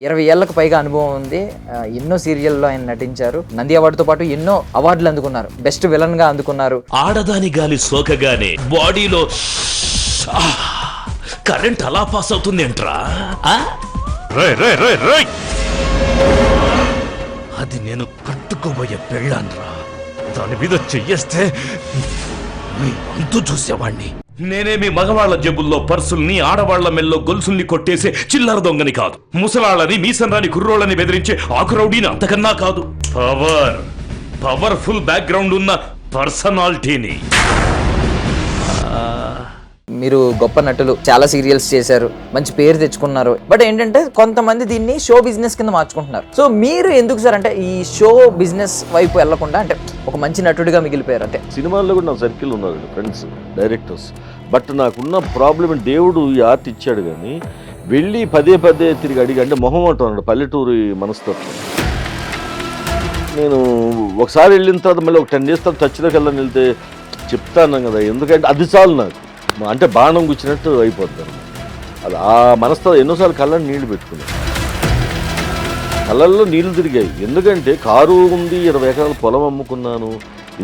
20 ఏళ్లకు పైగా అనుభవం ఉంది. ఎన్నో సీరియల్లో ఆయన నటించారు. నంది అవార్డుతో పాటు ఎన్నో అవార్డులు అందుకున్నారు. బెస్ట్ విలన్ గా అందుకున్నారు. ఆడదాని గాలి సోకగానే బాడీలో కరెంట్ అలా పాస్ అవుతుంది ఏంట్రా? అది నేను కట్టుకోబోయే పెళ్ళాన్రా. దాని మీద చెయ్యేస్తే మీ అంతు చూసేవాణ్ణి. నేనే మీ మగవాళ్ల జేబుల్లో పర్సుల్ని, ఆడవాళ్ల మెల్లో గొలుసుల్ని కొట్టేసే చిల్లర దొంగని కాదు. ముసలాళ్ళని, మీసంరాని కుర్రోళ్ళని బెదిరించే ఆకురౌడీని అంతకన్నా కాదు. పవర్ఫుల్ బ్యాక్గ్రౌండ్ ఉన్న పర్సనాలిటీని. మీరు గొప్ప నటులు, చాలా సీరియల్స్ చేశారు, మంచి పేరు తెచ్చుకున్నారు. బట్ ఏంటంటే కొంతమంది దీన్ని షో బిజినెస్ కింద మార్చుకుంటున్నారు. సో మీరు ఎందుకు సార్ అంటే ఈ షో బిజినెస్ వైపు వెళ్లకుండా అంటే ఒక మంచి నటుడిగా మిగిలిపోయారు? అంటే సినిమాల్లో కూడా నా సర్కిల్ ఉన్నారు ఫ్రెండ్స్, డైరెక్టర్స్. బట్ నాకున్న ప్రాబ్లం దేవుడు ఈ ఆర్ట్ ఇచ్చాడు, కానీ వెళ్ళి పదే తిరిగి అడిగి అంటే మొహం అంటున్నాడు, పల్లెటూరి మనస్తత్వం. నేను ఒకసారి వెళ్ళిన తర్వాత మళ్ళీ ఒక 10 days తర్వాత టచ్లోకి వెళ్ళని వెళ్తే చెప్తాను కదా, ఎందుకంటే అది చాలు నాకు. అంటే బాణం గుచ్చినట్టు అయిపోద్ది అనమాట. అది ఆ మనస్తత్వం. ఎన్నోసార్లు కళ్ళని నీళ్లు పెట్టుకున్నాను, కళ్ళల్లో నీళ్లు తిరిగాయి. ఎందుకంటే కారు ఉంది, 20 ఎకరాల పొలం అమ్ముకున్నాను,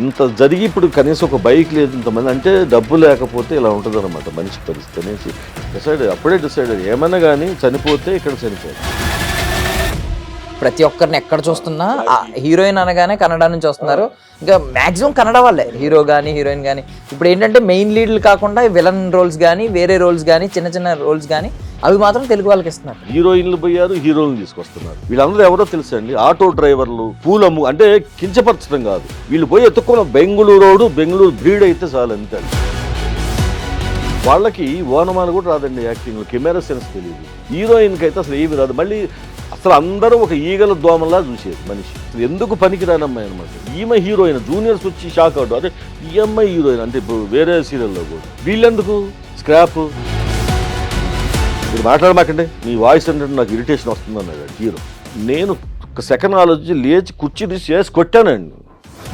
ఇంత జరిగి ఇప్పుడు కనీసం ఒక బైక్ లేదు, ఇంతమంది అంటే డబ్బు లేకపోతే ఇలా ఉంటుంది అనమాట మనిషి పరిస్థితి అనేసి అప్పుడే డిసైడ్ ఏమన్నా కానీ చనిపోతే ఇక్కడ చనిపోయాడు. ప్రతి ఒక్కరిని ఎక్కడ చూస్తున్నా హీరోయిన్ అనగానే కన్నడ నుంచి వస్తున్నారు. ఇంకా మాక్సిమం కన్నడ వాళ్ళే, హీరో కానీ హీరోయిన్ కానీ. ఇప్పుడు ఏంటంటే మెయిన్ లీడ్లు కాకుండా విలన్ రోల్స్ కానీ, వేరే రోల్స్ కానీ, చిన్న రోల్స్ కానీ అవి మాత్రం తెలుగు వాళ్ళకి ఇస్తున్నారు. హీరోయిన్లు పోయారు, హీరోయిన్లు తీసుకొస్తున్నారు. వీళ్ళందరూ ఎవరో తెలుసండి, ఆటో డ్రైవర్లు, పూలమ్ము. అంటే కించపరచడం కాదు, వీళ్ళు పోయి ఎత్తుకున్న బెంగళూరు బ్రీడ్ అయితే చాలు అంతే. వాళ్ళకి ఓనమాలు కూడా రాదండి యాక్టింగ్, కెమెరా సెన్స్ తెలియదు. హీరోయిన్కి అయితే అసలు ఏమి రాదు. మళ్ళీ అసలు అందరూ ఒక ఈగల దోమలా చూసేది మనిషి. ఎందుకు పనికిరానమ్మాయి అనమాట. ఈమె హీరోయిన్, జూనియర్స్ వచ్చి షాక్ అవుట్, అదే ఈ అమ్మాయి హీరోయిన్ అంటే ఇప్పుడు వేరే సీరియల్లో కూడా. వీళ్ళెందుకు స్క్రాప్? మీరు మాట్లాడమాకండి, మీ వాయిస్ అంటే నాకు ఇరిటేషన్ వస్తుంది అన్నాడు హీరో. నేను ఒక సెకండ్ ఆలోచించి లేచి కుర్చీ తీసి చేసి కొట్టానండి.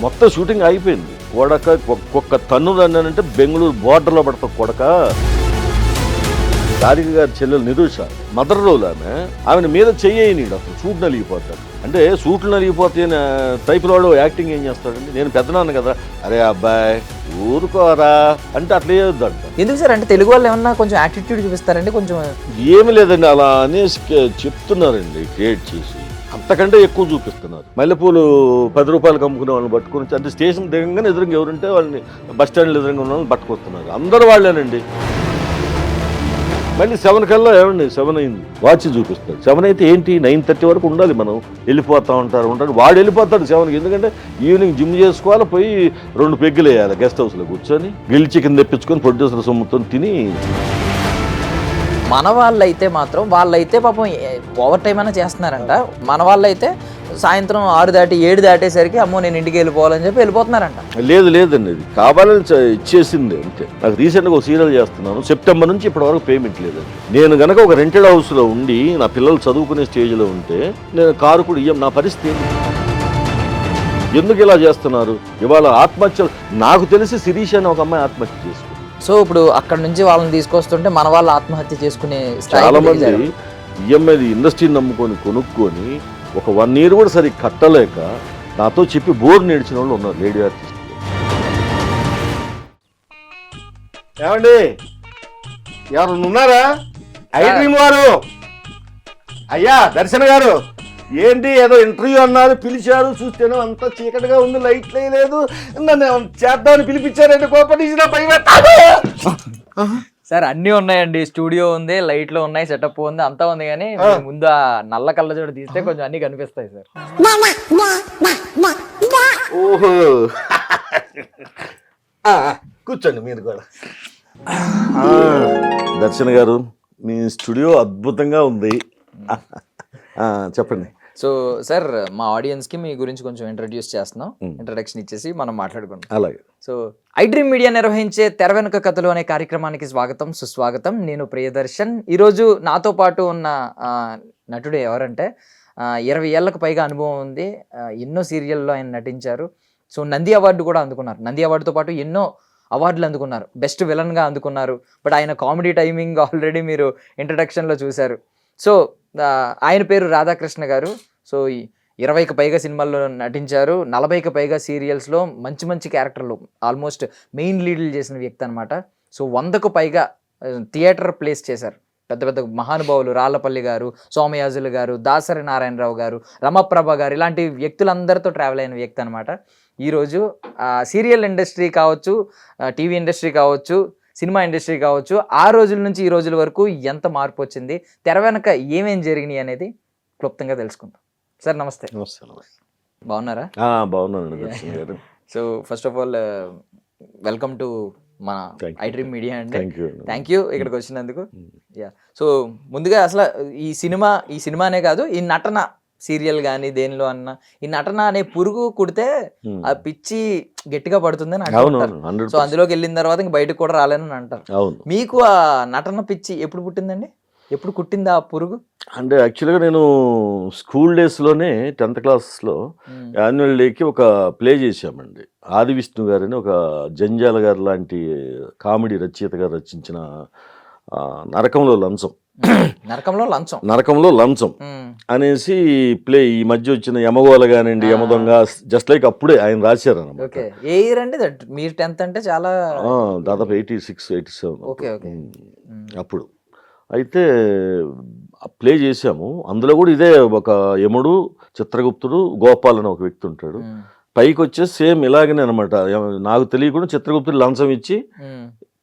మొత్తం షూటింగ్ అయిపోయింది. కొడక ఒక్క తన్ను అన్నానంటే బెంగళూరు బోర్డర్లో పడతా కొడక. దారిక గారి చెల్లెలు నిరూష మదర్ రోల్ ఆమెను మీద చెయ్యనీడు, అసలు సూట్ నలిగిపోతాడు. అంటే సూట్లు నలిగిపోతే టైపులో వాడు యాక్టింగ్ ఏం చేస్తాడండి? నేను పెద్దనాన్న కదా, అరే అబ్బాయి ఊరుకోరా అంటే అట్లా వేయొద్దంట. ఎందుకు సార్ అంటే తెలుగు వాళ్ళు ఏమన్నా కొంచెం యాటిట్యూడ్ చూపిస్తారండి? కొంచెం ఏమి లేదండి, అలా అనేసి చెప్తున్నారండి క్రియేట్ చేసి. అంతకంటే ఎక్కువ చూపిస్తున్నారు. మల్లెపూలు 10 రూపాయలకు అమ్ముకునే వాళ్ళని పట్టుకుని అంటే స్టేషన్ దిగంగానే ఎదురుగా ఎవరుంటే వాళ్ళని, బస్ స్టాండ్లో ఎదురుగా ఉన్న వాళ్ళని పట్టుకొస్తున్నారు. అందరూ వాళ్ళేనండి. మళ్ళీ 7 కల్లా ఏమండి 7 అయింది వాచ్ చూపిస్తాడు. 7 అయితే ఏంటి 9:30 వరకు ఉండాలి, మనం వెళ్ళిపోతూ ఉంటాడు. వాడు వెళ్ళిపోతాడు 7కి, ఎందుకంటే ఈవినింగ్ జిమ్ చేసుకోవాలి, పోయి 2 పెగ్గులు వేయాలి గెస్ట్ హౌస్లో కూర్చొని, గిల్ చికెన్ తెప్పించుకొని ప్రొడ్యూసర్ సొమ్ముతో తిని. మన వాళ్ళైతే మాత్రం వాళ్ళైతే పాపం ఓవర్ టైం అయినా చేస్తున్నారంట. మన వాళ్ళైతే సాయంత్రం 6 దాటి 7 దాటేసరికి అమ్మో నేను ఇంటికి వెళ్ళిపోవాలని చెప్పి వెళ్ళిపోతున్నారంట. లేదండి, ఇది కావాలని ఇచ్చేసింది అంతే. నాకు రీసెంట్గా ఒక సీరియల్ చేస్తున్నాను, సెప్టెంబర్ నుంచి ఇప్పటి వరకు పేమెంట్ లేదండి. నేను గనక ఒక రెంటెడ్ హౌస్లో ఉండి నా పిల్లలు చదువుకునే స్టేజ్లో ఉంటే నేను కారు కూడా ఇయ్యం. నా పరిస్థితి ఎందుకు ఇలా చేస్తున్నారు? ఇవాళ ఆత్మహత్యలు నాకు తెలిసి శిరీష్ అని ఒక అమ్మాయి ఆత్మహత్య చేసుకుంది. సో ఇప్పుడు అక్కడ నుంచి వాళ్ళని తీసుకొస్తుంటే మన వాళ్ళు ఆత్మహత్య చేసుకునే చాలా మంది ఈఎంఐ ఇండస్ట్రీని నమ్ముకొని కొనుక్కొని ఒక 1 year కూడా సరి కట్టలేక నాతో చెప్పి బోర్ నేర్చిన వాళ్ళు ఉన్నారు, లేడీ ఆర్టిస్ట్. ఏమండి ఎవరు ఉన్నారా? ఐ డ్రీమ్ వారు, అయ్యా దర్శన గారు, ఏంటి ఏదో ఇంటర్వ్యూ అన్నారు, పిలిచారు, చూస్తేనో అంతా చీకటిగా ఉంది, లైట్ లేదు, నన్ను చేద్దామని పిలిపించారండి. కోపం పై సార్ అన్నీ ఉన్నాయండి, స్టూడియో ఉంది, లైట్లు ఉన్నాయి, సెటప్ ఉంది, అంతా ఉంది. కానీ ముందు ఆ నల్ల కళ్ళజోడు తీస్తే కొంచెం అన్ని కనిపిస్తాయి సార్. ఓహో కూర్చోండి మీరు కూడా. దర్శన గారు, మీ స్టూడియో అద్భుతంగా ఉంది, చెప్పండి. సో సార్ మా ఆడియన్స్కి మీ గురించి కొంచెం ఇంట్రడ్యూస్ చేస్తున్నాం, ఇంట్రడక్షన్ ఇచ్చేసి మనం మాట్లాడుకుంటాం. అలాగే. సో ఐ డ్రీమ్ మీడియా నిర్వహించే తెర వెనుక కథలు అనే కార్యక్రమానికి స్వాగతం, సుస్వాగతం. నేను ప్రియదర్శన్. ఈరోజు నాతో పాటు ఉన్న నటుడు ఎవరంటే 20 ఏళ్లకు పైగా అనుభవం ఉంది, ఎన్నో సీరియల్లో ఆయన నటించారు. సో నంది అవార్డు కూడా అందుకున్నారు. నంది అవార్డుతో పాటు ఎన్నో అవార్డులు అందుకున్నారు. బెస్ట్ విలన్గా అందుకున్నారు. బట్ ఆయన కామెడీ టైమింగ్ ఆల్రెడీ మీరు ఇంట్రడక్షన్లో చూశారు. సో ఆయన పేరు రాధాకృష్ణ గారు. సో 20కి పైగా సినిమాల్లో నటించారు, 40కి పైగా సీరియల్స్లో మంచి మంచి క్యారెక్టర్లు, ఆల్మోస్ట్ మెయిన్ లీడ్లు చేసిన వ్యక్తి అనమాట. సో 100కు పైగా థియేటర్ ప్లేస్ చేశారు. పెద్ద పెద్ద మహానుభావులు రాళ్లపల్లి గారు, సోమయాజులు గారు, దాసరి నారాయణరావు గారు, రమప్రభ గారు, ఇలాంటి వ్యక్తులందరితో ట్రావెల్ అయిన వ్యక్తి అనమాట. ఈరోజు సీరియల్ ఇండస్ట్రీ కావచ్చు, టీవీ ఇండస్ట్రీ కావచ్చు, సినిమా ఇండస్ట్రీ కావచ్చు, ఆ రోజుల నుంచి ఈ రోజుల వరకు ఎంత మార్పు వచ్చింది, తెర వెనక ఏమేం జరిగినాయి అనేది క్లుప్తంగా తెలుసుకుందాం. సార్ నమస్తే. బాగున్నారా? బాగున్నాను దర్శన్ గారు. So first of all welcome to మన ఐ డ్రీమ్ మీడియా అండి. థ్యాంక్ యూ ఇక్కడికి వచ్చినందుకు. యా, సో ముందుగా అసలు ఈ సినిమానే కాదు, ఈ నటన సీరియల్ కానీ దేనిలో అన్నా ఈ నటన అనే పురుగు కుడితే ఆ పిచ్చి గట్టిగా పడుతుందని అంటారు. సో అందులోకి వెళ్ళిన తర్వాత ఇంక బయటకు కూడా రాలేనని అంటారు. మీకు ఆ నటన పిచ్చి ఎప్పుడు పుట్టిందండి? ఎప్పుడు కుట్టింది ఆ పురుగు? అంటే యాక్చువల్గా నేను స్కూల్ డేస్లోనే 10th క్లాస్లో యాన్యువల్ డేకి ఒక ప్లే చేశామండి. ఆది విష్ణు గారని ఒక జంజాల గారు లాంటి కామెడీ రచయిత గారు రచించిన నరకంలో లంచం అనేసి ప్లే ఈ మధ్య వచ్చిన యమగోళ కానివ్వండి, యమదొంగ, జస్ట్ లైక్ అప్పుడే ఆయన రాశారు అన్నమాట. ఏ ఇయర్ అండి మీరు 10th అంటే? చాలా దాదాపు 86, 87 అప్పుడు. అయితే ప్లే చేసాము. అందులో కూడా ఇదే ఒక యముడు, చిత్రగుప్తుడు, గోపాల్ అని ఒక వ్యక్తి ఉంటాడు. పైకి వచ్చేసి సేమ్ ఇలాగనే అనమాట. నాకు తెలియకుండా చిత్రగుప్తుడు లంచం ఇచ్చి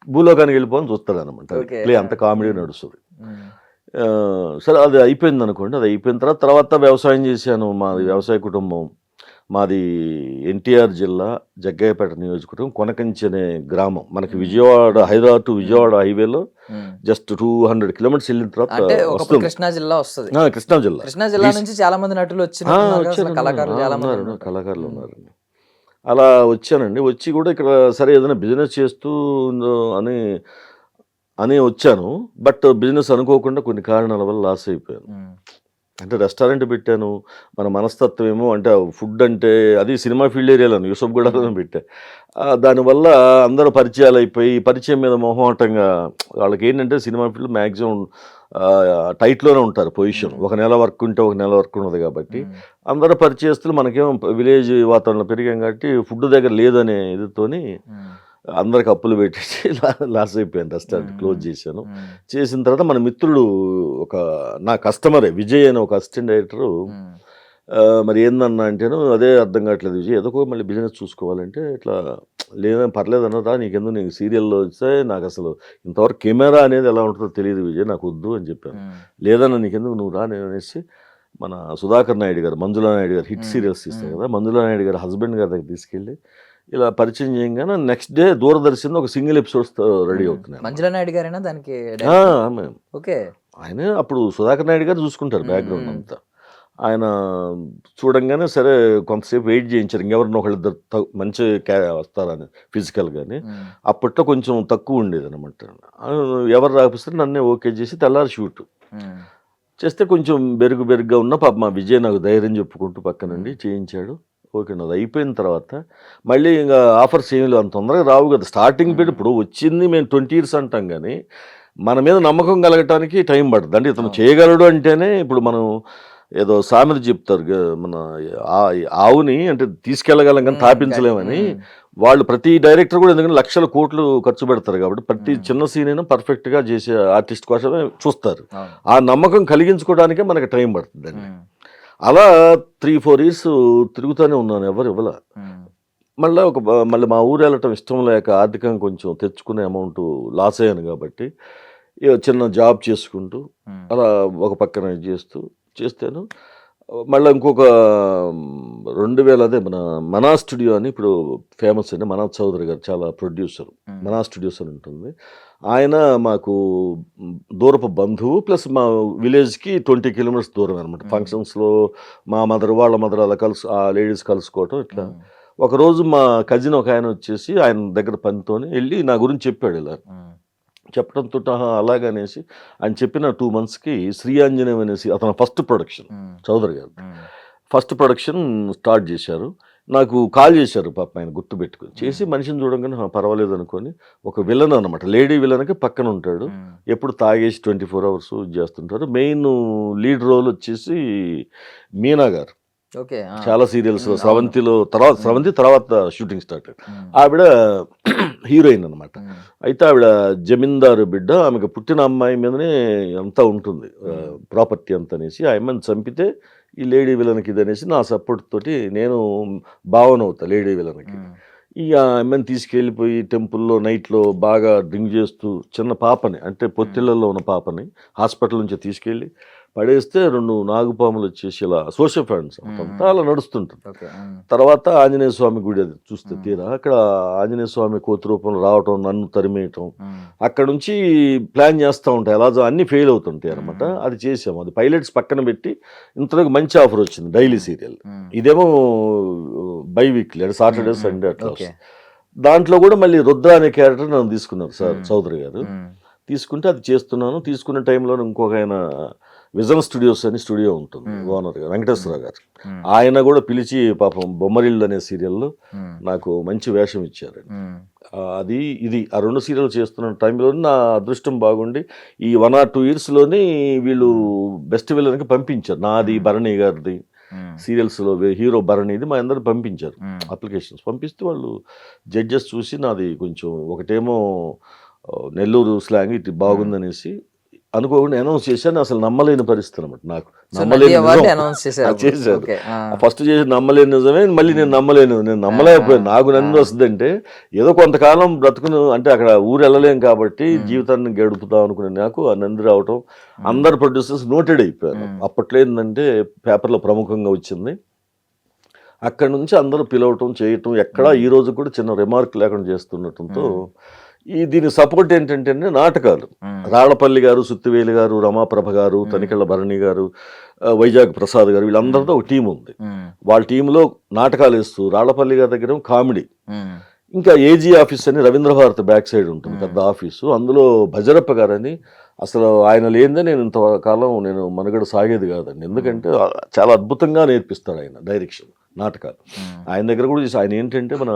భూలోకానికి వెళ్ళిపోవాలని చూస్తాడు అనమాట. ప్లే అంత కామెడీ నడుస్తుంది. సరే అది అయిపోయింది అనుకోండి. అది అయిపోయిన తర్వాత వ్యవసాయం చేశాను. మాది వ్యవసాయ కుటుంబం. మాది ఎన్టీఆర్ జిల్లా జగ్గయ్యపేట నియోజకవర్గం, కొనకంచి అనే గ్రామం. మనకి హైదరాబాద్ టు విజయవాడ హైవేలో జస్ట్ 200 కిలోమీటర్స్ వెళ్ళిన తర్వాత కృష్ణా జిల్లా వస్తుంది. కృష్ణా జిల్లా నుంచి చాలా మంది నటులు కళాకారులు ఉన్నారండి. అలా వచ్చానండి. వచ్చి కూడా ఇక్కడ సరే ఏదైనా బిజినెస్ చేస్తూ అని వచ్చాను. బట్ బిజినెస్ అనుకోకుండా కొన్ని కారణాల వల్ల లాస్ అయిపోయాను. అంటే రెస్టారెంట్ పెట్టాను. మన మనస్తత్వం ఏమో అంటే ఫుడ్ అంటే అది సినిమా ఫీల్డ్ ఏరియాలో యూసఫ్ గూడలో పెట్టా. దానివల్ల అందరూ పరిచయాలు అయిపోయి పరిచయం మీద మొహమాటంగా వాళ్ళకి ఏంటంటే సినిమా ఫీల్డ్ మ్యాక్సిమం టైట్లోనే ఉంటారు పొజిషన్. ఒక నెల వర్క్ ఉంటే ఒక నెల వర్క్ ఉన్నది కాబట్టి అందరూ పరిచయస్తులు. మనకేమో విలేజ్ వాతావరణం పెరిగాం కాబట్టి ఫుడ్ దగ్గర లేదనే ఇదితోని అందరికి అప్పులు పెట్టేసి లాస్ అయిపోయాను. రెస్టారెంట్ క్లోజ్ చేశాను. చేసిన తర్వాత మన మిత్రుడు నా కస్టమరే విజయ్ అని ఒక అసిస్టెంట్ డైరెక్టరు మరి ఏందన్నా అంటేను అదే అర్థం కావట్లేదు విజయ్, ఏదో మళ్ళీ బిజినెస్ చూసుకోవాలంటే ఇట్లా లేదని పర్లేదు అన్నదా, నీకెందుకు నీకు సీరియల్లో వస్తే నాకు అసలు ఇంతవరకు కెమెరా అనేది ఎలా ఉంటుందో తెలియదు విజయ్, నాకు వద్దు అని చెప్పాను. లేదన్నా నీకెందుకు నువ్వు రా అనేసి మన సుధాకర్ నాయుడు గారు, మంజులా నాయుడు గారు హిట్ సీరియల్స్ తీస్తారు కదా, మంజులా నాయుడు గారు హస్బెండ్ గారి దగ్గర తీసుకెళ్ళి ఇలా పరిచయం చేయగానే నెక్స్ట్ డే దూరదర్శన్ ఒక సింగిల్ ఎపిసోడ్స్ రెడీ అవుతున్నాయి. మంజులా నాయుడు గారైనా దానికి? ఆయన అప్పుడు సుధాకర్ నాయుడు గారు చూసుకుంటారు బ్యాక్గ్రౌండ్ అంతా. ఆయన చూడంగానే సరే కొంతసేపు వెయిట్ చేయించారు, ఇంకెవరిని ఒకళ్ళిద్దరు మంచి వస్తారని ఫిజికల్ గానీ. అప్పట్లో కొంచెం తక్కువ ఉండేది అనమాట. ఎవరు రాకపోతే నన్నే ఓకే చేసి తెల్లారి షూట్ చేస్తే కొంచెం బెరుగ్గా ఉన్న పాప మా విజయ్ నాకు ధైర్యం చెప్పుకుంటూ పక్కనండి చేయించాడు. ఓకే, అది అయిపోయిన తర్వాత మళ్ళీ ఇంకా ఆఫర్స్ ఏమి అంత తొందరగా రావు కదా. స్టార్టింగ్ పీరియడ్ ఇప్పుడు వచ్చింది మేము 20 years అంటాం కానీ మన మీద నమ్మకం కలగటానికి టైం పడుతుంది. అంటే ఇతను చేయగలడు అంటేనే. ఇప్పుడు మనం ఏదో సామెత చెప్తారు, మన ఆవుని అంటే తీసుకెళ్ళగలం కానీ తాపించలేమని. వాళ్ళు ప్రతి డైరెక్టర్ కూడా ఎందుకంటే లక్షల కోట్లు ఖర్చు పెడతారు కాబట్టి ప్రతి చిన్న సీన్ అయినా పర్ఫెక్ట్గా చేసే ఆర్టిస్ట్ కోసమే చూస్తారు. ఆ నమ్మకం కలిగించుకోవడానికే మనకి టైం పడుతుందండి. అలా 3-4 years తిరుగుతూనే ఉన్నాను, ఎవరు ఇవ్వలే. మళ్ళీ మా ఊరు వెళ్ళటం ఇష్టం లేక ఆర్థికంగా కొంచెం తెచ్చుకునే అమౌంట్ లాస్ అయ్యాను కాబట్టి చిన్న జాబ్ చేసుకుంటూ అలా ఒక పక్కన చేస్తాను. మళ్ళీ ఇంకొక 2000 అదే మనా స్టూడియో అని ఇప్పుడు ఫేమస్ అండి, మనోజ్ చౌదరి గారు చాలా ప్రొడ్యూసర్. మనా స్టూడియోస్ అని ఉంటుంది. ఆయన మాకు దూరపు బంధువు, ప్లస్ మా విలేజ్కి 20 kilometers దూరం అనమాట. ఫంక్షన్స్లో మా వాళ్ళ మదర్ అలా ఆ లేడీస్ కలుసుకోవటం ఇట్లా. ఒకరోజు మా కజిన్ ఒక ఆయన వచ్చేసి ఆయన దగ్గర పనితోని వెళ్ళి నా గురించి చెప్పాడు. ఇలా చెప్పడంతో అలాగనేసి ఆయన చెప్పిన 2 monthsకి శ్రీ ఆంజనేయం అనేసి అతను ఫస్ట్ ప్రొడక్షన్, చౌదరి గారు ఫస్ట్ ప్రొడక్షన్ స్టార్ట్ చేశారు. నాకు కాల్ చేశారు పాప ఆయన గుర్తుపెట్టుకుని చేసి మనిషిని చూడంగానే పర్వాలేదు అనుకొని ఒక విలన్ అనమాట లేడీ విలన్కి పక్కన ఉంటాడు ఎప్పుడు తాగేసి 24 hours చేస్తుంటారు మెయిన్ లీడ్ రోల్ వచ్చేసి మీనా గారు ఓకే చాలా సీరియల్స్ స్రవంతిలో స్రవంతి తర్వాత షూటింగ్ స్టార్ట్ ఆవిడ హీరోయిన్ అనమాట అయితే ఆవిడ జమీందారు బిడ్డ ఆమెకు పుట్టిన అమ్మాయి మీదనే అంతా ఉంటుంది ప్రాపర్టీ అంతా అనేసి ఆ అమ్మాయిని చంపితే ఈ లేడీ విలన్కి ఇది అనేసి నా సపోర్ట్ తోటి నేను భావన అవుతా లేడీ విలన్కి ఈ అమ్మాయిని తీసుకెళ్ళిపోయి టెంపుల్లో నైట్లో బాగా డ్రింక్ చేస్తూ చిన్న పాపని అంటే పొత్తిళ్లలో ఉన్న పాపని హాస్పిటల్ నుంచి తీసుకెళ్ళి పడేస్తే 2 నాగుపాములు వచ్చేసి ఇలా సోషల్ ఫ్రెండ్స్ అంతా అలా నడుస్తుంటుంది తర్వాత ఆంజనేయ స్వామి గుడి అది చూస్తే తీరా అక్కడ ఆంజనేయ స్వామి కోతి రూపంలో రావటం నన్ను తరిమేయటం అక్కడ నుంచి ప్లాన్ చేస్తూ ఉంటాయి అలా అన్ని ఫెయిల్ అవుతుంటాయి అనమాట అది చేసాము అది పైలట్స్ పక్కన పెట్టి ఇంతలోకి మంచి ఆఫర్ వచ్చింది డైలీ సీరియల్ ఇదేమో బై వీక్లీ అంటే సాటర్డే సండే అట్లా దాంట్లో కూడా మళ్ళీ రుద్ర అనే క్యారెక్టర్ నన్ను తీసుకున్నారు సార్ చౌదరి గారు తీసుకుంటే అది చేస్తున్నాను తీసుకున్న టైంలో ఇంకొక ఆయన విజన్ స్టూడియోస్ అని స్టూడియో ఉంటుంది ఓనర్ గారు వెంకటేశ్వరరావు గారు ఆయన కూడా పిలిచి పాపం బొమ్మరిల్లు అనే సీరియల్లో నాకు మంచి వేషం ఇచ్చారు అది ఇది ఆ 2 సీరియల్ చేస్తున్న టైంలో నా అదృష్టం బాగుండి ఈ 1 or 2 yearsలోని వీళ్ళు బెస్ట్ విలన్కి పంపించారు నాది భరణి గారిది సీరియల్స్లో హీరో భరణిది మా అందరు పంపించారు అప్లికేషన్స్ పంపిస్తే వాళ్ళు జడ్జెస్ చూసి నాది కొంచెం ఒకటేమో నెల్లూరు స్లాంగ్ ఇటు బాగుందనేసి అనుకోకుండా అనౌన్స్ చేశాను అసలు నమ్మలేని పరిస్థితి అనమాట నాకు చేశారు ఫస్ట్ చేసి నమ్మలేని నిజమే మళ్ళీ నేను నమ్మలేకపోయాను నాకు నంది వస్తుందంటే ఏదో కొంతకాలం బ్రతుకును అంటే అక్కడ ఊరు వెళ్ళలేం కాబట్టి జీవితాన్ని గడుపుతాం అనుకునే నాకు ఆ నంది రావటం అందరు ప్రొడ్యూసర్స్ నోటెడ్ అయిపోయారు అప్పట్లో ఏంటంటే పేపర్లో ప్రముఖంగా వచ్చింది అక్కడ నుంచి అందరూ పిలవటం చేయటం ఎక్కడా ఈ రోజు కూడా చిన్న రిమార్క్ లేకుండా చేస్తుండటంతో దీని సపోర్ట్ ఏంటంటే నాటకాలు రాళ్లపల్లి గారు సుత్తివేలు గారు రమాప్రభ గారు తనికెళ్ళ భరణి గారు వైజాగ్ ప్రసాద్ గారు వీళ్ళందరితో ఒక టీం ఉంది వాళ్ళ టీంలో నాటకాలు వేస్తూ రాళ్లపల్లి గారి దగ్గర కామెడీ ఇంకా ఏజీ ఆఫీస్ అని రవీంద్ర భారతి బ్యాక్ సైడ్ ఉంటుంది పెద్ద ఆఫీసు అందులో భజరప్ప గారని అసలు ఆయన లేనిదే నేను ఇంతకాలం నేను మనుగడ సాగేది కాదండి ఎందుకంటే చాలా అద్భుతంగా నేర్పిస్తాడు ఆయన డైరెక్షన్ నాటకాలు ఆయన దగ్గర కూడా ఆయన ఏంటంటే మన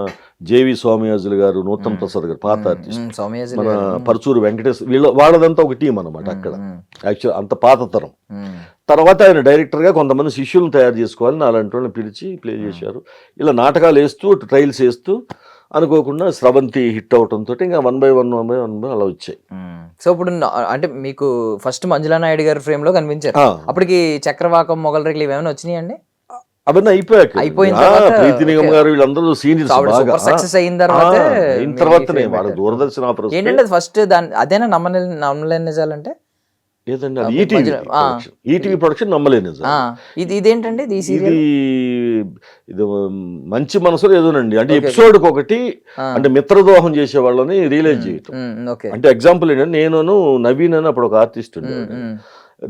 జేవి స్వామియాజులు గారు నూతన్ ప్రసాద్ గారు పాత ఆర్టిస్ట్ మన పరచూరు వెంకటేశ్ వాళ్ళదంతా ఒక టీం అనమాట అక్కడ యాక్చువల్ అంత పాత తరం తర్వాత ఆయన డైరెక్టర్గా కొంతమంది శిష్యులను తయారు చేసుకోవాలి అలాంటి వాళ్ళని పిలిచి ప్లే చేశారు ఇలా నాటకాలు వేస్తూ ట్రయల్స్ వేస్తూ అనుకోకుండా స్రవంతి హిట్ అవటంతో ఇంకా 1 by 1 అలా వచ్చాయి సో ఇప్పుడు అంటే మీకు ఫస్ట్ మంజులా నాయుడు గారి ఫ్రేమ్ లో కనిపించారు అప్పటికి చక్రవాకం మొగల్ రేకులు ఇవేమైనా వచ్చినాయండి అవన్నీ అయిపోయిన ప్రీతి నిగమ్ గారు వీళ్ళందరూ సీనియర్స్ సక్సెస్ అయిన తర్వాతనే వాళ్ళ దూరదర్శన్ ఏంటంటే ఫస్ట్ అదేనా నమ్మలేని నిజాలంటే లేదండి అది ఈటీవీ ప్రొడక్షన్ నమ్మలేని ఇదేంటండి ఇది మంచి మనసులో ఏదోనండి అంటే ఎపిసోడ్ ఒకటి అంటే మిత్రద్రోహం చేసే వాళ్ళని రియలైజ్ చేయటం అంటే ఎగ్జాంపుల్ ఏంటంటే నేను నవీన్ అని అప్పుడు ఒక ఆర్టిస్ట్ ఉండేవాడు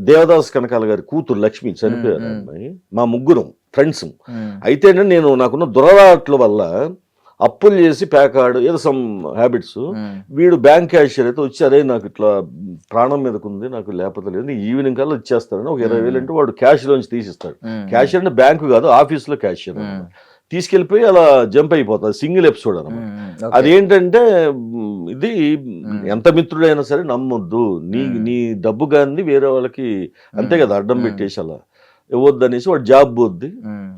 దేవదాస్ కనకాల గారి కూతురు లక్ష్మి చనిపోయారు అమ్మాయి మా ముగ్గురం ఫ్రెండ్స్ అయితే నేను నాకున్న దురలవాట్ల వల్ల అప్పులు చేసి ప్యాకాడు ఏదో సమ్ హ్యాబిట్స్ వీడు బ్యాంక్ క్యాషియర్ అయితే వచ్చి అరే నాకు ఇట్లా ప్రాణం మీదకు ఉంది నాకు లేకపోతే లేదు ఈవినింగ్ కల్లా ఇచ్చేస్తారని ఒక 20,000 అంటే వాడు క్యాష్ లోంచి తీసిస్తాడు క్యాషియర్ అంటే బ్యాంకు కాదు ఆఫీస్లో క్యాషియర్ తీసుకెళ్ళిపోయి అలా జంప్ అయిపోతుంది సింగిల్ ఎపిసోడ్ అనమాట అదేంటంటే ఇది ఎంత మిత్రుడైనా సరే నమ్మొద్దు నీ డబ్బు కానీ వేరే వాళ్ళకి అంతే కదా అడ్డం పెట్టేసి అలా ఇవ్వద్దు అనేసి వాడు జాబ్ పోద్ది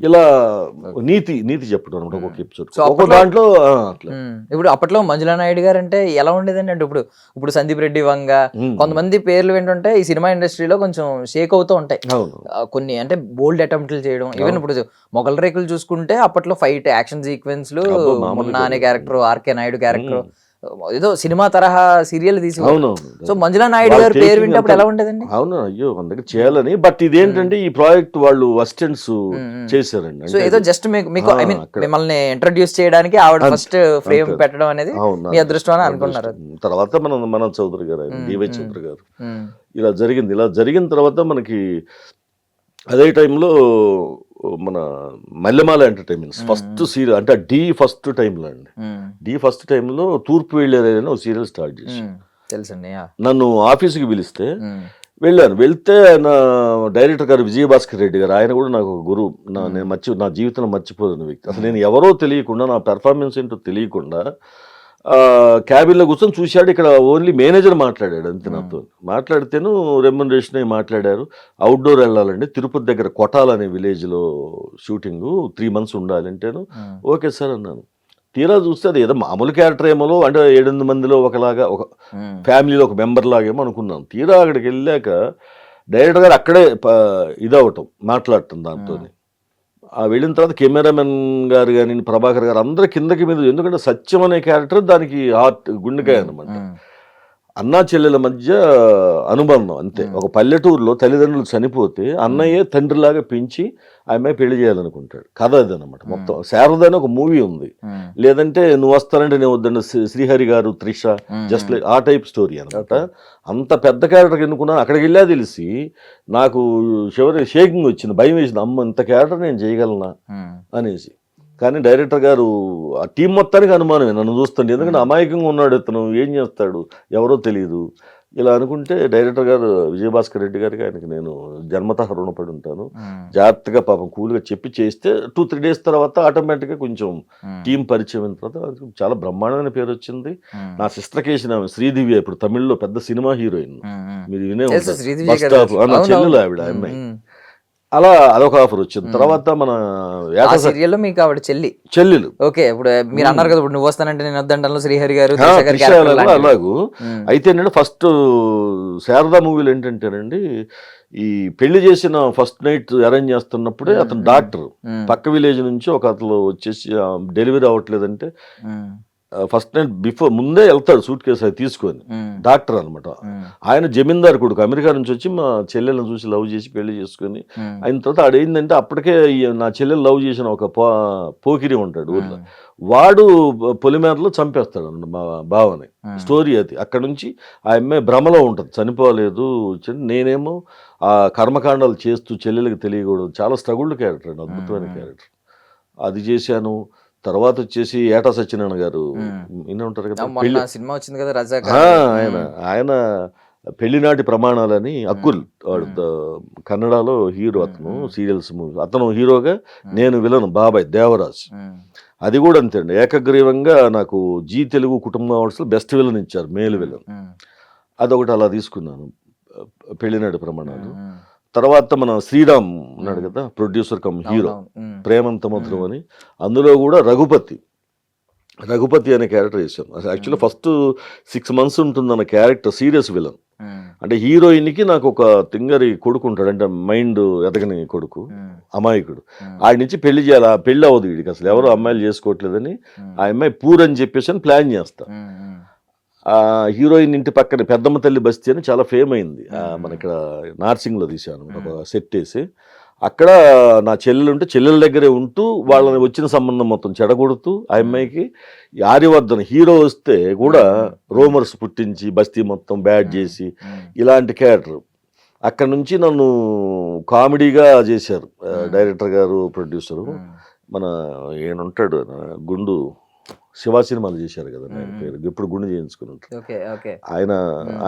ఇలా నీతి చెప్పడం అనమాట ఒక ఎపిసోడ్ ఒక దాంట్లో అట్లా ఇప్పుడు అప్పట్లో మంజులా నాయుడు గారు అంటే ఎలా ఉండేదండి అంటే ఇప్పుడు సందీప్ రెడ్డి వంగ కొంతమంది పేర్లు ఏంటంటే ఈ సినిమా ఇండస్ట్రీలో కొంచెం షేక్ అవుతూ ఉంటాయి కొన్ని అంటే బోల్డ్ అటెంప్ట్లు చేయడం ఈవెన్ ఇప్పుడు మొగల్ రేకులు చూసుకుంటే అప్పట్లో ఫైట్ యాక్షన్ సీక్వెన్స్లు మున్నా అనే క్యారెక్టర్ ఆర్కే నాయుడు క్యారెక్టర్ ఏదో సినిమా తరహా సీరియల్ తీసి సో మంజులా నాయుడు గారి పేరు వింటే అప్పుడు ఎలా ఉండేదండి అవును అయ్యో మన దగ్గర చేయాలని బట్ ఇదేంటంటే ఈ ప్రాజెక్ట్ వాళ్ళు అసిస్టెంట్స్ చేశారండి సో ఏదో జస్ట్ మీకు ఐ మీన్ మిమ్మల్ని ఇంట్రడ్యూస్ చేయడానికి ఆవిడ ఫస్ట్ ఫ్రేమ్ పెట్టడం అనేది మీ అదృష్టం అని అనుకున్నారు తర్వాత మన చౌదరి గారు డివై చౌదరి గారు ఇలా జరిగిన తర్వాత మనకి అదే టైంలో మన మల్లెమాల ఎంటర్టైన్మెంట్స్ ఫస్ట్ సీరియల్ అంటే ఫస్ట్ టైంలో అండి ఫస్ట్ టైంలో తూర్పు వెళ్ళేదని ఒక సీరియల్ స్టార్ట్ చేసి తెలుసండి నన్ను ఆఫీస్కి పిలిస్తే వెళ్తే ఆయన డైరెక్టర్ గారు విజయభాస్కర్ రెడ్డి గారు, ఆయన కూడా నాకు గురువు. నా జీవితంలో మర్చిపోలేని వ్యక్తి. అసలు నేను ఎవరో తెలియకుండా, నా పెర్ఫార్మెన్స్ ఏంటో తెలియకుండా క్యాబిన్లో కూర్చొని చూశాడు. ఇక్కడ ఓన్లీ మేనేజర్ మాట్లాడాడు అంతే నాతో. మాట్లాడితేను రెమ్యునరేషన్ అయి మాట్లాడారు. అవుట్డోర్ వెళ్ళాలండి, తిరుపతి దగ్గర కొటాల్ అనే విలేజ్లో షూటింగ్, 3 months ఉండాలి అంటేను ఓకే సార్ అన్నాను. తీరా చూస్తే అది ఏదో మామూలు క్యారెక్టర్ ఏమో, అంటే 7-8 మందిలో ఒకలాగా, ఒక ఫ్యామిలీలో ఒక మెంబర్ లాగేమో అనుకున్నాను. తీరా అక్కడికి వెళ్ళాక డైరెక్టర్ గారు అక్కడే ఇదవటం, మాట్లాడటం దాంతో. వెళ్ళిన తర్వాత కెమెరామెన్ గారు కానీ, ప్రభాకర్ గారు అందరూ కిందకి మీద, ఎందుకంటే సత్యం అనే క్యారెక్టర్ దానికి హార్ట్, గుండెకాయ అనమాట. అన్నా చెల్లెల మధ్య అనుబంధం అంతే. ఒక పల్లెటూరులో తల్లిదండ్రులు చనిపోతే అన్నయ్యే తండ్రిలాగా పెంచి ఆ అమ్మాయి పెళ్లి చేయాలనుకుంటాడు. కథ అది అనమాట మొత్తం. శారద అని ఒక మూవీ ఉంది, లేదంటే నువ్వు వస్తానంటే నేను వద్దండి, శ్రీహరి గారు, త్రిష, జస్ట్ లైక్ ఆ టైప్ స్టోరీ అనమాట. అంత పెద్ద క్యారెక్టర్ ఎన్నుకున్నాను. అక్కడికి వెళ్ళా తెలిసి నాకు చివరికి షేకింగ్ వచ్చింది, భయం వేసింది. అమ్మ, ఇంత క్యారెక్టర్ నేను చేయగలనా అనేసి. కానీ డైరెక్టర్ గారు ఆ టీం మొత్తానికి అనుమానమే నన్ను చూస్తుండే, ఎందుకంటే అమాయకంగా ఉన్నాడు ఇతను, ఏం చేస్తాడు ఎవరో తెలియదు ఇలా అనుకుంటే. డైరెక్టర్ గారు విజయభాస్కర్ రెడ్డి గారికి, ఆయనకి నేను జన్మతః రుణపడి ఉంటాను. జాగ్రత్తగా పాపం కూల్గా చెప్పి చేస్తే 2-3 days తర్వాత ఆటోమేటిక్గా కొంచెం టీం పరిచయం అయిన తర్వాత చాలా బ్రహ్మాండమైన పేరు వచ్చింది. నా సిస్టర్ కేసిన ఆమె శ్రీదివ్య, ఇప్పుడు తమిళ్లో పెద్ద సినిమా హీరోయిన్, మీరు వినే ఉంటారు, బస్ స్టాప్, నా చెల్లెలు ఆవిడ, అమ్మాయి. అలా అదొక ఆఫర్ వచ్చింది. తర్వాత మన సీరియల్లో మీకు ఆవిడ చెల్లెలు. ఓకే, ఇప్పుడు మీరు అన్నారు కదా, ఇప్పుడు నువ్వు వస్తానంటే నేను వద్దంటాను, శ్రీహరి గారు అలాగూ. అయితే నేను ఫస్ట్ శారదా మూవీలో ఏంటంటేనండి, ఈ పెళ్లి చేసిన ఫస్ట్ నైట్ అరేంజ్ చేస్తున్నప్పుడే అతను డాక్టర్, పక్క విలేజ్ నుంచి ఒక అతను వచ్చేసి డెలివరీ అవ్వట్లేదంటే ఫస్ట్ నైట్ బిఫోర్ ముందే వెళ్తాడు సూట్ కేసు అది తీసుకొని. డాక్టర్ అనమాట ఆయన, జమీందార్ కొడుకు, అమెరికా నుంచి వచ్చి మా చెల్లెలను చూసి లవ్ చేసి పెళ్లి చేసుకుని అయిన తర్వాత ఆడేందంటే అప్పటికే నా చెల్లెలు లవ్ చేసిన ఒక పోకిరి ఉంటాడు ఊర్లో, వాడు పొలిమేరలో చంపేస్తాడు అన్నమాట మా బావని. స్టోరీ అది. అక్కడ నుంచి ఆ అమ్మాయి భ్రమలో ఉంటుంది, చనిపోలేదు. నేనేమో ఆ కర్మకాండాలు చేస్తూ చెల్లెలకి తెలియకూడదు. చాలా స్ట్రగుల్డ్ క్యారెక్టర్ అండి, అద్భుతమైన క్యారెక్టర్. అది చేశాను. తర్వాత వచ్చేసి ఏటా సత్యనారాయణ గారు వినే ఉంటారు కదా, సినిమా వచ్చింది కదా రజా, ఆయన పెళ్లినాటి ప్రమాణాలని, అక్కుల్ కన్నడలో హీరో, అతను సీరియల్స్ మూవీ, అతను హీరోగా, నేను విలను బాబాయ్ దేవరాజ్. అది కూడా అంతే అండి, ఏకగ్రీవంగా నాకు జీ తెలుగు కుటుంబ అవార్డ్స్లో బెస్ట్ విలన్ ఇచ్చారు, మేలు విలన్. అదొకటి అలా తీసుకున్నాను, పెళ్లినాటి ప్రమాణాలు. తర్వాత మన శ్రీరామ్ ఉన్నాడు కదా, ప్రొడ్యూసర్ కమ్ హీరో, ప్రేమంత మధురం అని, అందులో కూడా రఘుపతి అనే క్యారెక్టర్ చేశాను. యాక్చువల్లీ ఫస్ట్ 6 months ఉంటుందన్న క్యారెక్టర్ సీరియస్ విలన్. అంటే హీరోయిన్కి నాకు ఒక తింగరి కొడుకు ఉంటాడు, అంటే మైండ్ ఎదగని కొడుకు, అమాయకుడు. ఆడి నుంచి పెళ్లి చేయాలి, పెళ్లి అవ్వదు వీడికి, అసలు ఎవరు అమ్మాయిలు చేసుకోవట్లేదని. ఆ అమ్మాయి పూర్ అని చెప్పేసి అని ప్లాన్ చేస్తా. ఆ హీరోయిన్ ఇంటి పక్కన పెద్దమ్మ తల్లి బస్తీ అని చాలా ఫేమ్ అయింది, మన ఇక్కడ నార్సింగ్లో తీశాను ఒక సెట్ వేసి. అక్కడ నా చెల్లెలు ఉంటే చెల్లెల దగ్గరే ఉంటూ వాళ్ళని వచ్చిన సంబంధం మొత్తం చెడగొడుతూ, ఆ అమ్మాయికి ఆర్యవర్ధన్ హీరో వస్తే కూడా రోమర్స్ పుట్టించి బస్తీ మొత్తం బ్యాడ్ చేసి, ఇలాంటి క్యారెక్టర్. అక్కడ నుంచి నన్ను కామెడీగా చేశారు డైరెక్టర్ గారు, ప్రొడ్యూసరు. మన ఈయనుంటాడు గుండు, శివ సినిమాలు చేశారు కదా, ఆయన పేరు ఇప్పుడు గుండు చేయించుకుని ఉంటారు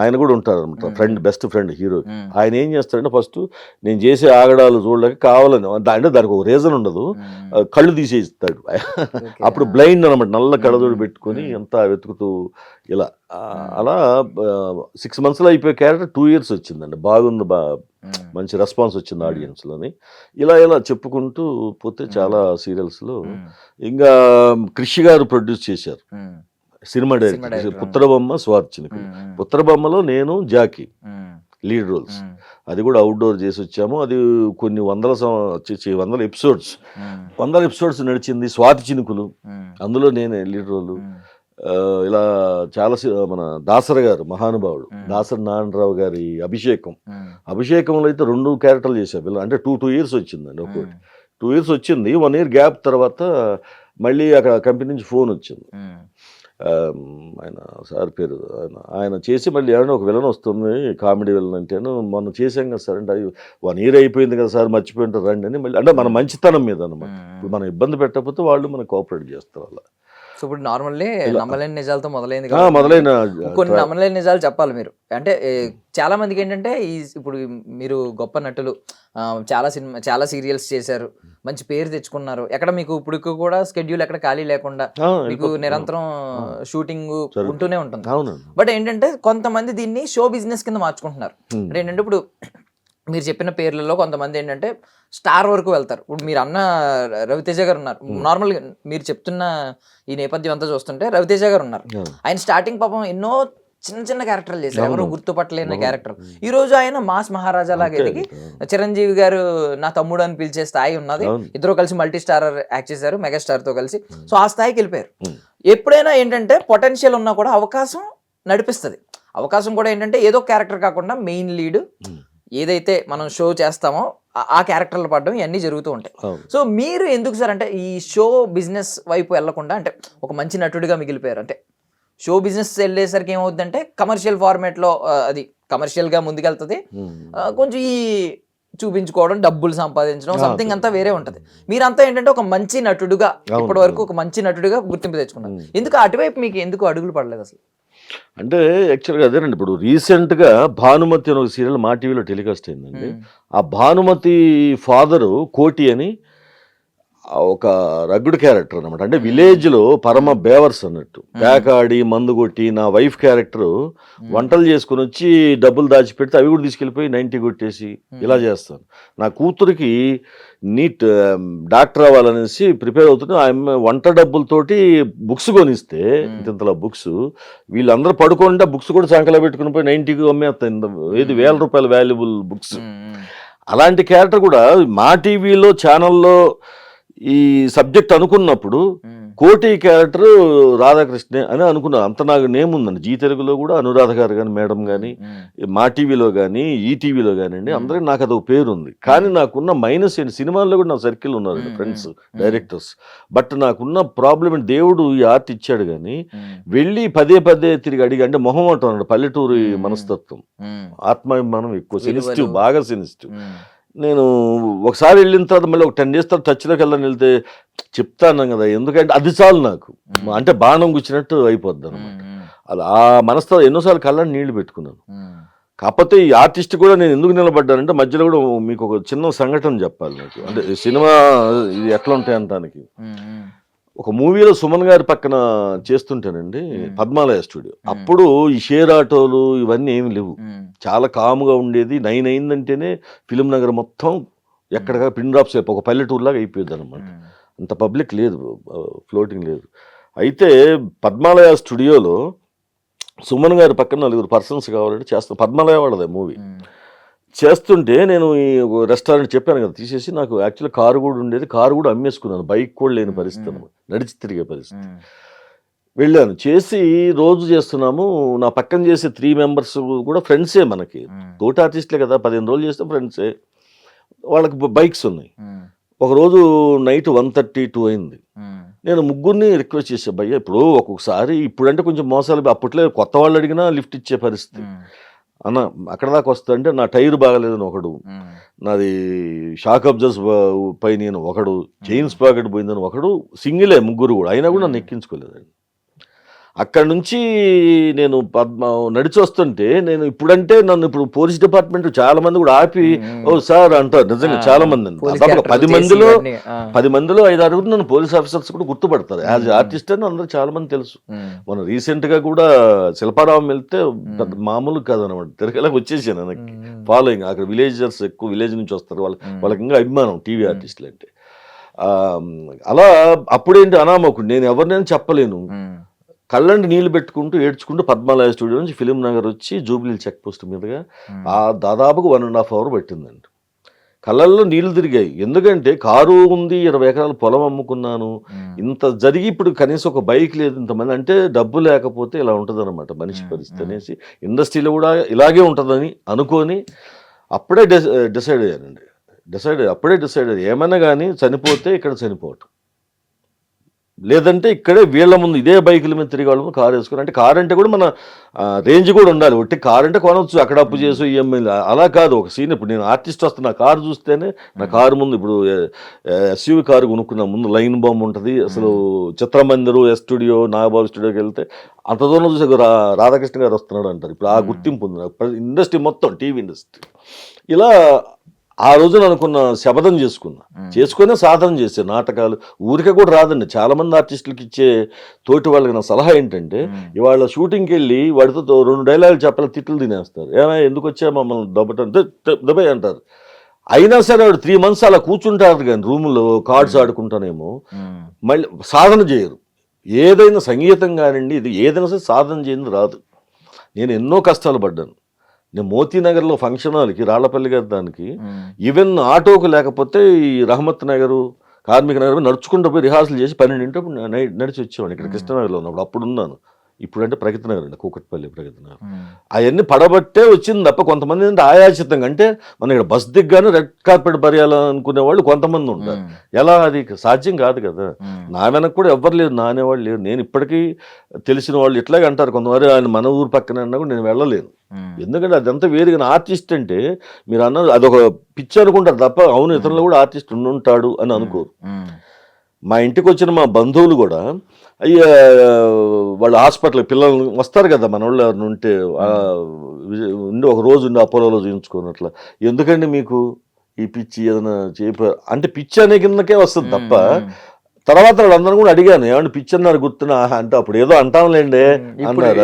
ఆయన కూడా ఉంటారు అనమాట, ఫ్రెండ్, బెస్ట్ ఫ్రెండ్ హీరో. ఆయన ఏం చేస్తాడంటే ఫస్ట్ నేను చేసే ఆగడాలు చూడలేక కావాలని, అంటే దానికి ఒక రీజన్ ఉండదు, కళ్ళు తీసేస్తాడు. అప్పుడు బ్లైండ్ అనమాట, నల్ల కళ్ళజోడు పెట్టుకొని అంతా వెతుకుతూ ఇలా. అలా 6 monthsలో అయిపోయే క్యారెక్టర్ 2 years వచ్చిందండి. బాగుంది, మంచి రెస్పాన్స్ వచ్చింది ఆడియన్స్లోని. ఇలా చెప్పుకుంటూ పోతే చాలా సీరియల్స్లో. ఇంకా కృషి గారు ప్రొడ్యూస్ చేశారు సినిమా డైరెక్టర్, పుత్రబొమ్మ, స్వార్చనికులు. పుత్రబొమ్మలో నేను జాకీ లీడ్ రోల్స్. అది కూడా అవుట్డోర్ చేసి వచ్చాము. అది కొన్ని 100 ఎపిసోడ్స్, 100 ఎపిసోడ్స్ నడిచింది. స్వాతి చినుకులు, అందులో నేనే లీడ్ రోలు. ఇలా చాలా మన దాసర గారు, మహానుభావుడు దాసరి నారాయణరావు గారి అభిషేకంలో అయితే 2 క్యారెక్టర్లు చేశారు. అంటే 2 years వచ్చిందండి, ఒక్కొక్కటి 2 years వచ్చింది. 1 year గ్యాప్ తర్వాత మళ్ళీ అక్కడ కంపెనీ నుంచి ఫోన్ వచ్చింది. ఆయన సార్ పేరు, ఆయన చేసి మళ్ళీ ఏమైనా ఒక విలన్ వస్తుంది, కామెడీ విలన్ అంటేను, మొన్న చేసాం కదా సార్ అంటే, 1 year అయిపోయింది కదా సార్, మర్చిపోయింటారు రండి అని. మళ్ళీ అంటే మన మంచితనం మీద అనమాట, ఇప్పుడు మనం ఇబ్బంది పెట్టకపోతే వాళ్ళు మనకు కోఆపరేట్ చేస్తారు. అలా సో ఇప్పుడు నార్మల్లీ నమ్మలేని నిజాలతో మొదలైంది ఆ, కాబట్టి మొదలైన కొన్ని నమ్మలేని నిజాలు చెప్పాలి మీరు. అంటే చాలా మందికి ఏంటంటే ఇప్పుడు మీరు గొప్ప నటులు, చాలా సీరియల్స్ చేశారు, మంచి పేరు తెచ్చుకున్నారు, ఎక్కడ మీకు ఇప్పుడు కూడా స్కెడ్యూల్ ఎక్కడ ఖాళీ లేకుండా మీకు నిరంతరం షూటింగ్ ఉంటూనే ఉంటుంది. అవునండి. బట్ ఏంటంటే కొంతమంది దీన్ని షో బిజినెస్ కింద మార్చుకుంటున్నారు. అంటే ఏంటంటే ఇప్పుడు మీరు చెప్పిన పేర్లలో కొంతమంది ఏంటంటే స్టార్ వరకు వెళ్తారు. ఇప్పుడు మీరు అన్న రవితేజ గారు ఉన్నారు. నార్మల్గా మీరు చెప్తున్న ఈ నేపథ్యం అంతా చూస్తుంటే రవితేజ గారు ఉన్నారు. ఆయన స్టార్టింగ్ పాపం ఎన్నో చిన్న చిన్న క్యారెక్టర్లు చేశారు, ఎవరు గుర్తుపట్టలేని క్యారెక్టర్. ఈ రోజు ఆయన మాస్ మహారాజా లాగా ఎదిగి చిరంజీవి గారు నా తమ్ముడు అని పిలిచే స్థాయి ఉన్నది. ఇద్దరు కలిసి మల్టీ స్టార్ యాక్ట్ చేశారు మెగాస్టార్ తో కలిసి. సో ఆ స్థాయికి వెళ్ళిపోయారు. ఎప్పుడైనా ఏంటంటే పొటెన్షియల్ ఉన్నా కూడా అవకాశం నడిపిస్తుంది. అవకాశం కూడా ఏంటంటే ఏదో క్యారెక్టర్ కాకుండా మెయిన్ లీడ్ ఏదైతే మనం షో చేస్తామో ఆ క్యారెక్టర్లు పడడం ఇవన్నీ జరుగుతూ ఉంటాయి. సో మీరు ఎందుకు సార్ అంటే ఈ షో బిజినెస్ వైపు వెళ్లకుండా అంటే ఒక మంచి నటుడిగా మిగిలిపోయారు? అంటే షో బిజినెస్ వెళ్ళేసరికి ఏమవుతుందంటే కమర్షియల్ ఫార్మేట్లో అది కమర్షియల్గా ముందుకెళ్తుంది, కొంచెం ఈ చూపించుకోవడం, డబ్బులు సంపాదించడం, సంథింగ్ అంతా వేరే ఉంటుంది. మీరంతా ఏంటంటే ఒక మంచి నటుడుగా ఇప్పటి వరకు ఒక మంచి నటుడిగా గుర్తింపు తెచ్చుకున్నారు. ఎందుకు అటువైపు మీకు ఎందుకు అడుగులు పడలేదు అసలు? అంటే యాక్చువల్గా అదేనండి, ఇప్పుడు రీసెంట్గా భానుమతి అని ఒక సీరియల్ మా టీవీలో టెలికాస్ట్ అయిందండి. ఆ భానుమతి ఫాదరు కోటి అని ఒక రగ్గుడు క్యారెక్టర్ అనమాట. అంటే విలేజ్లో పరమ బేవర్స్ అన్నట్టు, పేకాడి మందు కొట్టి నా వైఫ్ క్యారెక్టర్ వంటలు చేసుకుని వచ్చి డబ్బులు దాచిపెడితే అవి కూడా తీసుకెళ్ళిపోయి 90 కొట్టేసి ఇలా చేస్తాను. నా కూతురికి నీట్ డాక్టర్ అవ్వాలనేసి ప్రిపేర్ అవుతుంది. ఆమె వంట డబ్బులతోటి బుక్స్ కొనిస్తే ఇంతలా బుక్స్ వీళ్ళందరూ పడుకుంటే బుక్స్ కూడా సంకలో పెట్టుకుని పోయి 90కి అమ్మేస్తాయి. 5,000 రూపాయల వాల్యుబుల్ బుక్స్. అలాంటి క్యారెక్టర్ కూడా మా టీవీలో ఛానల్లో ఈ సబ్జెక్ట్ అనుకున్నప్పుడు కోటి క్యారెక్టర్ రాధాకృష్ణ అని అనుకున్నాను. అంత నాకు నేమ్ ఉందండి. జీ తెలుగులో కూడా అనురాధ గారు కానీ మేడం కానీ, మా టీవీలో కానీ ఈటీవీలో కానివ్వండి, అందరికీ నాకు అదొక పేరు ఉంది. కానీ నాకున్న మైనస్ ఏంటి, సినిమాల్లో కూడా నా సర్కిల్ ఉన్నారండి ఫ్రెండ్స్, డైరెక్టర్స్. బట్ నాకున్న ప్రాబ్లం ఏంటి, దేవుడు ఈ ఆర్ట్ ఇచ్చాడు కానీ వెళ్ళి పదే తిరిగి అడిగి, అంటే మొహమాటం అన్నాడు, పల్లెటూరి మనస్తత్వం, ఆత్మాభిమానం ఎక్కువ, సెన్సిటివ్, బాగా సెన్సిటివ్. నేను ఒకసారి వెళ్ళిన తర్వాత మళ్ళీ ఒక 10 days తర్వాత టచ్లోకి వెళ్ళని వెళ్తే చెప్తాను కదా, ఎందుకంటే అది చాలు నాకు, అంటే బాణం గుచ్చినట్టు అయిపోద్ది అనమాట. అలా ఆ మనసుతో ఎన్నోసార్లు కళ్ళని నీళ్లు పెట్టుకున్నాను. కాకపోతే ఈ ఆర్టిస్ట్ కూడా నేను ఎందుకు నిలబడ్డానంటే, మధ్యలో కూడా మీకు ఒక చిన్న సంఘటన చెప్పాలి నాకు. అంటే సినిమా ఇది ఎట్లా ఉంటాయి అంటానికి, ఒక మూవీలో సుమన్ గారి పక్కన చేస్తుంటానండి, పద్మాలయ స్టూడియో. అప్పుడు ఈ షేర్ ఆటోలు ఇవన్నీ ఏమి లేవు, చాలా కాముగా ఉండేది. 9 అయిందంటేనే ఫిలిం నగర్ మొత్తం ఎక్కడ పిన్ డ్రాప్స్ ఒక పల్లెటూరులాగా అయిపోయింది అనమాట. అంత పబ్లిక్ లేదు, ఫ్లోటింగ్ లేదు. అయితే పద్మాలయ స్టూడియోలో సుమన్ గారి పక్కన 4 పర్సన్స్ కావాలంటే చేస్తాం. పద్మాలయ వాళ్ళదే మూవీ చేస్తుంటే నేను ఈ రెస్టారెంట్ చెప్పాను కదా తీసేసి, నాకు యాక్చువల్లీ కారు కూడా ఉండేది, కారు కూడా అమ్మేసుకున్నాను, బైక్ కూడా లేని పరిస్థితి అనమాట, నడిచి తిరిగే పరిస్థితి. వెళ్ళాను, చేసి రోజు చేస్తున్నాము. నా పక్కన చేసే 3 members కూడా ఫ్రెండ్సే, మనకి తోటి ఆర్టిస్ట్లే కదా, 15 రోజులు చేస్తే ఫ్రెండ్సే. వాళ్ళకి బైక్స్ ఉన్నాయి. ఒకరోజు నైట్ 1:32 అయింది. నేను ముగ్గురిని రిక్వెస్ట్ చేసా, భయ్య ఇప్పుడు ఒక్కొక్కసారి ఇప్పుడంటే కొంచెం మోసాలు, అప్పట్లో కొత్త వాళ్ళు అడిగినా లిఫ్ట్ ఇచ్చే పరిస్థితి. అన్న అక్కడ దాకా వస్తా అంటే నా టైర్ బాగలేదని ఒకడు, నాది షాక్ అబ్జర్స్ పైన ఒకడు, చైన్స్ పాకెట్ పోయిందని ఒకడు, సింగిలే ముగ్గురు కూడా, అయినా కూడా నన్ను ఎక్కించుకోలేదండి. అక్కడ నుంచి నేను నడిచి వస్తుంటే, నేను ఇప్పుడంటే నన్ను ఇప్పుడు పోలీస్ డిపార్ట్మెంట్ చాలా మంది కూడా ఆపి ఓ సార్ అంటారు, నిజంగా చాలా మంది అండి. 10 మందిలో 5-6 నన్ను పోలీస్ ఆఫీసర్స్ కూడా గుర్తుపడతారు యాజ్ ఆర్టిస్ట్ అని అందరూ చాలా మంది తెలుసు. మనం రీసెంట్ గా కూడా శిల్పారావం వెళ్తే మామూలు కాదనమాట, తిరగలేక వచ్చేసాను. నాకు ఫాలోయింగ్ అక్కడ విలేజర్స్ ఎక్కువ, విలేజ్ నుంచి వస్తారు, వాళ్ళకి ఇంకా అభిమానం టీవీ ఆర్టిస్టులు అంటే. అలా అప్పుడేంటి అనామకుడు, నేను ఎవరినైనా చెప్పలేను, కళ్ళండి నీళ్లు పెట్టుకుంటూ ఏడ్చుకుంటూ పద్మాలయ స్టూడియో నుంచి ఫిలిం నగర్ వచ్చి జూబ్లీ చెక్ పోస్ట్ మీదుగా దాదాపుగా 1.5 hours పట్టిందండి. కళ్ళల్లో నీళ్లు తిరిగాయి. ఎందుకంటే కారు ఉంది, 20 ఎకరాల పొలం అమ్ముకున్నాను, ఇంత జరిగి ఇప్పుడు కనీసం ఒక బైక్ లేదు, ఇంతమంది అంటే డబ్బు లేకపోతే ఇలా ఉంటుంది అనమాట మనిషి పరిస్థితి అనేసి, ఇండస్ట్రీలో కూడా ఇలాగే ఉంటుందని అనుకొని అప్పుడే డిసైడ్ అయ్యానండి. అప్పుడే డిసైడ్ అయ్యాను, ఏమన్నా కానీ చనిపోతే ఇక్కడ చనిపోవటం, లేదంటే ఇక్కడే వీళ్ళ ముందు ఇదే బైకుల మీద తిరిగే వాళ్ళము కారు వేసుకుని, అంటే కారు అంటే కూడా మన రేంజ్ కూడా ఉండాలి. ఒట్టి కారు అంటే కొనవచ్చు, అక్కడ అప్పు చేసి ఈఎంఐ అలా కాదు. ఒక సీన్, ఇప్పుడు నేను ఆర్టిస్ట్ వస్తున్నా, కారు చూస్తేనే నా కారు ముందు, ఇప్పుడు ఎస్యూవి కారు కొనుక్కున్నా, ముందు లైన్ బాంబ్ ఉంటుంది. అసలు చిత్రమందిరు, ఎస్ స్టూడియో, నాగబాబు స్టూడియోకి వెళ్తే అంత దూరం చూసి రాధాకృష్ణ గారు వస్తున్నాడు అంటారు. ఇప్పుడు ఆ గుర్తింపు ఉంది ఇండస్ట్రీ మొత్తం, టీవీ ఇండస్ట్రీ. ఇలా ఆ రోజున అనుకున్న శపథం చేసుకునే సాధన చేసే నాటకాలు ఊరికే కూడా రాదండి. చాలా మంది ఆర్టిస్టులకి ఇచ్చే తోటి వాళ్ళకి నా సలహా ఏంటంటే, ఇవాళ షూటింగ్కి వెళ్ళి వాడితో 2 డైలాగులు చెప్పాలి, తిట్లు తినేస్తారు. ఏమైనా ఎందుకు వచ్చా మమ్మల్ని దెబ్బ అంటారు. అయినా సరే వాడు 3 months అలా కూర్చుంటారు కానీ రూములో కార్డ్స్ ఆడుకుంటానేమో, మళ్ళీ సాధన చేయరు. ఏదైనా సంగీతం కానివ్వండి, ఇది ఏదైనా సరే సాధన చేయండి రాదు. నేను ఎన్నో కష్టాలు పడ్డాను. నేను మోతీనగర్లో ఫంక్షన్ హాల్కి, రాళ్లపల్లి గారి దానికి, ఈవెన్ ఆటోకు లేకపోతే ఈ రహమత్ నగరు, కార్మిక నగర్ నడుచుకుంటూ పోయి రిహార్సల్ చేసి 12 నడిచి వచ్చేవాడిని. ఇక్కడ కృష్ణనగర్లో ఉన్నప్పుడు, అప్పుడు ఉన్నాను. ఇప్పుడంటే ప్రగతి నగర్ అండి, కూకట్పల్లి ప్రగతి నగర్. అవన్నీ పడబట్టే వచ్చింది తప్ప, కొంతమంది అంటే ఆయాచితంగా, అంటే మన ఇక్కడ బస్ దిగ్గానే రెడ్ కార్పెట్ పరియాలనుకునే వాళ్ళు కొంతమంది ఉంటారు. ఎలా, అది సాధ్యం కాదు కదా. నా వెనక కూడా ఎవ్వరు లేరు, నా అనేవాళ్ళు లేరు. నేను ఇప్పటికీ తెలిసిన వాళ్ళు ఇట్లాగే అంటారు కొంతమంది, ఆయన మన ఊరు పక్కన అన్నా కూడా నేను వెళ్ళలేను. ఎందుకంటే అదంతా వేరుగా. ఆర్టిస్ట్ అంటే మీరు అన్నారు అదొక పిచ్చి అనుకుంటారు తప్ప, అవును ఇతరులు కూడా ఆర్టిస్ట్ ఉండుంటాడు అని అనుకోరు. మా ఇంటికి వచ్చిన మా బంధువులు కూడా, అయ్యా వాళ్ళు హాస్పిటల్ పిల్లలు వస్తారు కదా, మన వాళ్ళు ఎవరిని ఉంటే ఉండి ఒక రోజు ఉండి అపోలోలో చూపించుకున్నట్ల, ఎందుకండి మీకు ఈ పిచ్చి ఏదైనా అంటే పిచ్చి అనే కిందకే వస్తుంది తప్ప, తర్వాత వాళ్ళందరూ కూడా అడిగాను, ఏమంటే పిచ్చి అన్నారు గుర్తున్నా అంటే, అప్పుడు ఏదో అంటాంలేండి అన్నారు.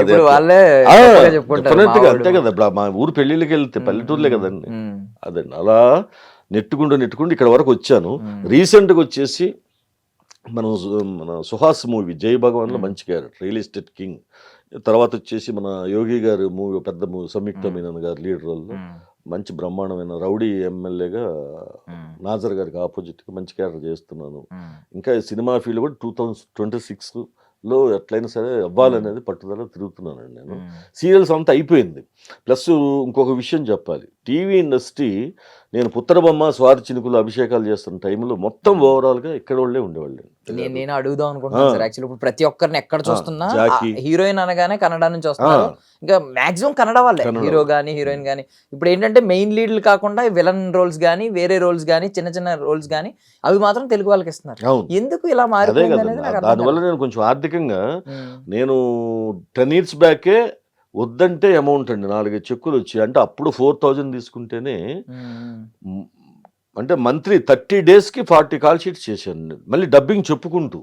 డెఫినెట్గా అంతే కదా. ఇప్పుడు మా ఊరు పెళ్ళిళ్ళకి వెళ్తే పల్లెటూరులే కదండి. అదండి, అలా నెట్టుకుంటూ ఇక్కడ వరకు వచ్చాను. రీసెంట్గా వచ్చేసి మన సుహాస్ మూవీ జై భగవాన్లో మంచి క్యారెక్టర్, రియల్ ఎస్టేట్ కింగ్. తర్వాత వచ్చేసి మన యోగి గారు మూవీ, పెద్ద మూవీ, సంయుక్త మీనన్ గారు లీడ్ రోల్లో మంచి బ్రహ్మాండమైన రౌడీ ఎమ్మెల్యేగా నాజర్ గారికి ఆపోజిట్గా మంచి క్యారెక్టర్ చేస్తున్నాను. ఇంకా సినిమా ఫీల్డ్ కూడా 2026లో ఎట్లయినా సరే అవ్వాలనేది పట్టుదల తిరుగుతున్నానండి నేను. సీరియల్స్ అంతా అయిపోయింది. ప్లస్ ఇంకొక విషయం చెప్పాలి, టీవీ ఇండస్ట్రీ, నేను పుత్రబొమ్మ, స్వాతి చినుకులు అభిషేకాలు చేస్తున్న టైంలో మొత్తం ఓవరాల్గా ఇక్కడ వాళ్ళే ఉండేవాళ్ళు. నేను అడుగుదాం అనుకుంటున్నాను సార్. యాక్చువల్లీ ఇప్పుడు ప్రతి ఒక్కరిని ఎక్కడ చూస్తున్నా హీరోయిన్ అనగానే కన్నడ నుంచి వస్తున్నారు. ఇంకా మాక్సిమం కన్నడ వాళ్ళే, హీరో గానీ హీరోయిన్ గానీ. ఇప్పుడు ఏంటంటే మెయిన్ లీడ్లు కాకుండా విలన్ రోల్స్ గానీ, వేరే రోల్స్ గానీ, చిన్న చిన్న రోల్స్ గానీ, అవి మాత్రం తెలుగు వాళ్ళకి ఇస్తున్నారు. ఎందుకు ఇలా మారిపోయింది అనేది నాకు అర్థం కాదు. దానివల్ల నేను కొంచెం ఆర్థికంగా, నేను 10 years బ్యాకే వద్దంటే అమౌంట్ అండి 4 చెక్కులు వచ్చి, అంటే అప్పుడు 4000 తీసుకుంటేనే, అంటే మంత్లీ 30 daysకి 40 కాల్ షీట్స్ చేశాను. మళ్ళీ డబ్బింగ్ చెప్పుకుంటూ,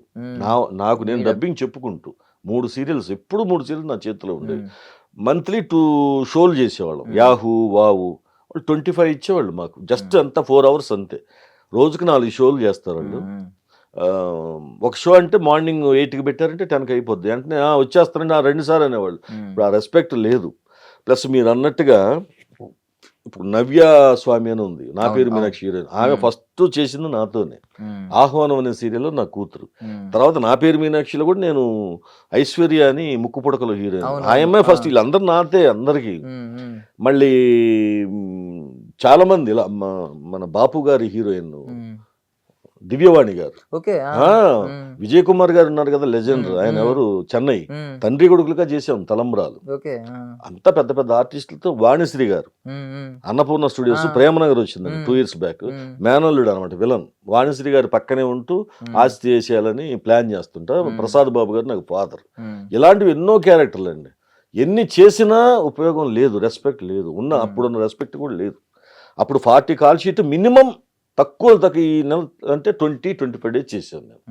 నాకు నేను డబ్బింగ్ చెప్పుకుంటూ 3 సీరియల్స్, ఎప్పుడు 3 సీరియల్స్ నా చేతిలో ఉండేవి. మంత్లీ 2 షోలు చేసేవాళ్ళం. యాహూ, వావు వాళ్ళు 25 ఇచ్చేవాళ్ళు మాకు. జస్ట్ అంతా 4 hours అంతే. రోజుకి 4 షోలు చేస్తారు వాళ్ళు. ఒక షో అంటే మార్నింగ్ 8కి పెట్టారంటే 10కి అయిపోద్ది. అంటే వచ్చేస్తారంటే 2 సార్లు అనేవాళ్ళు. ఇప్పుడు ఆ రెస్పెక్ట్ లేదు. ప్లస్ మీరు అన్నట్టుగా ఇప్పుడు నవ్య స్వామి అని ఉంది, నా పేరు మీనాక్షి హీరోయిన్. ఆమె ఫస్ట్ చేసింది నాతోనే. ఆహ్వానం అనే సీరియల్లో నా కూతురు. తర్వాత నా పేరు మీనాక్షిలో కూడా నేను ఐశ్వర్య అని ముక్కు పుడకలో హీరోయిన్, ఆయమ్మే ఫస్ట్. వీళ్ళందరూ నాతే అందరికీ. మళ్ళీ చాలా మంది ఇలా, మన బాపు గారి హీరోయిన్ దివ్యవాణి గారు, విజయ్ కుమార్ గారు ఉన్నారు కదా లెజెండ్, ఆయన ఎవరు, చెన్నై, తండ్రి కొడుకులుగా చేసాం తలంబ్రాలు. అంతా పెద్ద పెద్ద ఆర్టిస్టులతో. వాణిశ్రీ గారు అన్నపూర్ణ స్టూడియోస్ ప్రేమనగర్ వచ్చిందండి 2 years బ్యాక్. మేనల్లుడు అనమాట విలన్. వాణిశ్రీ గారు పక్కనే ఉంటూ ఆస్తి చేసేయాలని ప్లాన్ చేస్తుంటా. ప్రసాద్ బాబు గారు నాకు ఫాదర్. ఇలాంటివి ఎన్నో క్యారెక్టర్లు అండి. ఎన్ని చేసినా ఉపయోగం లేదు, రెస్పెక్ట్ లేదు. అప్పుడున్న రెస్పెక్ట్ కూడా లేదు. అప్పుడు 40 కాల్ షీట్ మినిమం, తక్కువ ఈ నెల అంటే 20-25 days చేశాను నేను.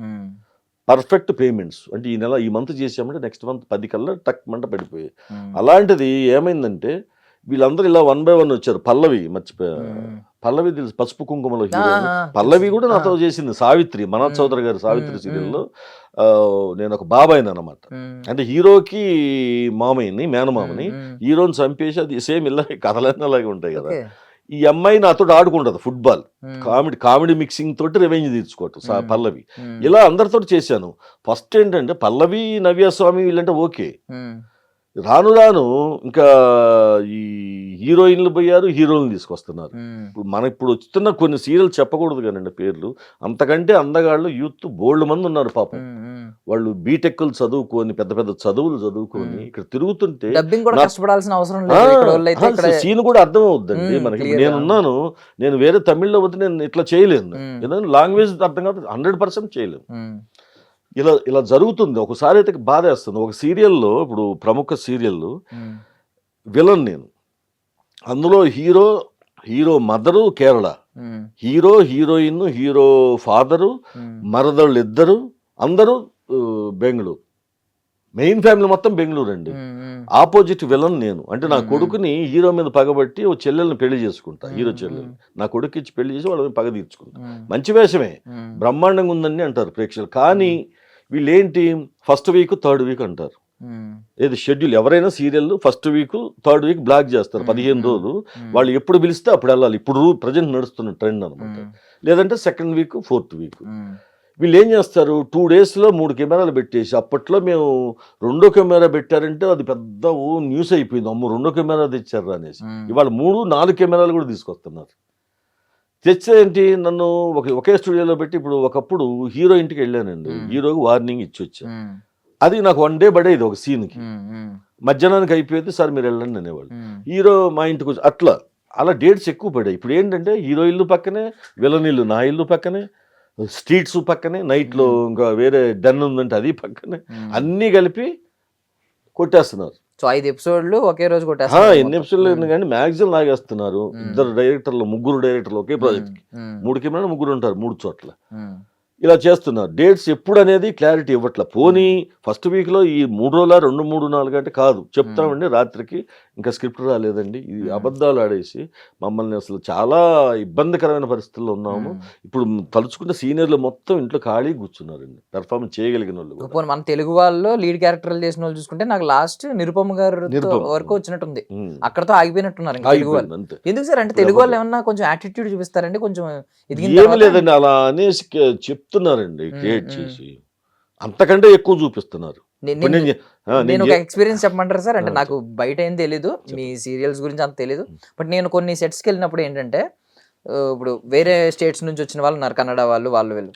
Perfect payments. అంటే ఈ మంత్ చేసామంటే నెక్స్ట్ మంత్ 10 కల్లా టక్ మంట పడిపోయాయి. అలాంటిది ఏమైందంటే వీళ్ళందరూ ఇలా 1 by 1 వచ్చారు. పల్లవి మర్చిపోయా, పల్లవి తెలుసు, పసుపు కుంకుమలో హీరోయిన్. పల్లవి కూడా నాతో చేసింది. సావిత్రి, మనోజ్ చౌదరి గారు సావిత్రి సీరియల్లో నేను ఒక బాబాయిని అనమాట. అంటే హీరోకి మామయ్యని, మేనమామని, హీరోని చంపేసి, అది సేమ్ ఇలా కథలన్నీ అలాగే ఉంటాయి కదా. ఈ అమ్మాయి నాతో ఆడుకుంటుంది ఫుట్బాల్, కామెడీ మిక్సింగ్ తోటి రెవెన్యూ తీర్చుకోవటం పల్లవి. ఇలా అందరితో చేశాను. ఫస్ట్ ఏంటంటే పల్లవి, నవ్యస్వామి వీళ్ళంటే ఓకే. రాను రాను ఇంకా ఈ హీరోయిన్లు పోయారు, హీరోయిన్లు తీసుకొస్తున్నారు. ఇప్పుడు వస్తున్న కొన్ని సీరియల్ చెప్పకూడదు కానండి పేర్లు, అంతకంటే అందగాళ్ళు యూత్ బోల్డ్ మంది ఉన్నారు పాపం. వాళ్ళు బీటెక్లు చదువుకొని పెద్ద పెద్ద చదువులు చదువుకొని ఇక్కడ తిరుగుతుంటే డబ్బింగ్ కూడా కష్టపడాల్సిన అవసరం లేదు. ఇక్కడ వాళ్ళైతే ఇక్కడ సీన్ కూడా అర్థం అవుద్దండి మనకి. నేనున్నాను, నేను వేరే తమిళ్లో వద్దు, నేను ఇట్లా చేయలేను, ఏదైనా లాంగ్వేజ్ అర్థం కాదు, 100% చేయలేను. ఇలా జరుగుతుంది. ఒకసారి అయితే బాధ వేస్తుంది. ఒక సీరియల్లో, ఇప్పుడు ప్రముఖ సీరియల్ విలన్ నేను, అందులో hero mother Kerala, heroine, hero father, మరదళ్ళు ఇద్దరు, అందరూ బెంగళూరు, మెయిన్ ఫ్యామిలీ మొత్తం బెంగళూరు అండి. ఆపోజిట్ విలన్ నేను. అంటే నా కొడుకుని హీరో మీద పగబట్టి ఓ చెల్లెల్ని పెళ్లి చేసుకుంటా, హీరో చెల్లెల్ని నా కొడుకు ఇచ్చి పెళ్లి చేసి వాళ్ళ మీద పగ తీర్చుకుంటా. మంచి వేషమే, బ్రహ్మాండంగా ఉందని అంటారు ప్రేక్షకులు. కానీ వీళ్ళేంటి ఫస్ట్ వీక్, థర్డ్ వీక్ అంటారు. ఏది షెడ్యూల్, ఎవరైనా serial first week, third week block చేస్తారు, 15 రోజులు. వాళ్ళు ఎప్పుడు పిలిస్తే అప్పుడు వెళ్ళాలి. ఇప్పుడు ప్రజెంట్ నడుస్తున్న ట్రెండ్ అనమాట. లేదంటే సెకండ్ వీక్, ఫోర్త్ వీక్. వీళ్ళు ఏం చేస్తారు, 2 డేస్లో 3 కెమెరాలు పెట్టేసి, అప్పట్లో మేము 2వ కెమెరా పెట్టారంటే అది పెద్ద న్యూస్ అయిపోయింది, అమ్మో 2వ కెమెరా తెచ్చారు అనేసి. ఇవాళ 3, 4 కెమెరాలు కూడా తీసుకొస్తున్నారు. తెచ్చేంటి, నన్ను ఒకే స్టూడియోలో పెట్టి, ఇప్పుడు ఒకప్పుడు హీరో ఇంటికి వెళ్ళానండి, హీరోకి వార్నింగ్ ఇచ్చి వచ్చా. అది నాకు 1 డే పడేది ఒక సీన్కి, మధ్యాహ్నానికి అయిపోయింది, సార్ మీరు వెళ్ళండి అనేవాళ్ళు. హీరో మా ఇంటికి వచ్చి అలా డేట్స్ ఎక్కువ పడాయి. ఇప్పుడు ఏంటంటే హీరో ఇల్లు పక్కనే, విలన్ ఇల్లు నా ఇల్లు పక్కనే, స్ట్రీట్స్ పక్కనే, నైట్లో ఇంకా వేరే డన్ ఉందంటే అది పక్కనే, అన్నీ కలిపి కొట్టేస్తున్నారు. సో 5 ఎపిసోడ్లు ఒకే రోజు కొట్టేస్తారు. ఎన్ని ఎపిసోడ్లు కానీ మ్యాక్సిమం లాగేస్తున్నారు. 2 డైరెక్టర్లు, 3 డైరెక్టర్లు ఒకే ప్రాజెక్ట్కి, 3 కెమెరా 3 ఉంటారు 3 చోట్ల. ఇలా చేస్తున్నారు. డేట్స్ ఎప్పుడు అనేది క్లారిటీ ఇవ్వట్ల. పోనీ ఫస్ట్ వీక్లో ఈ 3 రోజుల 2, 3, 4 అంటే కాదు, చెప్తామండి రాత్రికి ఇంకా స్క్రిప్ట్ రాలేదండి, ఇది అబద్ధాలు ఆడేసి మమ్మల్ని అసలు చాలా ఇబ్బందికరమైన పరిస్థితుల్లో ఉన్నాము. ఇప్పుడు తలుచుకుంటే సీనియర్లు మొత్తం ఇంట్లో ఖాళీ కూర్చున్నారండి, పెర్ఫార్మెన్స్ చేయగలిగిన వాళ్ళు. మన తెలుగు వాళ్ళు లీడ్ క్యారెక్టర్లు చేసిన వాళ్ళు చూసుకుంటే నాకు లాస్ట్ నిరుపమ గారు వరకు వచ్చినట్టుంది, అక్కడతో ఆగిపోయినట్టున్నారు తెలుగు వాళ్ళు. ఎందుకు సార్ అంటే తెలుగు వాళ్ళు ఏమన్నా కొంచెం యాటిట్యూడ్ చూపిస్తారండి, కొంచెం ఏమి లేదండి, అలా అనేసి చెప్తున్నారండి క్రియేట్ చేసి, అంతకంటే ఎక్కువ చూపిస్తున్నారు. నేను ఒక ఎక్స్పీరియన్స్ చెప్పమంటారు సార్? అంటే నాకు బయట ఏం తెలీదు, మీ సీరియల్స్ గురించి అంత తెలీదు, బట్ నేను కొన్ని సెట్స్కి వెళ్ళినప్పుడు ఏంటంటే, ఇప్పుడు వేరే స్టేట్స్ నుంచి వచ్చిన వాళ్ళు ఉన్నారు, కన్నడ వాళ్ళు వీళ్ళు,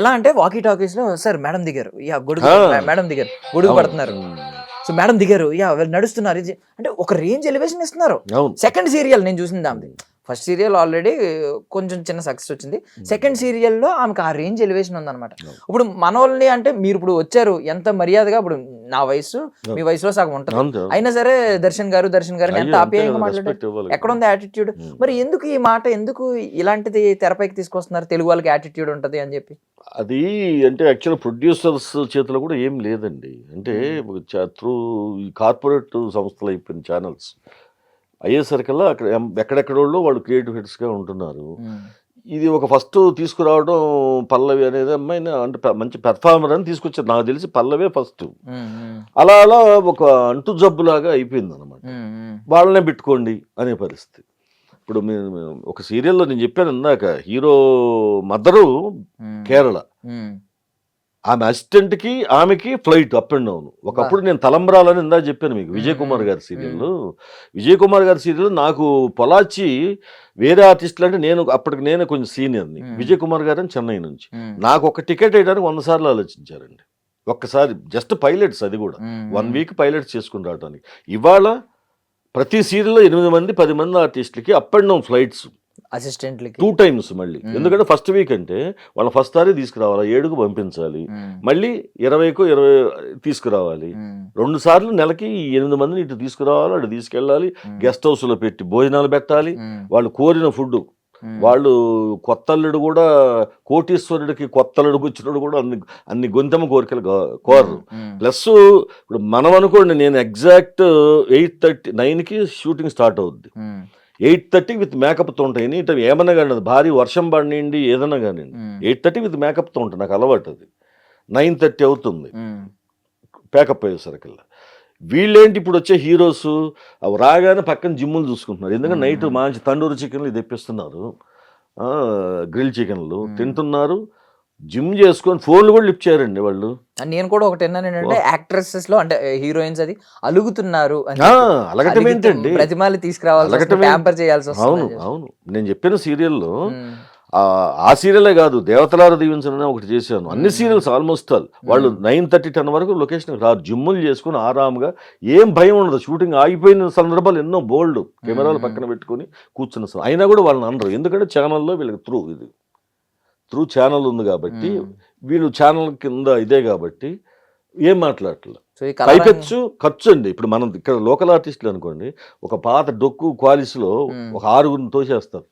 ఎలా అంటే వాకీ టాకీస్ లో సార్ మేడం దిగారు, మేడం దిగారు, గొడుగు పడుతున్నారు, సో మేడం దిగారు, నడుస్తున్నారు, అంటే ఒక రేంజ్ ఎలివేషన్ ఇస్తున్నారు. సెకండ్ సీరియల్ నేను చూసింది ఆమెది, ఫస్ట్ సీరియల్ ఆల్రెడీ కొంచెం చిన్న సక్సెస్ వచ్చింది, సెకండ్ సీరియల్లో ఆమెకు ఆ రేంజ్ ఎలివేషన్ ఉందన్నమాట. ఇప్పుడు మన వాళ్ళని అంటే మీరు ఇప్పుడు వచ్చారు ఎంత మర్యాదగా, ఇప్పుడు నా వయసు మీ వయసులో సగం ఉంటుంది, అయినా సరే దర్శన్ గారు ఎంత ఆప్యాయంగా మాట్లాడారు, ఎక్కడ ఉంది యాటిట్యూడ్? మరి ఎందుకు ఈ మాట, ఎందుకు ఇలాంటిది తెరపైకి తీసుకొస్తున్నారు, తెలుగు వాళ్ళకి యాటిట్యూడ్ ఉంటుంది అని చెప్పి? అది అంటే యాక్చువల్ ప్రొడ్యూసర్స్ చేతిలో కూడా ఏం లేదండి. అంటే త్రూ ఈ కార్పొరేట్ సంస్థలు అయిపోయిన ఛానల్స్ అయ్యేసరికల్లా అక్కడ ఎక్కడెక్కడోళ్ళు వాళ్ళు క్రియేటివ్ హెడ్స్గా ఉంటున్నారు. ఇది ఒక ఫస్ట్ తీసుకురావడం పల్లవి అనేది అమ్మాయిని, అంటే మంచి పెర్ఫార్మర్ అని తీసుకొచ్చారు, నాకు తెలిసి పల్లవే ఫస్ట్. అలా ఒక అంటు జబ్బులాగా అయిపోయింది అనమాట, వాళ్ళనే పెట్టుకోండి అనే పరిస్థితి. ఇప్పుడు ఒక సీరియల్లో నేను చెప్పాను ఇందాక, హీరో మదరు కేరళ, ఆమె అసిస్టెంట్కి ఆమెకి ఫ్లైట్ అప్ అండ్ డౌన్. ఒకప్పుడు నేను తలంబ్రాలని ఇందాక చెప్పాను మీకు, విజయ్ కుమార్ గారి సీరియల్ నాకు పొలాచి వేరే ఆర్టిస్టులు అంటే నేనే కొంచెం సీనియర్ని, విజయ్ కుమార్ గారు అని చెన్నై నుంచి, నాకు ఒక టికెట్ వేయడానికి 100 సార్లు ఆలోచించారండి. ఒక్కసారి జస్ట్ పైలట్స్, అది కూడా 1 వీక్ పైలట్స్ చేసుకుని రావడానికి. ఇవాళ ప్రతి సీరియల్లో 8 మంది 10 మంది ఆర్టిస్టులకి అప్ అండ్ డౌన్ ఫ్లైట్స్, అసిస్టెంట్లకి 2 times మళ్ళీ. ఎందుకంటే ఫస్ట్ వీక్ అంటే వాళ్ళ ఫస్ట్ తారీఖు తీసుకురావాలి, 7కు పంపించాలి, మళ్ళీ 20కు 20 తీసుకురావాలి, 2 సార్లు నెలకి 8 మందిని ఇటు తీసుకురావాలి, అటు తీసుకెళ్ళాలి, గెస్ట్ హౌస్లో పెట్టి భోజనాలు పెట్టాలి, వాళ్ళు కోరిన ఫుడ్. వాళ్ళు కొత్తల్లుడు కూడా, కోటీశ్వరుడికి కొత్తల్లుడికి వచ్చినప్పుడు కూడా అన్ని గొంతెమ్మ కోరికలు కోరరు. ప్లస్ ఇప్పుడు మనం అనుకోండి, నేను ఎగ్జాక్ట్ 8:39కి షూటింగ్ స్టార్ట్ అవుద్ది, 8:30 విత్ మేకప్తో ఉంటాయి. ఎనీ టైం ఏమన్నా కానీ, భారీ వర్షం పడినండి ఏదన్నా కానీ 8:30 విత్ మేకప్తో ఉంటాయి, నాకు అలవాటు అది. 9:30 అవుతుంది ప్యాకప్ అయ్యేసరికల్లా. వీళ్ళేంటి ఇప్పుడు వచ్చే హీరోస్ అవి రాగానే పక్కన జిమ్ములు చూసుకుంటున్నారు, ఎందుకంటే నైట్ మంచి తండూరి చికెన్లు తెప్పిస్తున్నారు, గ్రిల్ చికెన్లు తింటున్నారు, జిమ్ చేసుకొని ఫోన్లు కూడా లిఫ్ట్ చేయరండి వాళ్ళు. నేను కూడా ఒకటి విన్నాను ఏంటంటే యాక్ట్రెసెస్ లో అంటే హీరోయిన్స్ అది అలుగుతున్నారు అని అలగటం ఏంటండి, ప్రతిమాలు తీసుకురావాల్సి ప్యాంపర్ చేయాల్సి అవును వస్తుంది. అవును. నేను చెప్పిన సీరియల్లో ఆ సీరియలే కాదు, దేవతలార దీవించడం ఒకటి చేశాను. అన్ని సీరియల్స్ ఆల్మోస్ట్ ఆల్ వాళ్ళు 9:30, 10 వరకు లొకేషన్ రారు, జిమ్ములు చేసుకుని ఆరాముగా, ఏం భయం ఉండదు. షూటింగ్ ఆగిపోయిన సందర్భాలు ఎన్నో, బోల్డ్ కెమెరాలు పక్కన పెట్టుకుని కూర్చున్న అయినా కూడా వాళ్ళని అనరు. ఎందుకంటే ఛానల్లో వీళ్ళకి త్రూ ఛానల్ ఉంది కాబట్టి, వీళ్ళు ఛానల్ కింద ఇదే కాబట్టి ఏం మాట్లాడట్లేదు. పైపెచ్చు ఖర్చు అండి. ఇప్పుడు మనం ఇక్కడ లోకల్ ఆర్టిస్టులు అనుకోండి, ఒక పాత డొక్కు క్వాలిస్లో ఒక 6 తోసేస్తారు,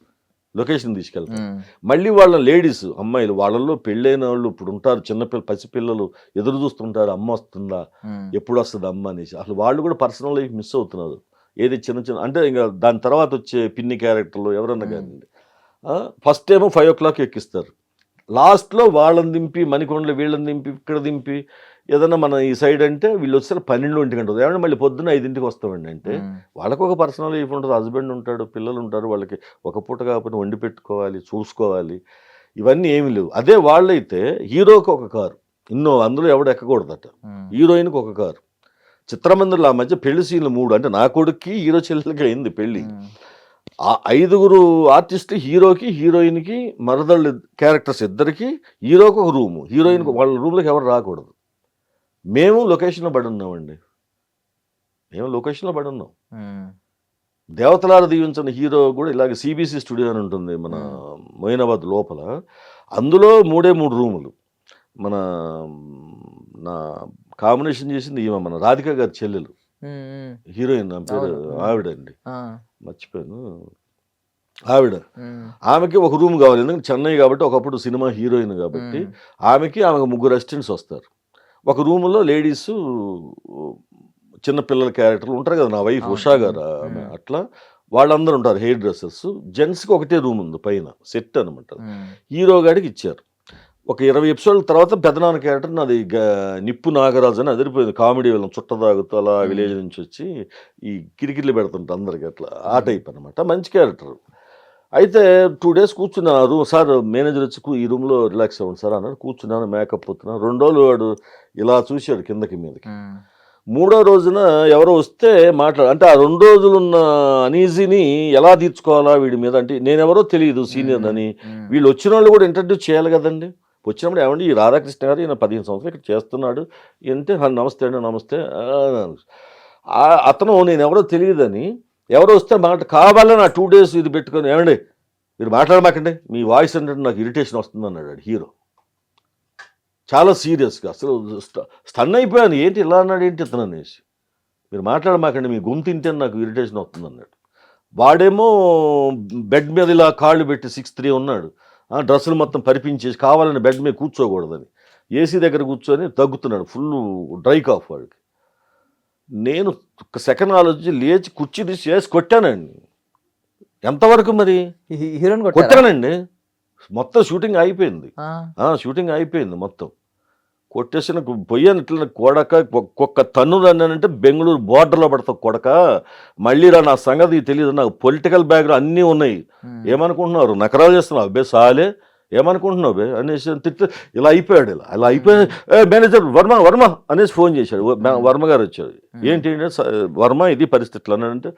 లొకేషన్ తీసుకెళ్తారు. మళ్ళీ వాళ్ళ లేడీస్ అమ్మాయిలు, వాళ్ళల్లో పెళ్ళైన వాళ్ళు ఇప్పుడు ఉంటారు, చిన్నపిల్లలు, పసిపిల్లలు ఎదురు చూస్తుంటారు, అమ్మ వస్తుందా, ఎప్పుడు వస్తుంది అమ్మ అనేసి. అసలు వాళ్ళు కూడా పర్సనల్ లైఫ్ మిస్ అవుతున్నారు. ఏది చిన్న అంటే ఇంకా దాని తర్వాత వచ్చే పిన్ని క్యారెక్టర్లు ఎవరన్నా కానీ ఫస్ట్ ఏమో 5 o'clock ఎక్కిస్తారు, లాస్ట్లో వాళ్ళని దింపి మణికొండలు వీళ్ళని దింపి ఇక్కడ దింపి ఏదన్నా మన ఈ సైడ్ అంటే వీళ్ళు వచ్చేసరికి 12 గంటలు, ఏమన్నా మళ్ళీ పొద్దున్న 5 వస్తామండి. అంటే వాళ్ళకు ఒక పర్సనల్ లైఫ్ ఉంటుంది, హస్బెండ్ ఉంటాడు, పిల్లలు ఉంటారు, వాళ్ళకి ఒక పూట కాకపోతే వండి పెట్టుకోవాలి, చూసుకోవాలి, ఇవన్నీ ఏమి లేవు. అదే వాళ్ళైతే హీరోకి ఒక కారు, అందులో ఎవడు ఎక్కకూడదట, హీరోయిన్కి ఒక కారు. చిత్రమందిర్లో ఆ మధ్య పెళ్లి సీన్లు 3, అంటే నా కొడుక్కి హీరో చెల్లెలకి అయింది పెళ్ళి. ఆ 5 ఆర్టిస్ట్, హీరోకి, హీరోయిన్కి, మరదళ్ళు క్యారెక్టర్స్ ఇద్దరికి, హీరోకి ఒక రూము, హీరోయిన్కి వాళ్ళ రూమ్లోకి ఎవరు రాకూడదు. మేము లొకేషన్లో పడి ఉన్నామండి, దేవతలార దీవించిన హీరో కూడా ఇలాగ సిబిసి స్టూడియో అని ఉంటుంది మన మొయినాబాద్ లోపల, అందులో 3 రూములు. నా కాంబినేషన్ చేసింది ఈమె, మన రాధిక గారి చెల్లెలు, హీరోయిన్ పేరు ఆవిడండి, మర్చిపోయాను ఆవిడ. ఆమెకి ఒక రూమ్ కావాలి, ఎందుకంటే చెన్నై కాబట్టి, ఒకప్పుడు సినిమా హీరోయిన్ కాబట్టి ఆమెకి 3 అసిస్టెంట్స్ వస్తారు. ఒక రూమ్లో లేడీస్, చిన్నపిల్లల క్యారెక్టర్లు ఉంటారు కదా, నా వైఫ్ ఉషా గారు అట్లా వాళ్ళందరూ ఉంటారు, హెయిర్ డ్రెస్సర్స్. జెంట్స్కి ఒకటే రూమ్ ఉంది పైన, సెట్ అనమాట. హీరో గాడికి ఇచ్చారు. ఒక 20 ఎపిసోడ్ల తర్వాత పెద్దనాన్న క్యారెక్టర్ నాది నిప్పు నాగరాజు అని అదిరిపోయింది, కామెడీ వెళ్ళం, చుట్ట తాగుతూ అలా విలేజ్ నుంచి వచ్చి ఈ కిరికిర్లు పెడుతుంటా అందరికి, అట్లా ఆ టైప్ అనమాట, మంచి క్యారెక్టర్. అయితే 2 days కూర్చున్నా రూమ్, సార్ మేనేజర్ వచ్చి ఈ రూమ్లో రిలాక్స్ అవ్వండి సార్ అన్నాడు. కూర్చున్నాను, మేకప్ అవుతున్నాను. 2 రోజులు వాడు ఇలా చూశాడు కిందకి మీదకి. 3వ రోజున ఎవరో వస్తే అంటే ఆ 2 రోజులు ఉన్న అనీజీని ఎలా తీర్చుకోవాలా వీడి మీద, అంటే నేనెవరో తెలియదు సీనియర్ అని, వీళ్ళు వచ్చిన వాళ్ళు కూడా ఇంట్రడ్యూస్ చేయాలి కదండి. వచ్చినప్పుడు ఏమండి ఈ రాధాకృష్ణ గారు ఈయన 15 సంవత్సరాలు ఇక్కడ చేస్తున్నాడు అంటే, నమస్తే అండి నమస్తే. అతను నేనెవరో తెలియదని, ఎవరో వస్తే కావాలని ఆ 2 days ఇది పెట్టుకొని, ఏమండి మీరు మాట్లాడమాకండి, మీ వాయిస్ అంటే నాకు ఇరిటేషన్ వస్తుంది అన్నాడు హీరో, చాలా సీరియస్గా. అసలు స్టన్ అయిపోయాను, ఏంటి ఇలా అన్నాడు ఏంటి ఇతను అనేసి. మీరు మాట్లాడమాకండి, మీ గొంతు తింటే నాకు ఇరిటేషన్ వస్తుంది అన్నాడు. వాడేమో బెడ్ మీద ఇలా కాళ్ళు పెట్టి 6'3" ఉన్నాడు, డ్రెస్సులు మొత్తం పరిపించేసి కావాలని బెడ్ మీద కూర్చోకూడదని ఏసీ దగ్గర కూర్చొని తగ్గుతున్నాడు, ఫుల్ డ్రై కాఫ్ వాడికి. నేను ఒక సెకండ్ ఆలోచించి లేచి కుర్చీ తీసి వేసి కొట్టానండి. ఎంతవరకు మరి హీరోయిన్ కొట్టానండి. మొత్తం షూటింగ్ అయిపోయింది మొత్తం. కొట్టేసిన పోయాను ఇట్లా, కొడక ఒక్క తన్ను అన్నానంటే బెంగళూరు బోర్డర్లో పడతా కొడక, మళ్ళీ రా నా సంగతి తెలియదు, నాకు పొలిటికల్ బ్యాక్గ్రౌండ్ అన్నీ ఉన్నాయి, ఏమనుకుంటున్నారు నకరాలు చేస్తున్నావు అబ్బే సాలే, ఏమనుకుంటున్నావు బే అనేసి తిట్టు. ఇలా అయిపోయాడు, ఇలా అయిపోయి మేనేజర్ వర్మ అనేసి ఫోన్ చేశాడు. వర్మ గారు వచ్చాడు, ఏంటి వర్మ ఇది పరిస్థితులు అన్నాడంటే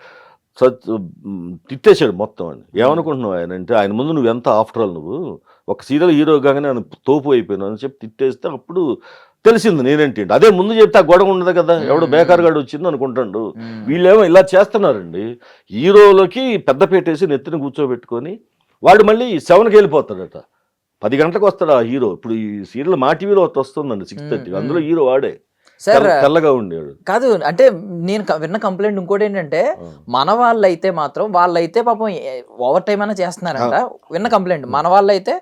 తిట్టేశాడు మొత్తం అని. ఏమనుకుంటున్నావు ఆయన అంటే, ఆయన ముందు నువ్వు ఎంత ఆఫ్టర్ ఆల్, నువ్వు ఒక సీరియల్ హీరో కాగానే ఆయన తోపు అయిపోయినావు అని చెప్పి తిట్టేస్తే అప్పుడు తెలిసింది నేనేంటి. అదే ముందు చెప్తే ఆ గొడవ ఉండదు కదా, ఎవడో బేకార్గాడు వచ్చింది అనుకుంటాడు. వీళ్ళేమో ఇలా చేస్తున్నారండి, హీరోలకి పెద్దపేట వేసి నెత్తిని కూర్చోబెట్టుకొని వాడు మళ్ళీ 7కి వెళ్ళిపోతాడట, 10 గంటలకు వస్తాడు ఆ హీరో. ఇప్పుడు ఈ సీరియల్ మా టీవీలో వస్తుందండి 6:30, అందులో హీరో వాడే, సార్ తెల్లగా ఉండేవాడు. కాదు అంటే నేను విన్న కంప్లైంట్ ఇంకోటి ఏంటంటే, మన వాళ్ళైతే మాత్రం వాళ్ళైతే పాపం ఓవర్ టైం అయినా చేస్తున్నారంట. విన్న కంప్లైంట్, మన వాళ్ళైతే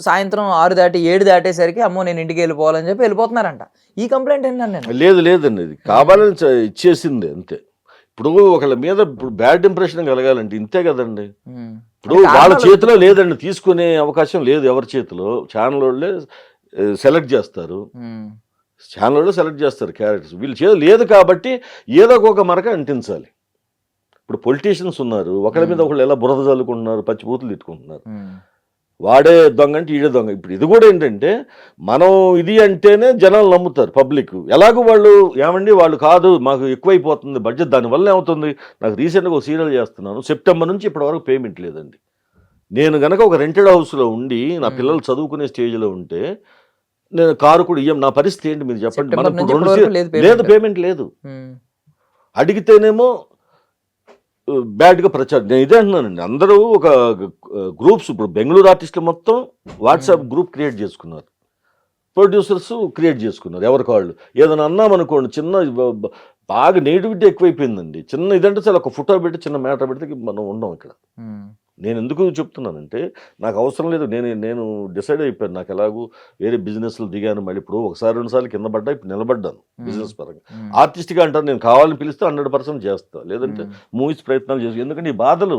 సాయంత్రం 6 దాటి 7 దాటేసరికి అమ్మో నేను ఇంటికి వెళ్ళిపోవాలని చెప్పి వెళ్ళిపోతున్నారంట. ఈ కంప్లైంట్ ఏంటంటే లేదండి, ఇది కావాలని ఇచ్చేసింది అంతే. ఇప్పుడు ఒకళ్ళ మీద ఇప్పుడు బ్యాడ్ ఇంప్రెషన్ కలగాలంటే ఇంతే కదండి. ఇప్పుడు వాళ్ళ చేతిలో లేదండి, తీసుకునే అవకాశం లేదు ఎవరి చేతిలో. ఛానల్ వాళ్ళే సెలెక్ట్ చేస్తారు, క్యారెక్టర్స్. వీళ్ళ చేతిలో లేదు కాబట్టి ఏదో ఒక మరక అంటించాలి. ఇప్పుడు పొలిటీషియన్స్ ఉన్నారు, ఒకళ్ళ మీద ఒకళ్ళు ఎలా బురద చల్లుకుంటున్నారు, పచ్చిబూతులు తిట్టుకుంటున్నారు. వాడే దొంగ అంటే ఈడే దొంగ. ఇప్పుడు ఇది కూడా ఏంటంటే మనం ఇది అంటేనే జనాలు నమ్ముతారు పబ్లిక్. ఎలాగో వాళ్ళు ఏమండి వాళ్ళు కాదు మాకు ఎక్కువైపోతుంది బడ్జెట్, దానివల్ల ఏమవుతుంది, నాకు రీసెంట్గా ఒక సీరియల్ చేస్తున్నాను, సెప్టెంబర్ నుంచి ఇప్పటివరకు పేమెంట్ లేదండి. నేను గనక ఒక రెంటెడ్ హౌస్లో ఉండి నా పిల్లలు చదువుకునే స్టేజ్లో ఉంటే నేను కారు కూడా ఇయ్యం, నా పరిస్థితి ఏంటి మీరు చెప్పండి. సెప్టెంబర్ మనం నుంచి ఇప్పుడు ఇప్పటి వరకు లేదు లేదు payment. పేమెంట్ లేదు, అడిగితేనేమో బ్యాడ్గా ప్రచారం. నేను ఇదే అంటున్నానండి, అందరూ ఒక గ్రూప్స్, ఇప్పుడు బెంగళూరు ఆర్టిస్టులు మొత్తం వాట్సాప్ గ్రూప్ క్రియేట్ చేసుకున్నారు, ప్రొడ్యూసర్స్ క్రియేట్ చేసుకున్నారు ఎవరికి వాళ్ళు. ఏదైనా అన్నామనుకోండి చిన్న బాగా నెగిటివిటీ ఎక్కువైపోయిందండి. చిన్న ఇదంటే చాలా ఒక ఫోటో పెట్టి చిన్న మ్యాటర్ పెడితే మనం ఉన్నాం ఇక్కడ. నేను ఎందుకు చెప్తున్నానంటే నాకు అవసరం లేదు, నేను డిసైడ్ అయిపోయాను, నాకు ఎలాగూ వేరే బిజినెస్లు దిగాను, మళ్ళీ ఇప్పుడు ఒకసారి 2 సార్లు కింద పడ్డా, ఇప్పుడు నిలబడ్డాను బిజినెస్ పరంగా. ఆర్టిస్ట్గా అంటారు, నేను కావాలని పిలిస్తే 100% చేస్తాను, లేదంటే మూవీస్ ప్రయత్నాలు చేస్తాను. ఎందుకంటే ఈ బాధలు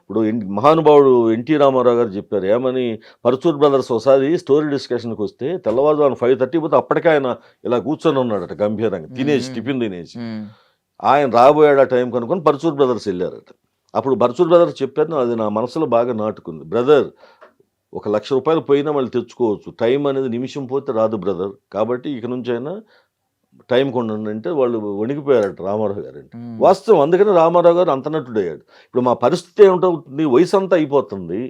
ఇప్పుడు మహానుభావుడు ఎన్టీ రామారావు గారు చెప్పారు ఏమని, పరచూర్ బ్రదర్స్ ఒకసారి స్టోరీ డిస్కషన్కి వస్తే తెల్లవారుజామున 5:30 పోతే అప్పటికే ఆయన ఇలా కూర్చొని ఉన్నాడట గంభీరంగా, టిఫిన్ తినేసి. ఆయన రాబోయాడు ఆ టైం కనుక్కొని పరచూర్ బ్రదర్స్ వెళ్ళారట. అప్పుడు పరచూర్ బ్రదర్స్ చెప్పారు, అది నా మనసులో బాగా నాటుకుంది, బ్రదర్ 1,00,000 రూపాయలు పోయినా మళ్ళీ తెచ్చుకోవచ్చు, టైం అనేది నిమిషం పోతే రాదు బ్రదర్, కాబట్టి ఇక నుంచి అయినా టైం కొండండి అంటే వాళ్ళు వణికిపోయారట రామారావు గారు అంటే. వాస్తవం, అందుకని రామారావు గారు అంత నటుడయ్యాడు. ఇప్పుడు మా పరిస్థితి ఏమిటవుతుంది, వయసు అంతా అయిపోతుంది,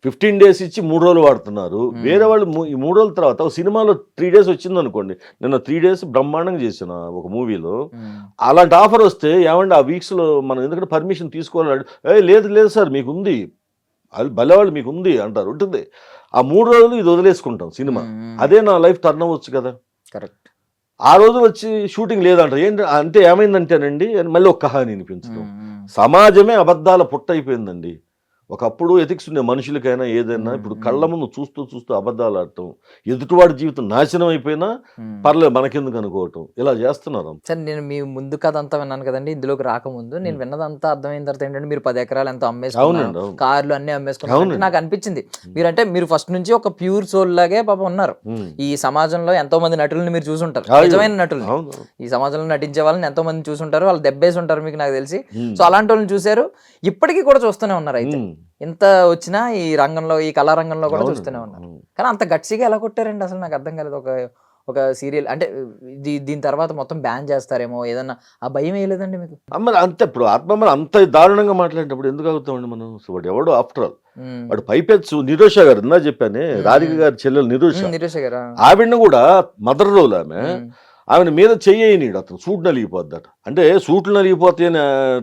15 days ఇచ్చి 3 రోజులు వాడుతున్నారు. వేరే వాళ్ళు ఈ 3 రోజుల తర్వాత ఒక సినిమాలో 3 days వచ్చింది అనుకోండి, నిన్న 3 days బ్రహ్మాండంగా చేసిన ఒక మూవీలో అలాంటి ఆఫర్ వస్తే ఏమంటే ఆ వీక్స్లో మనం ఎందుకంటే పర్మిషన్ తీసుకోవాలి, లేదు సార్ మీకు ఉంది, భలేవాళ్ళు మీకు ఉంది అంటారు, ఉంటుంది. ఆ 3 రోజులు ఇది వదిలేసుకుంటాం సినిమా, అదే నా లైఫ్ టర్న్ అవ్వచ్చు కదా. కరెక్ట్. ఆ రోజు వచ్చి షూటింగ్ లేదంటారు, ఏంటి అంటే ఏమైందంటేనండి మళ్ళీ ఒక కహాని వినిపించడం. సమాజమే అబద్ధాల పుట్ట అయిపోయిందండి. ఒకప్పుడు ఎథిక్స్ ఉండే మనుషులకైనా ఏదైనా, ఇప్పుడు కళ్ళ ముందు చూస్తూ అబద్ధాలు ఆడటం, ఎదుటివాడి జీవితం నాశనం అయిపోయినా పర్లేదు మనకెందుకు అనుకోవటం, ఇలా చేస్తున్నారు. సార్ నేను మీ ముందు కథ అంతా విన్నాను కదండి, ఇందులోకి రాకముందు నేను విన్నదంతా అర్థమైన తర్వాత ఏంటంటే మీరు 10 ఎకరాలు ఎంతో అమ్మేసుకున్నారు, కార్లు అన్ని అమ్మేసుకున్నారు. నాకు అనిపించింది మీరు ఫస్ట్ నుంచి ఒక ప్యూర్ సోల్ లాగే పాపం ఉన్నారు. ఈ సమాజంలో ఎంతో మంది నటులను మీరు చూసుంటారు, నిజమైన నటులు ఈ సమాజంలో నటించే వాళ్ళని ఎంతో మంది చూసుంటారు, వాళ్ళు దెబ్బేసి ఉంటారు మీకు నాకు తెలిసి. సో అలాంటి వాళ్ళని చూశారు, ఇప్పటికీ కూడా చూస్తూనే ఉన్నారు. అయితే ఎంత వచ్చినా ఈ రంగంలో, ఈ కళారంగంలో కూడా చూస్తూనే ఉన్నారు. కానీ అంత గట్సిగా ఎలా కొట్టారండి అసలు నాకు అర్థం కాలేదు. ఒక సీరియల్ అంటే దీని తర్వాత మొత్తం బ్యాన్ చేస్తారేమో ఏదన్నా, ఆ భయం వేయలేదండి మీకు? మరి అంతే, ఇప్పుడు ఆత్మమ్మని అంత దారుణంగా మాట్లాడేటప్పుడు ఎందుకు అవుతామండి మనం. వాడు ఎవడో ఆఫ్టర్ ఆల్ వాడు పైపెచ్చు. నిరోష గారు ఇందా చెప్పానే, రాధిక గారి చెల్లెలు నిరోష గారు, ఆవిడని కూడా మదర్ రోల్ ఆమె మీద చెయ్యనీడు, అతను సూట్ నలిగిపోద్దట. అంటే సూట్లు నలిగిపోతే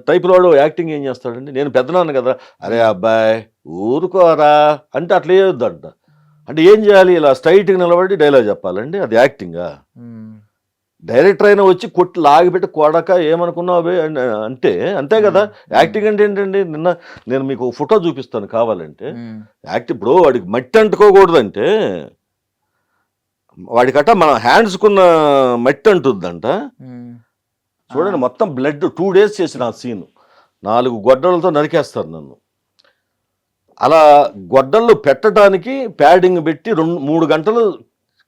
టైపులో వాడు యాక్టింగ్ ఏం చేస్తాడండి, నేను పెద్దనాన్న కదా, అరే అబ్బాయి ఊరుకోరా అంటే అట్లా వేయొద్దంట. అంటే ఏం చేయాలి, ఇలా స్ట్రైట్గా నిలబడి డైలాగ్ చెప్పాలండి, అది యాక్టింగా? డైరెక్టర్ అయినా వచ్చి కొట్టి లాగిపెట్టి కొడక ఏమనుకున్నావు అంటే అంతే కదా. యాక్టింగ్ అంటే ఏంటండి, నిన్న నేను మీకు ఫోటో చూపిస్తాను కావాలంటే. యాక్టింగ్ ఇప్పుడు వాడికి మట్టి అంటుకోకూడదంటే, వాడికట మన హ్యాండ్స్కున్న మట్టి అంటుందంట. చూడండి మొత్తం బ్లడ్ 2 days చేసిన ఆ సీన్, 4 గొడ్డలతో నరికేస్తారు నన్ను. అలా గొడ్డళ్ళు పెట్టడానికి ప్యాడింగ్ పెట్టి 2-3 గంటలు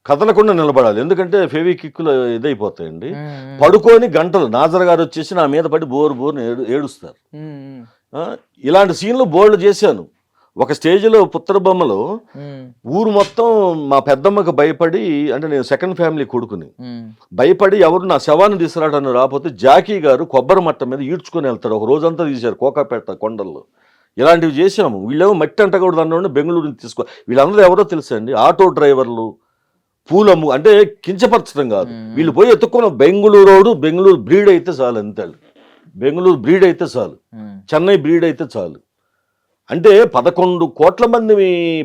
కదలకుండా నిలబడాలి, ఎందుకంటే ఫెవికిక్లు ఇదైపోతాయండి. పడుకొని గంటలు నాజర్ గారు వచ్చేసి నా మీద పడి బోరుని ఏడుస్తారు. ఇలాంటి సీన్లు బోల్డ్ చేశాను. ఒక స్టేజ్లో పుత్తర బొమ్మలో ఊరు మొత్తం మా పెద్దమ్మకు భయపడి, అంటే నేను సెకండ్ ఫ్యామిలీ కొడుకుని, భయపడి ఎవరు నా శవాన్ని తీసుకురావడానికి రాకపోతే జాకీ గారు కొబ్బరి మట్ట మీద ఈడ్చుకొని వెళ్తాడు. ఒక రోజంతా తీశారు కోకాపేట కొండల్లో. ఇలాంటివి చేసాము. వీళ్ళేమో మట్టి అంటకూడదు అన్న బెంగళూరు తీసుకో. వీళ్ళందరూ ఎవరో తెలుసా అండి, ఆటో డ్రైవర్లు, పూలమ్ము, అంటే కించపరచడం కాదు. వీళ్ళు పోయి ఎత్తుకున్న బెంగళూరు బ్రీడ్ అయితే చాలు, అంతే. బెంగళూరు బ్రీడ్ అయితే చాలు, చెన్నై బ్రీడ్ అయితే చాలు. అంటే 11 కోట్ల మంది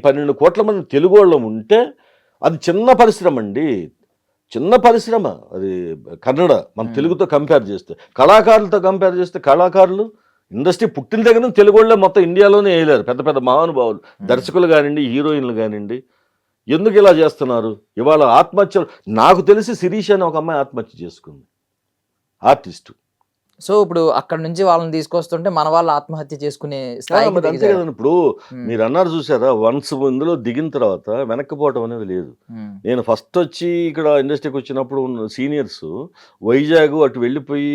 12 కోట్ల మంది తెలుగు వాళ్ళం ఉంటే అది చిన్న పరిశ్రమ అండి, చిన్న పరిశ్రమ అది. కన్నడ మన తెలుగుతో కంపేర్ చేస్తే, కళాకారులతో కంపేర్ చేస్తే, కళాకారులు ఇండస్ట్రీ పుట్టిన దగ్గర నుంచి తెలుగు వాళ్ళే మొత్తం ఇండియాలోనే వేయలేరు. పెద్ద పెద్ద మహానుభావులు, దర్శకులు కానివ్వండి, హీరోయిన్లు కానివ్వండి. ఎందుకు ఇలా చేస్తున్నారు? ఇవాళ ఆత్మహత్యలు, నాకు తెలిసి శిరీష్ అని ఒక అమ్మాయి ఆత్మహత్య చేసుకుంది, ఆర్టిస్టు. సో ఇప్పుడు అక్కడ నుంచి వాళ్ళని తీసుకొస్తుంటే మన వాళ్ళు ఆత్మహత్య చేసుకునే స్థాయి. అంతే కదండి. ఇప్పుడు మీరు అన్నారు చూసారా, వన్స్ ఇందులో దిగిన తర్వాత వెనక్కిపోవటం అనేది లేదు. నేను ఫస్ట్ వచ్చి ఇక్కడ ఇండస్ట్రీకి వచ్చినప్పుడు సీనియర్స్ వైజాగ్ అటు వెళ్ళిపోయి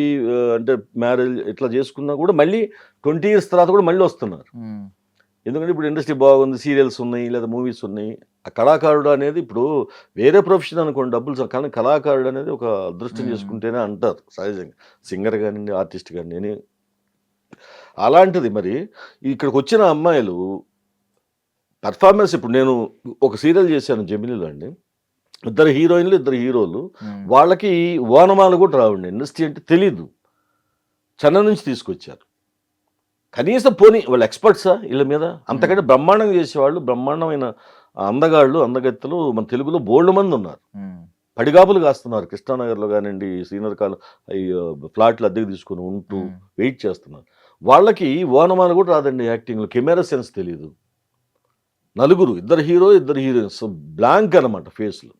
అంటే మ్యారేజ్ ఇట్లా చేసుకున్నా కూడా మళ్ళీ 20 years తర్వాత కూడా మళ్ళీ వస్తున్నారు. ఎందుకంటే ఇప్పుడు ఇండస్ట్రీ బాగుంది, సీరియల్స్ ఉన్నాయి లేదా మూవీస్ ఉన్నాయి. ఆ కళాకారుడు అనేది ఇప్పుడు వేరే ప్రొఫెషన్ అనుకోండి డబ్బులు కానీ కళాకారుడు అనేది ఒక అదృష్టం చేసుకుంటేనే అంటారు సహజంగా. సింగర్ కానివ్వండి, ఆర్టిస్ట్ కానీ అలాంటిది మరి ఇక్కడికి వచ్చిన అమ్మాయిలు పెర్ఫార్మెన్స్ ఇప్పుడు నేను ఒక సీరియల్ చేశాను జెమినీలో అండి. ఇద్దరు హీరోయిన్లు, ఇద్దరు హీరోలు. వాళ్ళకి ఓనమాలు కూడా రావండి. ఇండస్ట్రీ అంటే తెలీదు. చెన్నై నుంచి తీసుకొచ్చారు. కనీసం పోనీ వాళ్ళు ఎక్స్పర్ట్సా వీళ్ళ మీద? అంతకంటే బ్రహ్మాండంగా చేసేవాళ్ళు, బ్రహ్మాండమైన అందగాళ్ళు, అందగత్తెలు మన తెలుగులో బోల్డ్ మంది ఉన్నారు. పడిగాపులు కాస్తున్నారు కృష్ణానగర్లో కానివ్వండి, శ్రీనగర్ కాలం ఫ్లాట్లు అద్దెకు తీసుకుని ఉంటూ వెయిట్ చేస్తున్నారు. వాళ్ళకి ఓనమాలు కూడా రాదండి యాక్టింగ్లో. కెమెరా సెన్స్ తెలియదు. నలుగురు, ఇద్దరు హీరో, ఇద్దరు హీరోయిన్స్, బ్లాంక్ అనమాట ఫేస్లు.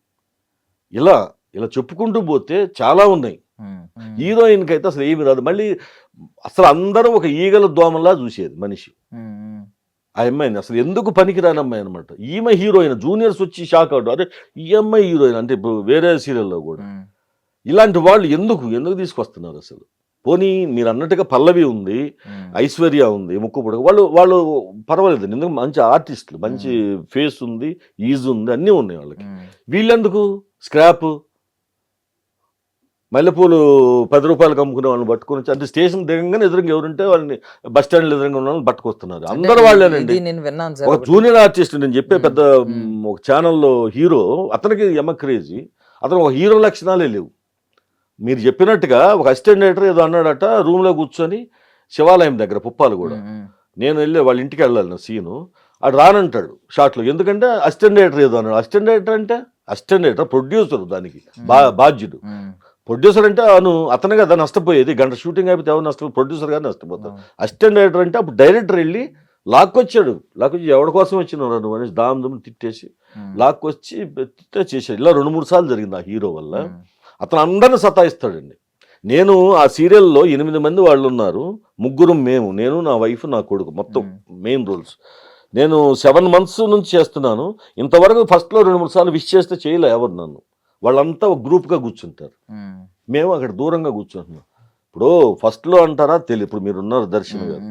ఇలా చెప్పుకుంటూ పోతే చాలా ఉన్నాయి. హీరోయిన్కి అయితే అసలు ఏమి రాదు. మళ్ళీ అసలు అందరూ ఒక ఈగల దోమలా చూసేది మనిషి. ఆ అమ్మాయిని అసలు ఎందుకు పనికిరాని అమ్మాయి అనమాట. ఈమె హీరోయిన్, జూనియర్స్ వచ్చి షాక్ అవుతారు, అరే ఈ అమ్మాయి హీరోయిన్ అంటే ఇప్పుడు వేరే సీరియల్లో కూడా. ఇలాంటి వాళ్ళు ఎందుకు తీసుకొస్తున్నారు అసలు? పోనీ మీరు అన్నట్టుగా పల్లవి ఉంది, ఐశ్వర్య ఉంది, ముక్కు పొడక, వాళ్ళు పర్వాలేదు. ఎందుకు మంచి ఆర్టిస్టులు, మంచి ఫేస్ ఉంది, ఈజ్ ఉంది, అన్నీ ఉన్నాయి వాళ్ళకి. వీళ్ళెందుకు స్క్రాప్? మల్లెపూలు 10 రూపాయలకు అమ్ముకునే వాళ్ళని పట్టుకొని అంటే స్టేషన్ దిగంగానే ఎదురుగా ఎవరుంటే వాళ్ళని బస్ స్టాండ్ ఎదురుగా ఉన్న వాళ్ళని పట్టుకొస్తున్నారు. అందరూ వాళ్ళేనండి. ఒక జూనియర్ ఆర్టిస్ట్ నేను చెప్పే పెద్ద ఒక ఛానల్లో హీరో, అతనికి యమ క్రేజీ. అతను ఒక హీరో లక్షణాలే లేవు. మీరు చెప్పినట్టుగా ఒక అసిస్టెంట్ డైరెక్టర్ ఏదో అన్నాడట రూమ్లో కూర్చొని శివాలయం దగ్గర పుప్పాలు కూడా. నేను వెళ్ళి వాళ్ళ ఇంటికి వెళ్ళాలి నా సీను. అటు రానంటాడు షార్ట్లో. ఎందుకంటే అసిస్టెంట్ డైరెక్టర్ ఏదో అన్నాడు. అసిస్టెంట్ డైరెక్టర్ అంటే అసిస్టెంట్ డైరెక్టర్, ప్రొడ్యూసర్ దానికి బాధ్యుడు. ప్రొడ్యూసర్ అంటే అతనే కదా నష్టపోయేది. గంట షూటింగ్ అయిపోతే ఎవరు నష్టపోయి? ప్రొడ్యూసర్ గారు నష్టపోతారు. అసిస్టెంట్ డైరెక్టర్ అంటే అప్పుడు డైరెక్టర్ వెళ్ళి లాక్కొచ్చి ఎవరి కోసం వచ్చినారు నువ్వు అనేసి దామ్ తిట్టేసి లాక్కొచ్చి చేశాడు. ఇలా 2-3 సార్లు జరిగింది ఆ హీరో వల్ల. అతను అందరిని సతాయిస్తాడండి. నేను ఆ సీరియల్లో 8 మంది వాళ్ళు ఉన్నారు. 3 నేను, నా వైఫ్, నా కొడుకు, మొత్తం మెయిన్ రోల్స్. నేను 7 months నుంచి చేస్తున్నాను. ఇంతవరకు ఫస్ట్లో 2-3 సార్లు విష్ చేస్తే చేయలే ఎవరు నన్ను. వాళ్ళంతా ఒక గ్రూప్గా కూర్చుంటారు. మేము అక్కడ దూరంగా కూర్చుంటున్నాం. ఇప్పుడు ఫస్ట్లో అంటారా తెలియదు. ఇప్పుడు మీరు ఉన్నారు దర్శన్ గారు,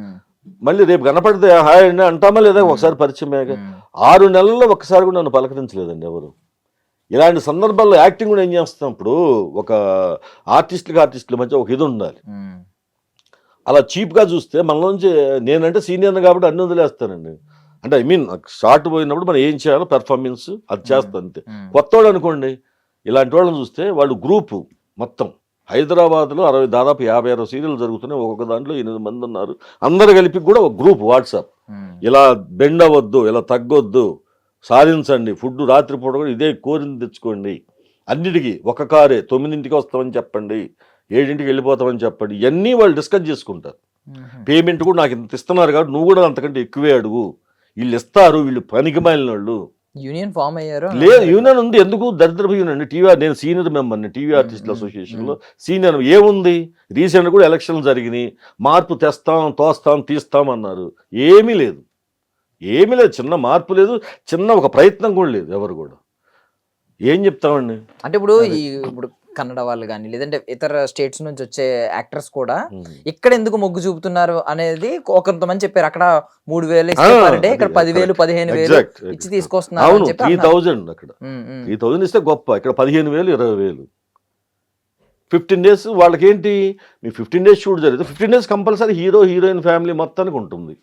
మళ్ళీ రేపు కనపడితే హాయ్ అండి అంటామా లేదా? ఒకసారి పరిచయం 6 నెలల్లో ఒక్కసారి కూడా నన్ను పలకరించలేదండి ఎవరు. ఇలాంటి సందర్భాల్లో యాక్టింగ్ కూడా ఏం చేస్తాం? ఇప్పుడు ఒక ఆర్టిస్టుల మధ్య ఒక ఇది ఉండాలి. అలా చీప్గా చూస్తే మనలోంచి నేనంటే సీనియర్ని కాబట్టి అన్ని వదిలేస్తానండి. అంటే ఐ మీన్ షార్ట్ పోయినప్పుడు మనం ఏం చేయాలో పెర్ఫార్మెన్స్ అది చేస్తాం అంతే. కొత్తవాడు అనుకోండి, ఇలాంటి వాళ్ళని చూస్తే వాళ్ళు గ్రూపు మొత్తం హైదరాబాద్లో దాదాపు 56 సీరియల్ జరుగుతున్నాయి. ఒక్కొక్క దాంట్లో 8 మంది ఉన్నారు. అందరు కలిపి కూడా ఒక గ్రూప్ వాట్సాప్. ఇలా బెండ్ అవ్వద్దు, ఇలా తగ్గొద్దు, సాధించండి, ఫుడ్ రాత్రిపూట కూడా ఇదే కోరింది తెచ్చుకోండి, అన్నిటికీ ఒక కారే, 9ంటికి వస్తామని చెప్పండి, 7ంటికి వెళ్ళిపోతామని చెప్పండి. ఇవన్నీ వాళ్ళు డిస్కస్ చేసుకుంటారు. పేమెంట్ కూడా నాకు ఇంత ఇస్తున్నారు కాబట్టి నువ్వు కూడా అంతకంటే ఎక్కువే అడుగు, వీళ్ళు ఇస్తారు, వీళ్ళు పనికి మాలిన వాళ్ళు. యూనియన్ ఫామ్ అయ్యారు? లేదు, యూనియన్ ఉంది. ఎందుకు? దరిద్రపు యూనియన్. నేను సీనియర్ మెంబర్ని టీవీ ఆర్టిస్టుల అసోసియేషన్లో. సీనియర్ ఏముంది? రీసెంట్ కూడా ఎలక్షన్లు జరిగినాయి. మార్పు తెస్తాం, తోస్తాం, తీస్తాం అన్నారు. ఏమీ లేదు. చిన్న మార్పు లేదు, చిన్న ఒక ప్రయత్నం కూడా లేదు. ఎవరు కూడా ఏం చెప్తామండి? అంటే ఇప్పుడు కన్నడ వాళ్ళు కానీ లేదంటే ఇతర స్టేట్స్ నుంచి వచ్చే యాక్టర్స్ కూడా ఇక్కడ ఎందుకు మొగ్గు చూపుతున్నారు అనేది కొంతమంది చెప్పారు. అక్కడ 3,000 ఇస్తారంటే ఇక్కడ 10,000 15,000 ఇచ్చి తీసుకొస్తున్నారు. 3,000 అక్కడ 3,000 ఇస్తే గొప్ప, ఇక్కడ 15,000 20,000. 15 days వాళ్ళకి ఏంటి? మీ 15 days షూట్ జరిగితే 15 days compulsory hero heroine family మొత్తానికి ఉంటుంది.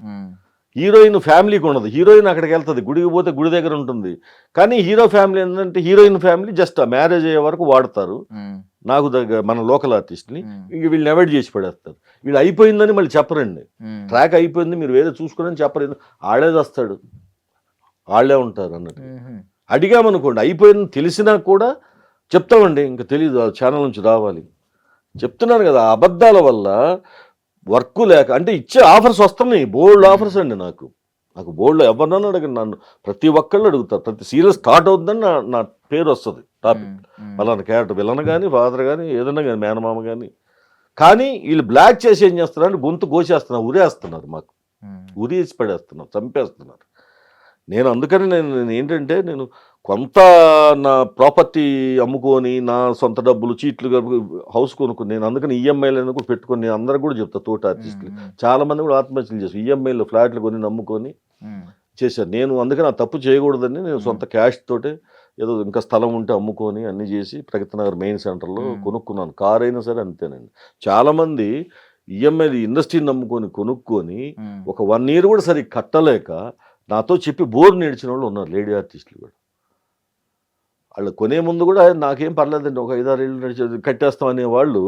హీరోయిన్ ఫ్యామిలీకి ఉండదు. హీరోయిన్ అక్కడికి వెళ్తుంది, గుడికి పోతే గుడి దగ్గర ఉంటుంది. కానీ హీరో ఫ్యామిలీ ఏంటంటే హీరోయిన్ ఫ్యామిలీ జస్ట్ మ్యారేజ్ అయ్యే వరకు వాడతారు. నాకు దగ్గర మన లోకల్ ఆర్టిస్ట్ని ఇంక వీళ్ళని అవాయిడ్ చేసి పడేస్తారు. వీళ్ళు అయిపోయిందని మళ్ళీ చెప్పరండి. ట్రాక్ అయిపోయింది మీరు వేరే చూసుకోరని చెప్పలేదు. ఆడే వస్తాడు, వాళ్ళే ఉంటారు అన్నట్టు. అడిగామనుకోండి అయిపోయింది తెలిసినా కూడా చెప్తామండి ఇంకా తెలీదు, ఛానల్ నుంచి రావాలి. చెప్తున్నాను కదా, అబద్ధాల వల్ల వర్క్ లేక అంటే ఇచ్చే ఆఫర్స్ వస్తున్నాయి. బోల్డ్ ఆఫర్స్ అండి. నాకు బోల్డ్ ఎవరినన్నా అడగండి, నన్ను ప్రతి ఒక్కళ్ళు అడుగుతారు. ప్రతి సీరియల్ స్టార్ట్ అవుతుందని నా పేరు వస్తుంది టాపిక్. మళ్ళీ క్యారెక్టర్ విలన్ కానీ ఫాదర్ కానీ ఏదన్నా కానీ మేనమామ కానీ వీళ్ళు బ్లాక్ చేసి ఏం చేస్తున్నారంటే గొంతు కోసేస్తున్నారు, ఉరేస్తున్నారు, మాకు ఉరేసి పడేస్తున్నారు, చంపేస్తున్నారు. అందుకని నేను ఏంటంటే నేను కొంత నా ప్రాపర్టీ అమ్ముకొని నా సొంత డబ్బులు చీట్లు హౌస్ కొనుక్కుని నేను అందుకని ఈఎంఐలను కూడా పెట్టుకొని నేను అందరికి కూడా చెప్తా. తోట ఆర్టిస్టులు చాలా మంది కూడా ఆత్మహత్యలు చేసి ఈఎంఐలో ఫ్లాట్లు కొని నమ్ముకొని చేశాను. నేను అందుకని ఆ తప్పు చేయకూడదని నేను సొంత క్యాష్ తోటే ఏదో ఇంకా స్థలం ఉంటే అమ్ముకొని అన్నీ చేసి ప్రగతి నగర్ మెయిన్ సెంటర్లో కొనుక్కున్నాను. కార్ అయినా సరే అంతేనండి. చాలామంది ఈఎంఐ ఇండస్ట్రీని నమ్ముకొని కొనుక్కొని ఒక 1 ఇయర్ కూడా సరిగ్గా కట్టలేక నాతో చెప్పి బోర్ నేర్చిన వాళ్ళు ఉన్నారు, లేడీ ఆర్టిస్టులు కూడా. వాళ్ళు కొనే ముందు కూడా నాకేం పర్లేదండి, ఒక 5-6 ఏళ్ళు నడిచి కట్టేస్తాం అనేవాళ్ళు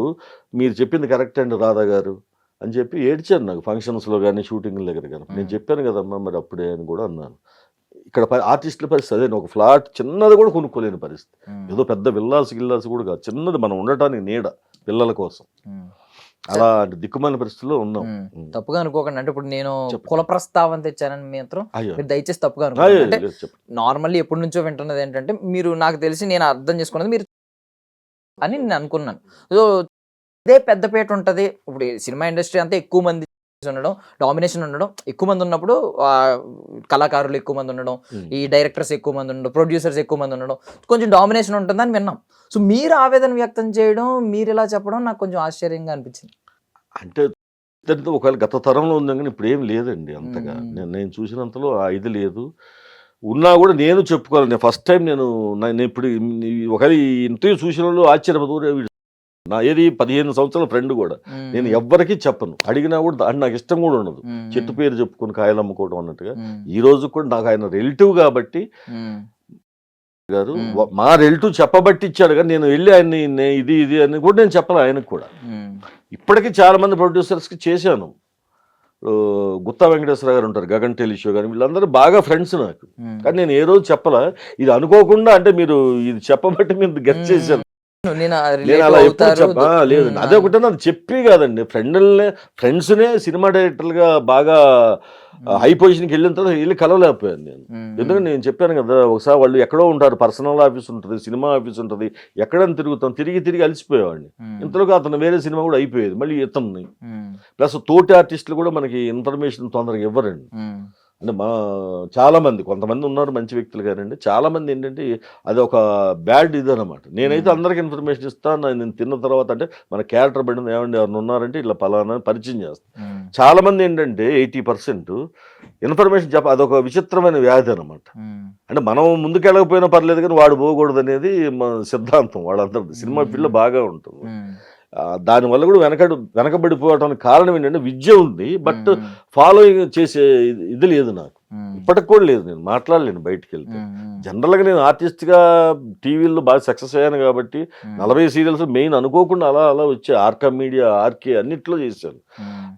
మీరు చెప్పింది కరెక్ట్ అండి రాధా గారు అని చెప్పి ఏడ్చారు నాకు ఫంక్షన్స్లో కానీ షూటింగ్ల దగ్గర కానీ. నేను చెప్పాను కదమ్మా మరి అప్పుడే అని కూడా అన్నాను. ఇక్కడ ఆర్టిస్టుల పరిస్థితి అదే, ఒక ఫ్లాట్ చిన్నది కూడా కొనుక్కోలేని పరిస్థితి. ఏదో పెద్ద గిల్లాల్సి కూడా కాదు, చిన్నది మనం ఉండటానికి నీడ పిల్లల కోసం. అలా దిక్కుమాలిన పరిస్థితుల్లో ఉన్నాం. తప్పుగా అనుకోకండి, అంటే ఇప్పుడు నేను కుల ప్రస్తావన తెచ్చానని మాత్రం అయ్యో మీరు దయచేసి తప్పుగా అనుకోండి. అంటే లేదు, చెప్పండి. నార్మల్లీ ఎప్పటి నుంచో వింటున్నది ఏంటంటే, మీరు నాకు తెలిసి నేను అర్థం చేసుకున్నది మీరు అని నేను అనుకున్నాను. సో ఇదే పెద్దపేట ఉంటుంది. ఇప్పుడు సినిమా ఇండస్ట్రీ అంతా ఎక్కువ మంది ఉండడం, డామినేషన్ ఉండడం, ఎక్కువ మంది ఉన్నప్పుడు కళాకారులు ఎక్కువ మంది ఉండడం, ఈ డైరెక్టర్స్ ఎక్కువ మంది ఉండడం, ప్రొడ్యూసర్స్ ఎక్కువ మంది ఉండడం, కొంచెం డామినేషన్ ఉంటుందని విన్నాం. సో మీరు ఆవేదన వ్యక్తం చేయడం, మీరు ఇలా చెప్పడం నాకు కొంచెం ఆశ్చర్యంగా అనిపించింది. అంటే ఒకవేళ గత తరంలో ఉంది కానీ ఇప్పుడు ఏం లేదండి అంతగా. నేను చూసినంతలో ఆ ఇది లేదు. ఉన్నా కూడా నేను చెప్పుకోవాలి, నేను ఫస్ట్ టైం నేను ఇప్పుడు ఒకవేళ ఈ ఇంటర్వ్యూ చూసిన వాళ్ళు ఆశ్చర్యపోతూ, నా ఏది 15 సంవత్సరాల ఫ్రెండ్ కూడా నేను ఎవ్వరికీ చెప్పను, అడిగినా కూడా అది నాకు ఇష్టం కూడా ఉండదు. చెట్టు పేరు చెప్పుకొని కాయలు అమ్ముకోవడం అన్నట్టుగా. ఈ రోజు కూడా నాకు ఆయన రిలేటివ్ కాబట్టి గారు మా రిలేటివ్ చెప్పబట్టి ఇచ్చాడు, కానీ నేను వెళ్ళి ఆయన్ని ఇది అని కూడా నేను చెప్పాలి ఆయనకు కూడా. ఇప్పటికీ చాలా మంది ప్రొడ్యూసర్స్కి చేశాను. గుత్తా వెంకటేశ్వర గారు ఉంటారు, గగన్ టెలిషో కానీ, వీళ్ళందరూ బాగా ఫ్రెండ్స్ నాకు. కానీ నేను ఏ రోజు చెప్పలా, ఇది అనుకోకుండా అంటే మీరు ఇది చెప్పబట్టి మీరు గెస్ట్ చేశారు. నేను అలా ఎప్పుడు లేదు, అదే ఒకటే అది చెప్పి కాదండి. ఫ్రెండ్స్నే సినిమా డైరెక్టర్గా బాగా హై పొజిషన్కి వెళ్ళిన తర్వాత వెళ్ళి కలవలేకపోయాను నేను. ఎందుకంటే నేను చెప్పాను కదా, ఒకసారి వాళ్ళు ఎక్కడో ఉంటారు, పర్సనల్ ఆఫీస్ ఉంటుంది, సినిమా ఆఫీస్ ఉంటుంది, ఎక్కడని తిరిగి అలసిపోయేవాడిని. ఇంతలోకి అతను వేరే సినిమా కూడా అయిపోయేది, మళ్ళీ ఇతన్ని ప్లస్ తోటి ఆర్టిస్టులు కూడా మనకి ఇన్ఫర్మేషన్ తొందరగా ఇవ్వరండి. అంటే చాలామంది కొంతమంది ఉన్నారు మంచి వ్యక్తులు కానండి, చాలామంది ఏంటంటే అది ఒక బ్యాడ్ ఇది అనమాట. నేనైతే అందరికీ ఇన్ఫర్మేషన్ ఇస్తాను. నేను తిన్న తర్వాత అంటే మన క్యారెక్టర్ పడింది ఏమండి ఎవరిని ఉన్నారంటే ఇట్లా పలానా పరిచయం చేస్తాను. చాలామంది ఏంటంటే 80% ఇన్ఫర్మేషన్ అదొక విచిత్రమైన వ్యాధి అనమాట. అంటే మనం ముందుకెళ్ళకపోయినా పర్లేదు కానీ వాడు పోకూడదు అనేది మన సిద్ధాంతం వాళ్ళందరిది. సినిమా ఫీల్డ్లో బాగా ఉంటుంది. దానివల్ల కూడా వెనకబడిపోవడానికి కారణం ఏంటంటే విద్య ఉంది, బట్ ఫాలోయింగ్ చేసే ఇది లేదు నాకు. ఇప్పటికి కూడా లేదు, నేను మాట్లాడలేను బయటికి వెళ్తే. జనరల్గా నేను ఆర్టిస్ట్గా టీవీల్లో బాగా సక్సెస్ అయ్యాను కాబట్టి 40 సీరియల్స్ మెయిన్ అనుకోకుండా అలా వచ్చే ఆర్కా మీడియా, ఆర్కే అన్నిట్లో చేశాను.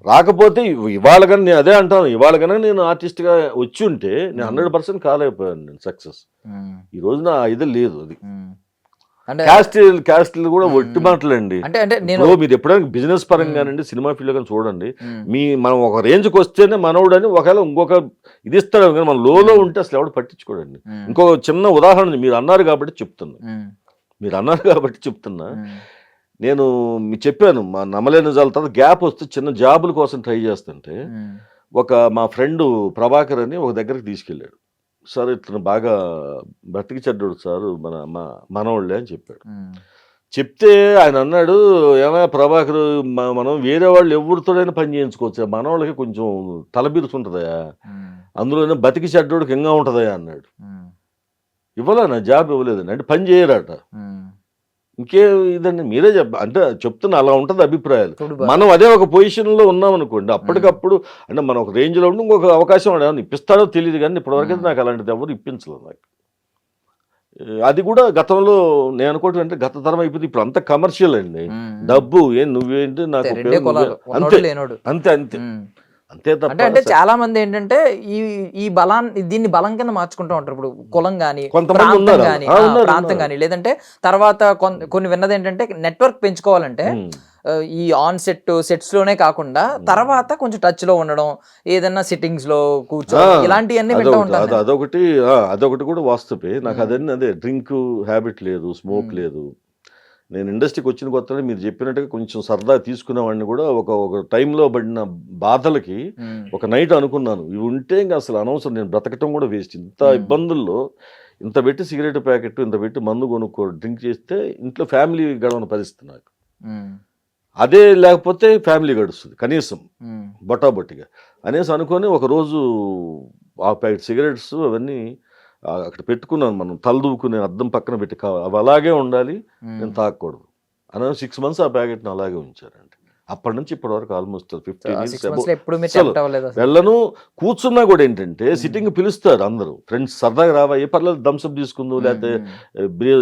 రాకపోతే ఇవాళ కానీ నేను అదే అంటాను, ఇవాళ కనుక నేను ఆర్టిస్ట్గా వచ్చి ఉంటే నేను 100% కాలేకపోయాను నేను సక్సెస్. ఈ రోజు నా ఇది లేదు. అది క్యాస్ట్లు కూడా ఒట్టి మాటలండి. అంటే మీరు ఎప్పుడైనా బిజినెస్ పరంగానండి సినిమా ఫీల్డ్ కానీ చూడండి, మనం ఒక రేంజ్కి వస్తేనే మనోడు అని ఒకవేళ ఇంకొక ఇది ఇస్తాడు, కానీ మన లోలో ఉంటే అసలు ఎవడు పట్టించుకోడండి. ఇంకో చిన్న ఉదాహరణ మీరు అన్నారు కాబట్టి చెప్తున్నా. నేను మీకు చెప్పాను మా నమ్మలేని జాల తర్వాత గ్యాప్ వస్తే చిన్న జాబుల కోసం ట్రై చేస్తుంటే మా ఫ్రెండ్ ప్రభాకర్ అని ఒక దగ్గరికి తీసుకెళ్ళాడు. సార్ ఇతను బాగా బ్రతికి చెడ్డాడు సార్, మనవాళ్ళే అని చెప్పాడు. చెప్తే ఆయన అన్నాడు, ఏమైనా ప్రభాకర్ మనం వేరే వాళ్ళు ఎవరితోడైనా పని చేయించుకోవచ్చు, మనవాళ్ళకి కొంచెం తలబిరుసు ఉంటుందయా, అందులోనే బతికి చెడ్డోడికి ఇంకా ఉంటుందయా అన్నాడు. ఇవ్వలే, నా జాబ్ ఇవ్వలేదండి అంటే పని చేయరాట. ఇంకే ఇదండి మీరే అంటే చెప్తున్నా, అలా ఉంటుంది అభిప్రాయాలు. మనం అదే ఒక పొజిషన్లో ఉన్నాం అనుకోండి, అప్పటికప్పుడు అంటే మనం ఒక రేంజ్లో ఉండి ఇంకొక అవకాశం ఏమైనా ఇప్పిస్తాడో తెలియదు, కానీ ఇప్పటివరకు నాకు అలాంటిది ఎవరు ఇప్పించలేదు నాకు. అది కూడా గతంలో నేను అనుకోవటం అంటే గత తరం అయిపోయింది. ఇప్పుడు అంత కమర్షియల్ అండి, డబ్బు నువ్వేంటి నాకు అంతే అంతే తప్ప. అంటే చాలా మంది ఏంటంటే దీన్ని బలం కింద మార్చుకుంటూ ఉంటారు. ఇప్పుడు కులం గానీ, ప్రాంతం గానీ, లేదంటే తర్వాత కొన్ని విన్నది ఏంటంటే నెట్వర్క్ పెంచుకోవాలంటే ఈ ఆన్ సెట్స్ లోనే కాకుండా తర్వాత కొంచెం టచ్ లో ఉండడం, ఏదైనా సిట్టింగ్స్ లో కూర్చో, ఇలాంటివన్నీ వింటూ ఉంటారు. అదొకటి కూడా వాస్తవే. నాకు అదే డ్రింక్ హ్యాబిట్ లేదు, స్మోక్ లేదు. నేను ఇండస్ట్రీకి వచ్చిన కొత్తలో మీరు చెప్పినట్టుగా కొంచెం సరదా తీసుకునేవాడిని కూడా. ఒక టైంలో పడిన బాధలకి ఒక నైట్ అనుకున్నాను, ఇవి ఉంటే ఇంకా అసలు అనవసరం, నేను బ్రతకటం కూడా వేస్ట్. ఇంత ఇబ్బందుల్లో ఇంత పెట్టి సిగరెట్ ప్యాకెట్, ఇంత పెట్టి మందు డ్రింక్ చేస్తే ఇంట్లో ఫ్యామిలీ గడవని పరిస్థితి నాకు. అదే లేకపోతే ఫ్యామిలీ గడుస్తుంది కనీసం బొట్టాబొట్టిగా అనేసి అనుకొని ఒకరోజు ఆ ప్యాకెట్ సిగరెట్స్ అవన్నీ అక్కడ పెట్టుకున్నాను, మనం తలదూకునే అద్దం పక్కన పెట్టి అవి అలాగే ఉండాలి, నేను తాగకూడదు అని 6 months ఆ ప్యాకెట్ని అలాగే ఉంచారండి. అప్పటి నుంచి ఇప్పటి వరకు ఆల్మోస్ట్ 15 years ఎప్పుడు మీరు అసలు tempt అవ్వలేదు అసలు? వెళ్ళను. కూర్చున్నా కూడా ఏంటంటే సిట్టింగ్ పిలుస్తారు అందరూ ఫ్రెండ్స్, సరదాగా రావా, ఏ పర్లేదు థమ్స్అప్ తీసుకుందాం లేకపోతే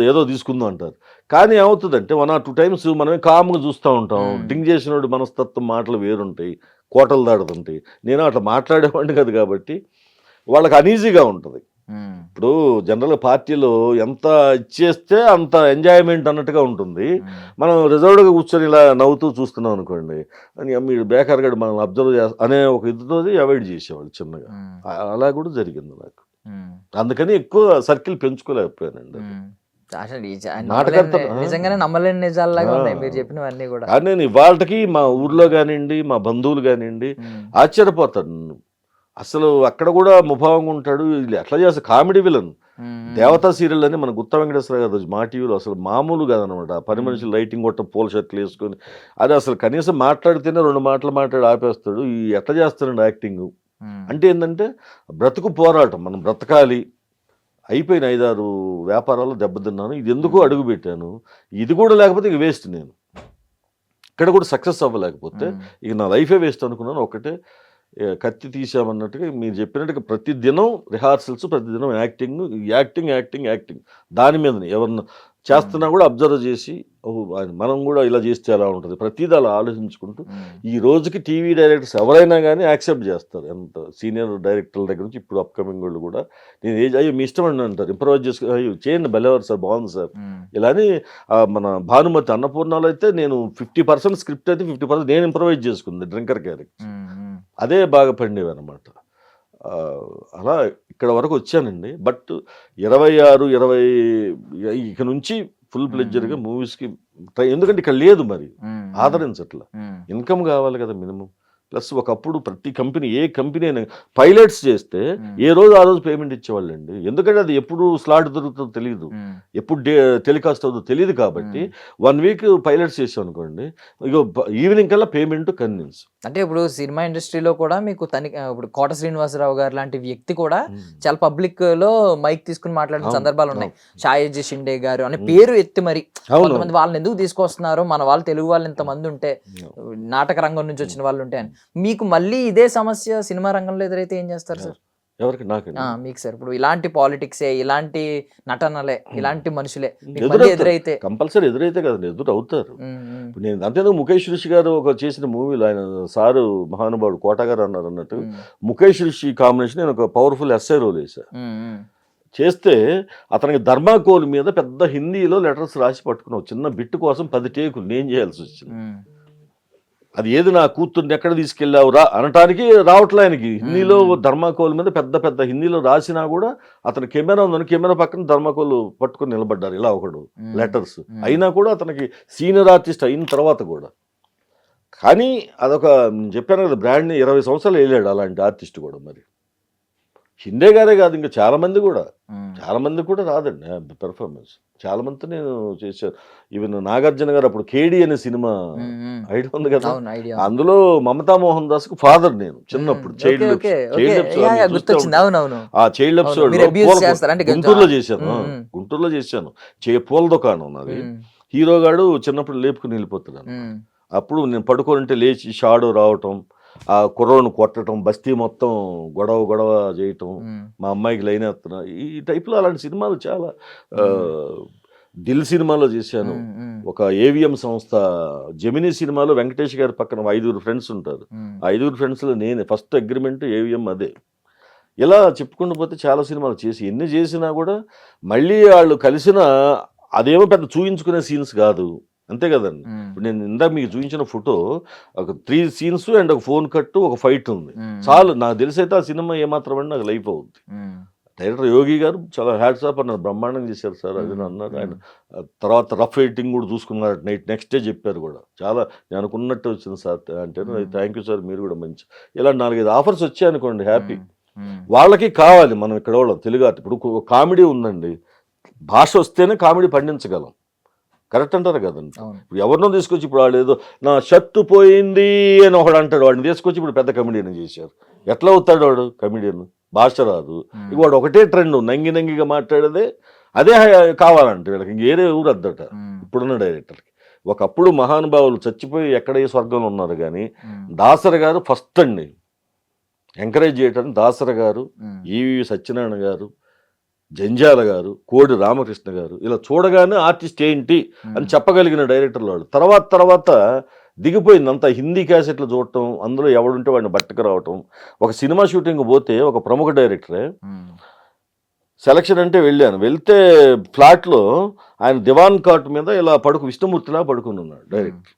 ఏదో తీసుకుందాం అంటారు. కానీ ఏమవుతుందంటే 1 or 2 times మనమే కామ్గా చూస్తూ ఉంటాం. డ్రింక్ చేసినోడు మనస్తత్వం మాటలు వేరుంటాయి, కోటలు దాడుతుంటాయి. నేను అట్లా మాట్లాడేవాడిని కాదు కాబట్టి వాళ్ళకి అనీజీగా ఉంటుంది. ఇప్పుడు జనరల్గా పార్టీలో ఎంత ఇచ్చేస్తే అంత ఎంజాయ్మెంట్ అన్నట్టుగా ఉంటుంది. మనం రిజర్వ్డ్గా కూర్చొని ఇలా నవ్వుతూ చూస్తున్నాం అనుకోండి, అని మీరు బేకార్ గడు మనం అబ్జర్వ్ అనే ఒక ఇదితో అవాయిడ్ చేసేవాళ్ళు చిన్నగా. అలా కూడా జరిగింది నాకు. అందుకని ఎక్కువ సర్కిల్ పెంచుకోలేకపోయానండి. అసలు నాటకర్తలు నిజంగానే నమ్మలేని నిజాల్లాగా ఉన్నాయి మీరు చెప్పినవన్నీ కూడా. కానీ నేను ఇవాళకి మా ఊర్లో కానివ్వండి, మా బంధువులు కానివ్వండి ఆశ్చర్యపోతాను. అసలు అక్కడ కూడా ముభావంగా ఉంటాడు, వీళ్ళు ఎట్లా చేస్తారు, కామెడీ విలన్. దేవతా సీరియల్ అని మన గుత్తా వెంకటేశ్వర గారు మా టీవీలో అసలు మామూలు కాదనమాట. పని మనుషులు లైటింగ్ కొట్ట పూల షర్ట్లు వేసుకొని, అది అసలు కనీసం మాట్లాడితేనే 2 మాటలు మాట్లాడి ఆపేస్తాడు. ఈ ఎట్లా చేస్తాడండి యాక్టింగ్ అంటే ఏంటంటే బ్రతుకు పోరాటం, మనం బ్రతకాలి. అయిపోయిన 5-6 వ్యాపారాలు దెబ్బతిన్నాను, ఇది ఎందుకు అడుగు పెట్టాను, ఇది కూడా లేకపోతే ఇక వేస్ట్. నేను ఇక్కడ కూడా సక్సెస్ అవ్వలేకపోతే ఇక నా లైఫే వేస్ట్ అనుకున్నాను. ఒకటే కత్తి తీసామన్నట్టుగా మీరు చెప్పినట్టుగా ప్రతిదినం రిహార్సల్స్, ప్రతిదినం యాక్టింగ్ దాని మీదనే ఎవరన్నా చేస్తున్నా కూడా అబ్జర్వ్ చేసి, ఓహో మనం కూడా ఇలా చేస్తే ఎలా ఉంటుంది, ప్రతిదీ అలా ఆలోచించుకుంటూ ఈ రోజుకి టీవీ డైరెక్టర్స్ ఎవరైనా కానీ యాక్సెప్ట్ చేస్తారు. ఎంత సీనియర్ డైరెక్టర్ల దగ్గర నుంచి ఇప్పుడు అప్కమింగ్ వాళ్ళు కూడా నేను అయ్యో మీ ఇష్టం అండి అంటారు, ఇంప్రవైజ్ చేసుకుని అయ్యో చేయండి బెలవర్ సార్, బాగుంది సార్ ఇలాని. మన భానుమతి అన్నపూర్ణలో అయితే నేను 50% స్క్రిప్ట్ అయితే 50% నేను ఇంప్రవైజ్ చేసుకుంది డ్రింకర్ క్యారెక్టర్, అదే బాగా పండేవి అనమాట. అలా ఇక్కడ వరకు వచ్చానండి. బట్ 26-20 ఇక నుంచి ఫుల్ ప్లెడ్జర్గా మూవీస్కి ఎందుకంటే ఇక్కడ లేదు మరి ఆదరించట్లా. ఇన్కమ్ కావాలి కదా మినిమం. ప్లస్ ఒకప్పుడు ప్రతి కంపెనీ, ఏ కంపెనీ అయినా పైలట్స్ చేస్తే ఏ రోజు ఆ రోజు పేమెంట్ ఇచ్చేవాళ్ళండి. ఎందుకంటే అది ఎప్పుడు స్లాట్ దొరుకుతుందో తెలియదు, ఎప్పుడు టెలికాస్ట్ అవుతుందో తెలియదు. కాబట్టి 1 week పైలట్స్ చేసాం అనుకోండి, ఇక ఈవినింగ్ కల్లా పేమెంట్ కన్విన్స్. అంటే ఇప్పుడు సినిమా ఇండస్ట్రీలో కూడా మీకు ఇప్పుడు కోట శ్రీనివాసరావు గారు లాంటి వ్యక్తి కూడా చాలా పబ్లిక్ లో మైక్ తీసుకుని మాట్లాడిన సందర్భాలు ఉన్నాయి. షాయజీ షిండే గారు అనే పేరు ఎత్తి మరి కొంతమంది వాళ్ళని ఎందుకు తీసుకొస్తున్నారు, మన వాళ్ళు తెలుగు వాళ్ళు ఇంతమంది ఉంటే, నాటక రంగం నుంచి వచ్చిన వాళ్ళు ఉంటే అని. మీకు మళ్ళీ ఇదే సమస్య సినిమా రంగంలో ఎదురైతే ఏం చేస్తారు సార్? ఎవరికి? నాకు మీకు సార్ ఇప్పుడు ఇలాంటి పాలిటిక్సే, ఇలాంటి నటనలే, ఇలాంటి మనుషులే ఎదురైతే కంపల్సరీ ఎదురైతే కదండి, ఎదురు అవుతారు. ఇప్పుడు నేను అంతేందుకు ముఖేష్ ఋషి గారు ఒక చేసిన మూవీలో ఆయన సారు మహానుభావుడు కోట గారు అన్నారు అన్నట్టు ముఖేష్ ఋషి కాంబినేషన్ నేను ఒక పవర్ఫుల్ ఎస్ఐ రోల్ వేసాను. చేస్తే అతనికి ధర్మాకోల్ మీద పెద్ద హిందీలో లెటర్స్ రాసి పట్టుకున్నావు, చిన్న బిట్టు కోసం 10 టేకులు నేను చేయాల్సి వచ్చింది. అది ఏది నా కూతుర్ని ఎక్కడ తీసుకెళ్ళావు రా అనటానికి రావట్లే ఆయనకి. హిందీలో ధర్మాకోల్ మీద పెద్ద హిందీలో రాసినా కూడా అతని కెమెరా ఉందని కెమెరా పక్కన ధర్మాకోల్ పట్టుకుని నిలబడ్డారు ఇలా ఒకడు లెటర్స్. అయినా కూడా అతనికి సీనియర్ ఆర్టిస్ట్ అయిన తర్వాత కూడా. కానీ అదొక నేను చెప్పాను కదా, బ్రాండ్ని 20 సంవత్సరాలు వెళ్ళాడు అలాంటి ఆర్టిస్ట్ కూడా. మరి షిండే గారే కాదు, ఇంకా చాలా మంది కూడా రాదండి పెర్ఫార్మెన్స్. చాలా మందితో నేను చేశాను. ఈవెన్ నాగార్జున గారు అప్పుడు కేడి అనే సినిమా ఐడియా ఉంది కదా, అందులో మమతా మోహన్ దాస్ కు ఫాదర్ నేను చిన్నప్పుడు. చైల్డ్ ఎపిసోడ్ గుంటూరులో చేశాను. పూల దుకాణం నాది. హీరోగాడు చిన్నప్పుడు లేపుకుని వెళ్ళిపోతాడు. అప్పుడు నేను పడుకోనంటే లేచి షాడో రావటం, ఆ కుర్రోని కొట్టడం, బస్తీ మొత్తం గొడవ చేయటం, మా అమ్మాయికి లైన్ వేస్తున్నా, ఈ టైప్లో అలాంటి సినిమాలు చాలా. దిల్ సినిమాలో చేశాను. ఒక ఏవిఎం సంస్థ జెమినీ సినిమాలో వెంకటేష్ గారి పక్కన 5 ఫ్రెండ్స్ ఉంటారు. 5 ఫ్రెండ్స్లో నేనే ఫస్ట్ అగ్రిమెంట్ ఏవిఎం అదే. ఇలా చెప్పుకుంటూ పోతే చాలా సినిమాలు చేసి ఎన్ని చేసినా కూడా మళ్ళీ వాళ్ళు కలిసిన అదేమో పెద్ద చూయించుకునే సీన్స్ కాదు, అంతే కదండి. ఇప్పుడు నేను ఇందాక మీకు చూపించిన ఫోటో ఒక 3 scenes అండ్ ఒక ఫోన్ కట్టు, ఒక ఫైట్ ఉంది చాలు. నాకు తెలిసి అయితే ఆ సినిమా ఏమాత్రం అంటే నాకు లైఫ్ అవుద్ది. డైరెక్టర్ యోగి గారు చాలా హ్యాట్స్ ఆఫ్ అన్నారు, బ్రహ్మాండంగా చేశారు సార్ అది అన్నారు. ఆయన తర్వాత రఫ్ ఎడిటింగ్ కూడా చూసుకున్నారు, నెక్స్ట్ డే చెప్పారు కూడా, చాలా నేను అనుకున్నట్టు వచ్చింది సార్ అంటే. థ్యాంక్ యూ సార్, మీరు కూడా మంచి. ఇలా 4-5 ఆఫర్స్ వచ్చాయి అనుకోండి, హ్యాపీ. వాళ్ళకి కావాలి మనం ఇక్కడ వాళ్ళం తెలుగు ఆర్ట్. ఇప్పుడు కామెడీ ఉందండి, భాష వస్తేనే కామెడీ పండించగలం, కరెక్ట్ అంటారు కదండి. ఇప్పుడు ఎవరినో తీసుకొచ్చి ఇప్పుడు వాళ్ళు ఏదో నా షర్టు పోయింది అని ఒకడు అంటాడు, వాడిని తీసుకొచ్చి ఇప్పుడు పెద్ద కమెడియన్ చేశారు. ఎట్లా అవుతాడు వాడు కమెడియన్? భాష రాదు. ఇక వాడు ఒకటే ట్రెండ్ నంగిగా మాట్లాడేదే అదే కావాలంటే వీళ్ళకి ఇంకేరే ఊరు అద్దట ఇప్పుడున్న డైరెక్టర్కి. ఒకప్పుడు మహానుభావులు చచ్చిపోయి ఎక్కడ ఏ స్వర్గంలో ఉన్నారు కానీ దాసరి గారు ఫస్ట్ అండి ఎంకరేజ్ చేయటానికి. దాసరి గారు, ఈవి సత్యనారాయణ గారు, జంజాల గారు, కోడి రామకృష్ణ గారు ఇలా చూడగానే ఆర్టిస్ట్ ఏంటి అని చెప్పగలిగిన డైరెక్టర్లు వాళ్ళు. తర్వాత దిగిపోయింది అంతా. హిందీ క్యాసెట్లు చూడటం, అందులో ఎవడుంటే వాడిని బట్టకు రావటం. ఒక సినిమా షూటింగ్ పోతే ఒక ప్రముఖ డైరెక్టరే సెలక్షన్ అంటే వెళ్ళాను. వెళ్తే ఫ్లాట్లో ఆయన దివాన్ కాట్ మీద ఇలా విష్ణుమూర్తిలా పడుకుని ఉన్నాడు డైరెక్టర్.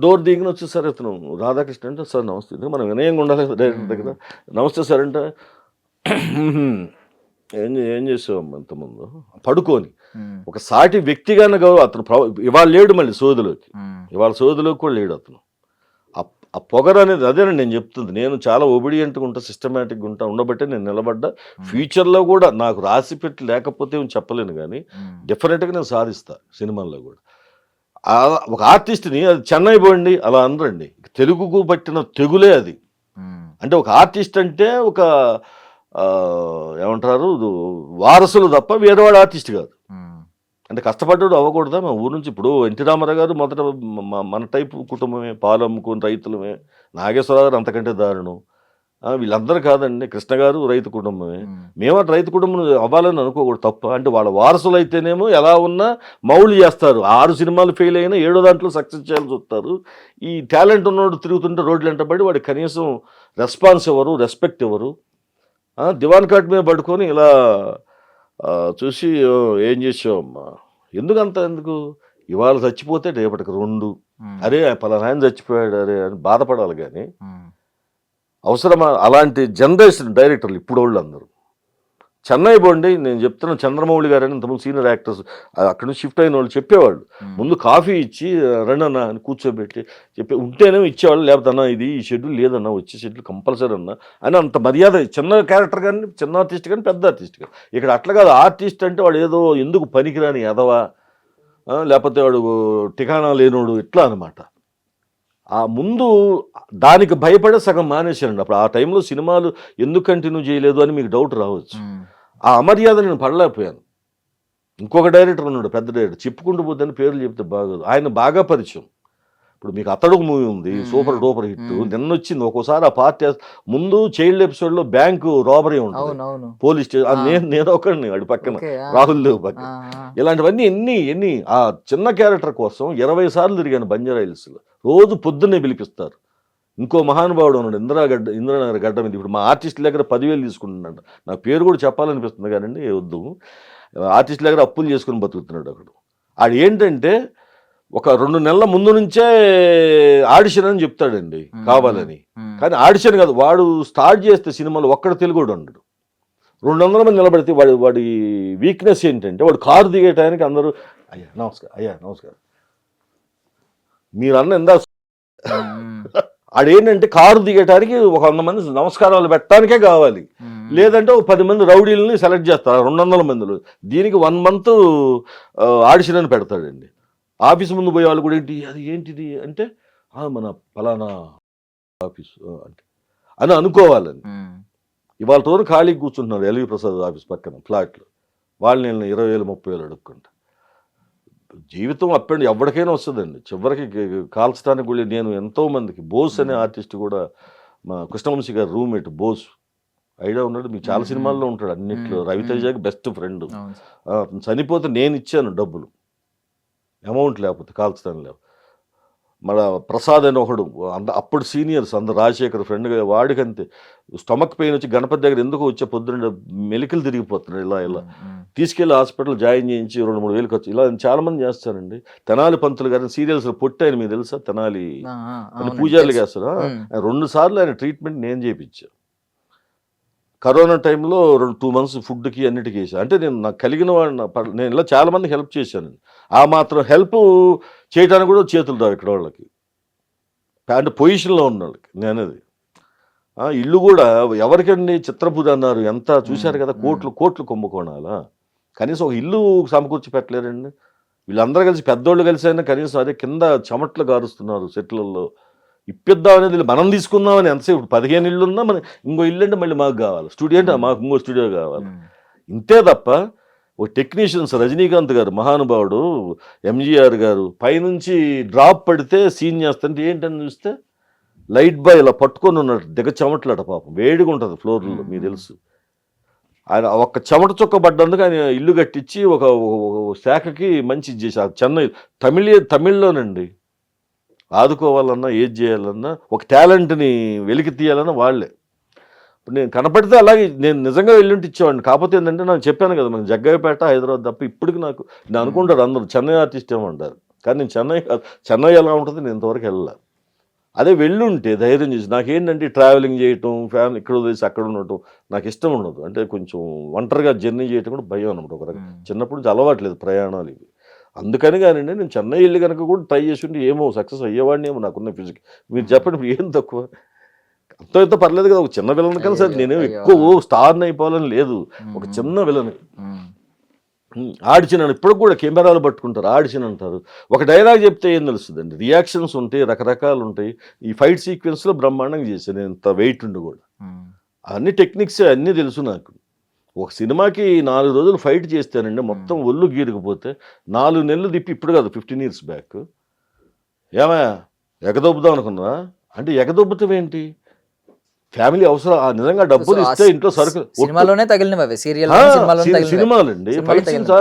డోర్ దిగిన వచ్చి సార్ ఇతను రాధాకృష్ణ అంటే సార్ నమస్తే, మనం వినయంగా ఉండాలి కదా డైరెక్టర్ దగ్గర. నమస్తే సార్ అంటే ఏం చేసావమ్మా ఇంతకుముందు పడుకొని ఒక సాటి వ్యక్తిగానే అతను ఇవాళ లేడు, మళ్ళీ సోదిలోకి ఇవాళ సోదిలోకి కూడా లేడు అతను. ఆ పొగరు అనేది అదేనండి నేను చెప్తుంది. నేను చాలా ఒబిడియంట్గా ఉంటా, సిస్టమేటిక్గా ఉంటా, ఉండబట్టే నేను నిలబడ్డా. ఫ్యూచర్లో కూడా నాకు రాసి పెట్టి లేకపోతే చెప్పలేను కానీ డెఫినెట్గా నేను సాధిస్తా సినిమాల్లో కూడా. ఒక ఆర్టిస్ట్ని అది చెన్నై పోండి అలా అనరండి, తెలుగుకు పట్టిన తెగులే అది. అంటే ఒక ఆర్టిస్ట్ అంటే ఒక ఏమంటారు వారసులు తప్ప వేరేవాడు ఆర్టిస్ట్ కాదు. అంటే కష్టపడ్డాడు అవ్వకూడదా? మా ఊరు నుంచి ఇప్పుడు ఎన్టీ రామారావు గారు మొదట మన టైపు కుటుంబమే, పాలు అమ్ముకుని రైతులమే. నాగేశ్వరరావు గారు అంతకంటే దారుణం. వీళ్ళందరూ కాదండి, కృష్ణ గారు రైతు కుటుంబమే. మేము రైతు కుటుంబం అవ్వాలని అనుకోకూడదు, తప్ప. అంటే వాళ్ళ వారసులు అయితేనేమో ఎలా ఉన్నా మౌళ్ళు చేస్తారు. 6 సినిమాలు ఫెయిల్ అయినా 7వ దాంట్లో సక్సెస్ చేయాలని చూస్తారు. ఈ టాలెంట్ ఉన్నవాడు తిరుగుతుంటే రోడ్లు వెంటబడి వాడికి కనీసం రెస్పాన్స్ ఇవ్వరు, రెస్పెక్ట్ ఇవ్వరు. దివాన్ కాట్ మీద పడుకొని ఇలా చూసి ఏం చేసావమ్మా, ఎందుకు ఇవాళ చచ్చిపోతే రేపటికి 2 అరే పలానా ఆయన చచ్చిపోయాడు అరే అని బాధపడాలి కానీ అవసరమా? అలాంటి జనరేషన్ డైరెక్టర్లు ఇప్పుడు వాళ్ళు అందరూ. చెన్నై పోండి, నేను చెప్తున్నాను, చంద్రమౌళి గారు అని ఇంతకుముందు సీనియర్ యాక్టర్స్ అక్కడి నుంచి షిఫ్ట్ అయిన వాళ్ళు చెప్పేవాళ్ళు. ముందు కాఫీ ఇచ్చి రండన్నా అని కూర్చోబెట్టి ఉంటేనే ఇచ్చేవాళ్ళు, లేకపోతే అన్న ఇది ఈ షెడ్యూల్ లేదన్నా, వచ్చే షెడ్యూల్ కంపల్సరీ అన్నా అని అంత మర్యాద. చిన్న క్యారెక్టర్ కానీ, చిన్న ఆర్టిస్ట్ కానీ, పెద్ద ఆర్టిస్ట్ కానీ. ఇక్కడ అట్లా కాదు. ఆర్టిస్ట్ అంటే వాడు ఏదో ఎందుకు పనికిరాని ఎదవా, లేకపోతే వాడు ఠికానా లేనోడు, ఇట్లా అనమాట. ఆ ముందు దానికి భయపడే సగం మానేశానండి. అప్పుడు ఆ టైంలో సినిమాలు ఎందుకు కంటిన్యూ చేయలేదు అని మీకు డౌట్ రావచ్చు. ఆ అమర్యాద నేను పడలేకపోయాను. ఇంకొక డైరెక్టర్ ఉన్నాడు, పెద్ద డైరెక్టర్, చెప్పుకుంటూ పోతే పేర్లు చెప్తే బాగోదు, ఆయన బాగా పరిచయం. ఇప్పుడు మీకు అతడు మూవీ ఉంది, సూపర్ డూపర్ హిట్. నిన్న వచ్చింది. ఒక్కోసారి ఆ పార్టీ ముందు చైల్డ్ ఎపిసోడ్లో బ్యాంకు రాబరీ ఉంటుంది, పోలీస్ స్టేషన్, నేను ఒకడిని వాడి పక్కన రాహుల్ దేవ్ పక్కన. ఇలాంటివన్నీ ఎన్ని ఆ చిన్న క్యారెక్టర్ కోసం 20 సార్లు తిరిగాను బంజారా హిల్స్లో. రోజు పొద్దున్నే పిలిపిస్తారు. ఇంకో మహానుభావుడు ఉన్నాడు ఇంద్రానగర్ గడ్డ మీద. ఇప్పుడు మా ఆర్టిస్ట్ దగ్గర 10,000 తీసుకుంటున్నాడు. నాకు పేరు కూడా చెప్పాలనిపిస్తుంది కానీ వద్దు. ఆర్టిస్ట్ దగ్గర అప్పులు చేసుకుని బతుకుతున్నాడు అక్కడ. ఆడు ఏంటంటే ఒక 2 నెలల ముందు నుంచే ఆడిషన్ అని చెప్తాడండి కావాలని. కానీ ఆడిషన్ కాదు, వాడు స్టార్ట్ చేస్తే సినిమాలో ఒక్కడ తెలుగుడు ఉండడు. 200 మంది నిలబడితే వాడి వీక్నెస్ ఏంటంటే వాడు కారు దిగేటానికి అందరూ అయ్యా నమస్కారం మీరు అన్న ఇందా. ఆడేంటంటే కారు దిగటానికి ఒక 100 మంది నమస్కారాలు పెట్టడానికే కావాలి. లేదంటే ఒక 10 మంది రౌడీలని సెలెక్ట్ చేస్తారు 200 మందిలో. దీనికి 1 month ఆడిషన్ అని పెడతాడండి. ఆఫీస్ ముందు పోయే వాళ్ళు కూడా ఏంటిది అంటే మన ఫలానా ఆఫీస్ అంటే అని అనుకోవాలని. ఇవాళ రోజు ఖాళీకి కూర్చుంటున్నారు ఎల్వి ప్రసాద్ ఆఫీస్ పక్కన ఫ్లాట్లు. వాళ్ళు నేను 20,000 30,000 అడుక్కుంటా. జీవితం అప్పండి ఎవరికైనా వస్తుందండి. చివరికి కాల్చడానికి కూడా నేను ఎంతోమందికి బోస్ అనే ఆర్టిస్ట్ కూడా మా కృష్ణవంశీ గారు రూమ్మేట్ బోస్ ఐడియా ఉన్నాడు, మీకు చాలా సినిమాల్లో ఉంటాడు అన్నిట్లో. రవితేజకి బెస్ట్ ఫ్రెండ్. చనిపోతే నేను ఇచ్చాను డబ్బులు, అమౌంట్ లేకపోతే కాల్చడానికి లేవు. మన ప్రసాద్ అని ఒకడు అప్పుడు సీనియర్స్ అందరు రాజశేఖర్ ఫ్రెండ్గా, వాడికి అంతే స్టమక్ పెయిన్ వచ్చి గణపతి దగ్గర ఎందుకు వచ్చే పొద్దున్న మెలికలు తిరిగిపోతున్నాడు. ఇలా తీసుకెళ్ళి హాస్పిటల్ జాయిన్ చేయించి 2-3 వేలు ఖర్చు. ఇలా చాలామంది చేస్తారండి. తెనాలి పంతులు గారిని సీరియల్స్లో పొట్టాయని మీకు తెలుసా? తెనాలి పూజారులు వేస్తారు. 2 సార్లు ఆయన ట్రీట్మెంట్ నేను చేయించాను. కరోనా టైంలో 2 months ఫుడ్కి అన్నిటికీ వేసాను. అంటే నేను నాకు కలిగిన వాడిని నేను ఇలా చాలామందికి హెల్ప్ చేశాను. ఆ మాత్రం హెల్ప్ చేయడానికి కూడా చేతులు రావు ఇక్కడ వాళ్ళకి, అంటే పొజిషన్లో ఉన్న వాళ్ళకి. నేనది ఇల్లు కూడా ఎవరికండి చిత్రపూజ అన్నారు, ఎంత చూశారు కదా, కోట్లు కుంభకోణాలా. కనీసం ఒక ఇల్లు సమకూర్చి పెట్టలేరండి. వీళ్ళందరూ కలిసి పెద్దోళ్ళు కలిసి అయినా కనీసం అదే కింద చెమట్లు గారుస్తున్నారు సెట్లలో. ఇప్పిద్దాం అనేది మనం తీసుకుందామని ఎంతసేపు 15 ఇళ్ళు ఉన్నా మనం ఇంకో ఇల్లు అంటే మళ్ళీ మాకు కావాలి, స్టూడియో అంటే మాకు ఇంకో స్టూడియో కావాలి. ఇంతే తప్ప ఒక టెక్నీషియన్స్ రజనీకాంత్ గారు మహానుభావుడు, ఎంజీఆర్ గారు పైనుంచి డ్రాప్ పడితే సీన్ చేస్తుంటే ఏంటని చూస్తే లైట్ బాయ్ ఇలా పట్టుకొని ఉన్నట్టు దిగ చెమటలాట పాపం, వేడిగా ఉంటుంది ఫ్లోర్లో మీకు తెలుసు. ఆయన ఒక్క చెమట చుక్క పడ్డందుకు ఆయన ఇల్లు కట్టించి ఒక శాఖకి మంచి చేశారు. చెన్నై తమిళ్లోనండి ఆదుకోవాలన్నా ఏది చేయాలన్నా ఒక టాలెంట్ని వెలికి తీయాలన్నా వాళ్ళే. ఇప్పుడు నేను కనపడితే అలాగే నేను నిజంగా వెళ్ళింటి ఇచ్చేవాడిని. కాకపోతే ఏంటంటే నాకు చెప్పాను కదా, మనకి జగ్గయ్యపేట హైదరాబాద్ తప్ప ఇప్పటికి నేను అనుకుంటారు అందరూ చెన్నై ఆర్టిస్ట్ ఏమంటారు, కానీ నేను చెన్నై ఎలా ఉంటుంది నేను ఇంతవరకు వెళ్ళా. అదే వెళ్ళుంటే ధైర్యం చేసి నాకేంటంటే ట్రావెలింగ్ చేయటం, ఫ్యామిలీ ఇక్కడ వదిలేసి అక్కడ ఉండటం నాకు ఇష్టం ఉండదు. అంటే కొంచెం ఒంటరిగా జర్నీ చేయటం కూడా భయం అనమాట. ఒక రకం చిన్నప్పుడు నుంచి అలవాట్లేదు ప్రయాణాలు ఇవి. అందుకని కానివ్వండి నేను చెన్నై వెళ్ళి కనుక కూడా ట్రై చేసి ఉంటే ఏమో సక్సెస్ అయ్యేవాడిని ఏమో నాకున్న ఫిజిక్. మీరు చెప్పండి ఇప్పుడు ఏం తక్కువ, అంత ఇంత పర్లేదు కదా, ఒక చిన్న విలన్ కానీ సరే నేనేం ఎక్కువ స్టార్ని అయిపోవాలని లేదు, ఒక చిన్న విలన్ ఆడిచిన ఇప్పుడు కూడా కెమెరాలు పట్టుకుంటారు ఆడిచిన అంటారు. ఒక డైలాగ్ చెప్తే ఏం తెలుస్తుందండి, రియాక్షన్స్ ఉంటాయి, రకరకాలు ఉంటాయి. ఈ ఫైట్ సీక్వెన్స్లో బ్రహ్మాండంగా చేశాను, ఇంత వెయిట్ ఉండి కూడా అన్ని టెక్నిక్స్ అన్నీ తెలుసు నాకు. ఒక సినిమాకి 4 రోజులు ఫైట్ చేస్తానండి, మొత్తం ఒళ్ళు గీరుకుపోతే 4 నెలలు తిప్పి, ఇప్పుడు కాదు 15 years బ్యాక్. ఏమయ్యా ఎగదొబ్బుదాం అనుకున్నా అంటే ఎగదొబ్బుతాం ఏంటి, ఫ్యామిలీ అవసరం నిజంగా డబ్బులు ఇస్తే ఇంట్లో సరుకు సినిమాలోనే తగిలినవి సినిమాలండి. ఫైట్ సీన్స్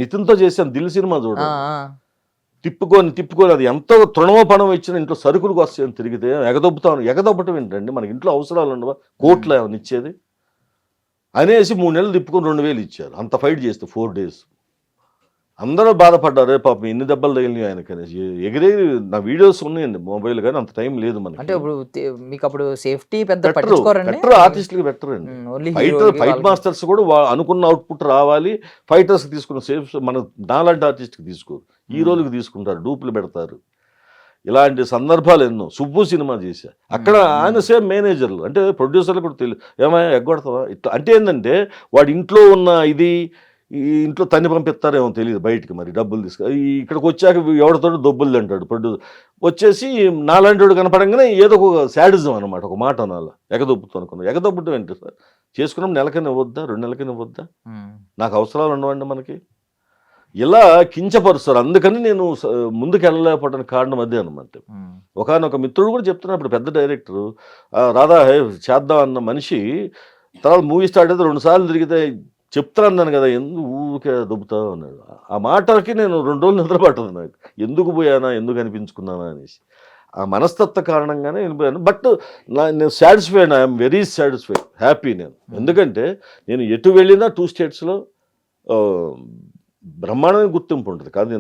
నితిన్తో చేశాను దిల్ సినిమా చూడండి, తిప్పుకొని అది ఎంతో తృణమో పణం ఇచ్చిన ఇంట్లో సరుకులకు వస్తాయని తిరిగితే ఎగదొబ్బటం ఏంటండి, మనకి ఇంట్లో అవసరాలు ఉండవా, కోట్లు ఏమైనా ఇచ్చేది అనేసి 3 నెలలు తిప్పుకొని 2000 ఇచ్చారు. అంత ఫైట్ చేస్తే 4 days అందరూ బాధపడ్డారు, పాపం ఎన్ని దెబ్బలు తగిలినాయి ఆయనకనేసి. ఎగిరే నా వీడియోస్ ఉన్నాయండి మొబైల్, కానీ అంత టైం లేదు మనకి. అంటే ఇప్పుడు మీకు అప్పుడు సేఫ్టీ పెద్ద బెటర్ ఆర్టిస్టులకి బెటర్ అండి. ఫైట్ మాస్టర్స్ కూడా అనుకున్న అవుట్పుట్ రావాలి, ఫైటర్స్కి తీసుకున్న సేఫ్ మన నాలాంటి ఆర్టిస్ట్కి తీసుకోరు, హీరోలకు తీసుకుంటారు, డూపులు పెడతారు. ఇలాంటి సందర్భాలు ఎన్నో. సుబ్బు సినిమా చేశా, అక్కడ ఆయన సేమ్ మేనేజర్లు, అంటే ప్రొడ్యూసర్లు కూడా తెలియదు, ఏమైనా ఎగ్గొడతావా ఇట్లా అంటే ఏంటంటే వాడి ఇంట్లో ఉన్న ఇది ఈ ఇంట్లో తన్ని పంపిస్తారేమో తెలియదు బయటికి, మరి డబ్బులు ఇక్కడికి వచ్చాక ఎవరితో దొబ్బులు తింటాడు ప్రొడ్యూసర్ వచ్చేసి. నాలాంటి కనపడంగానే ఏదో ఒక శాడిజం అనమాట, ఒక మాట అనాల ఎగదొబ్బుతాం అనుకున్నాను. ఎగదొబ్బటం ఏంటి సార్, చేసుకున్నాం నెలకైనా ఇవ్వద్దా, 2 నెలలకైనా ఇవ్వద్దా, నాకు అవసరాలు ఉండవండి మనకి, ఇలా కించపరుస్తారు. అందుకని నేను ముందుకు వెళ్ళలేకపోవడానికి కారణం అదే అనమాట. ఒకనొక మిత్రుడు కూడా చెప్తున్నా, ఇప్పుడు పెద్ద డైరెక్టరు రాధా చేద్దాం అన్న మనిషి తర్వాత మూవీ స్టార్ట్ అయితే 2 సార్లు తిరిగితే చెప్తాను కదా, ఎందుకు ఊరికే దొబ్బుతావు అన్నాడు. ఆ మాటలకి నేను 2 రోజులు నిద్రపట్టదు నాకు, ఎందుకు పోయానా, ఎందుకు అనిపించుకున్నానా అనేసి. ఆ మనస్తత్వ కారణంగానే వెళ్ళిపోయాను. బట్ నేను satisfied, I'm very satisfied, happy నేను. ఎందుకంటే నేను ఎటు వెళ్ళినా 2 states బ్రహ్మాండమైన గుర్తింపు ఉంటుంది. కానీ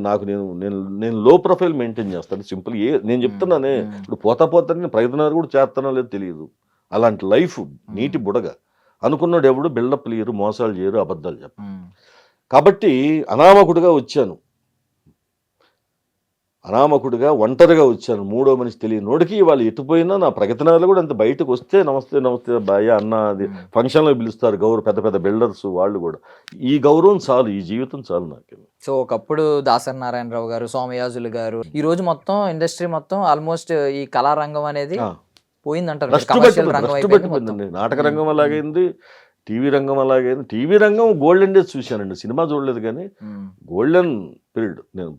నేను లో ప్రొఫైల్ మెయింటైన్ చేస్తాను. సింపుల్ నేను చెప్తున్నానే, ఇప్పుడు పోతానే ప్రయత్నాలు కూడా చేస్తానో లేదో తెలియదు. అలాంటి లైఫ్ నీటి బుడగ. అనుకున్నాడు ఎవడు బిల్డప్ లేరు, మోసాలు చేయరు, అబద్ధాలు చెప్పరు. కాబట్టి అనామకుడిగా వచ్చాను, ఒంటరిగా వచ్చాను, 3వ మనిషి తెలియనోడికి. వాళ్ళు ఎటుపోయినా నా ప్రగతినాలు కూడా అంత బయటకు వస్తే నమస్తే బాయ్ అన్న అది ఫంక్షన్లో పిలుస్తారు గౌరవ, పెద్ద పెద్ద బిల్డర్స్ వాళ్ళు కూడా. ఈ గౌరవం చాలు, ఈ జీవితం చాలు నాకు. సో ఒకప్పుడు దాసరి నారాయణరావు గారు, సోమయాజులు గారు, ఈ రోజు మొత్తం ఇండస్ట్రీ మొత్తం ఆల్మోస్ట్ ఈ కళారంగం అనేది పోయిందంటారు. నాటక రంగం అలాగైంది, టీవీ రంగం అలాగైంది. టీవీ రంగం గోల్డెన్ డేస్ చూశానండి, సినిమా చూడలేదు కానీ గోల్డెన్ పీరియడ్. నేను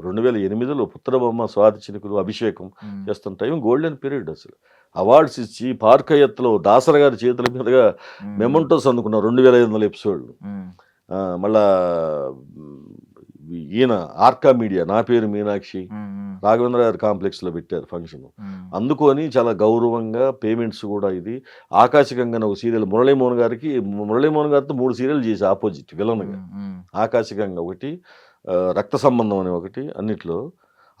2008లో పుత్రబొమ్మ, స్వాతి చినుకులు, అభిషేకం చేస్తున్న టైం గోల్డెన్ పీరియడ్. అసలు అవార్డ్స్ ఇచ్చి పార్కయత్లో దాసరి గారి చేతుల మీదుగా మెమంటోస్ అందుకున్నారు 2500 ఎపిసోడ్లు. మళ్ళా ఈయన ఆర్కా మీడియా, నా పేరు మీనాక్షి, రాఘవేంద్ర గారి కాంప్లెక్స్లో పెట్టారు ఫంక్షన్. అందుకొని చాలా గౌరవంగా పేమెంట్స్ కూడా. ఇది ఆకాశగంగా ఒక సీరియల్ మురళీమోహన్ గారితో 3 సీరియల్ చేసి ఆపోజిట్ విలన్గా. ఆకాశగంగా ఒకటి, రక్త సంబంధం అని ఒకటి, అన్నిట్లో.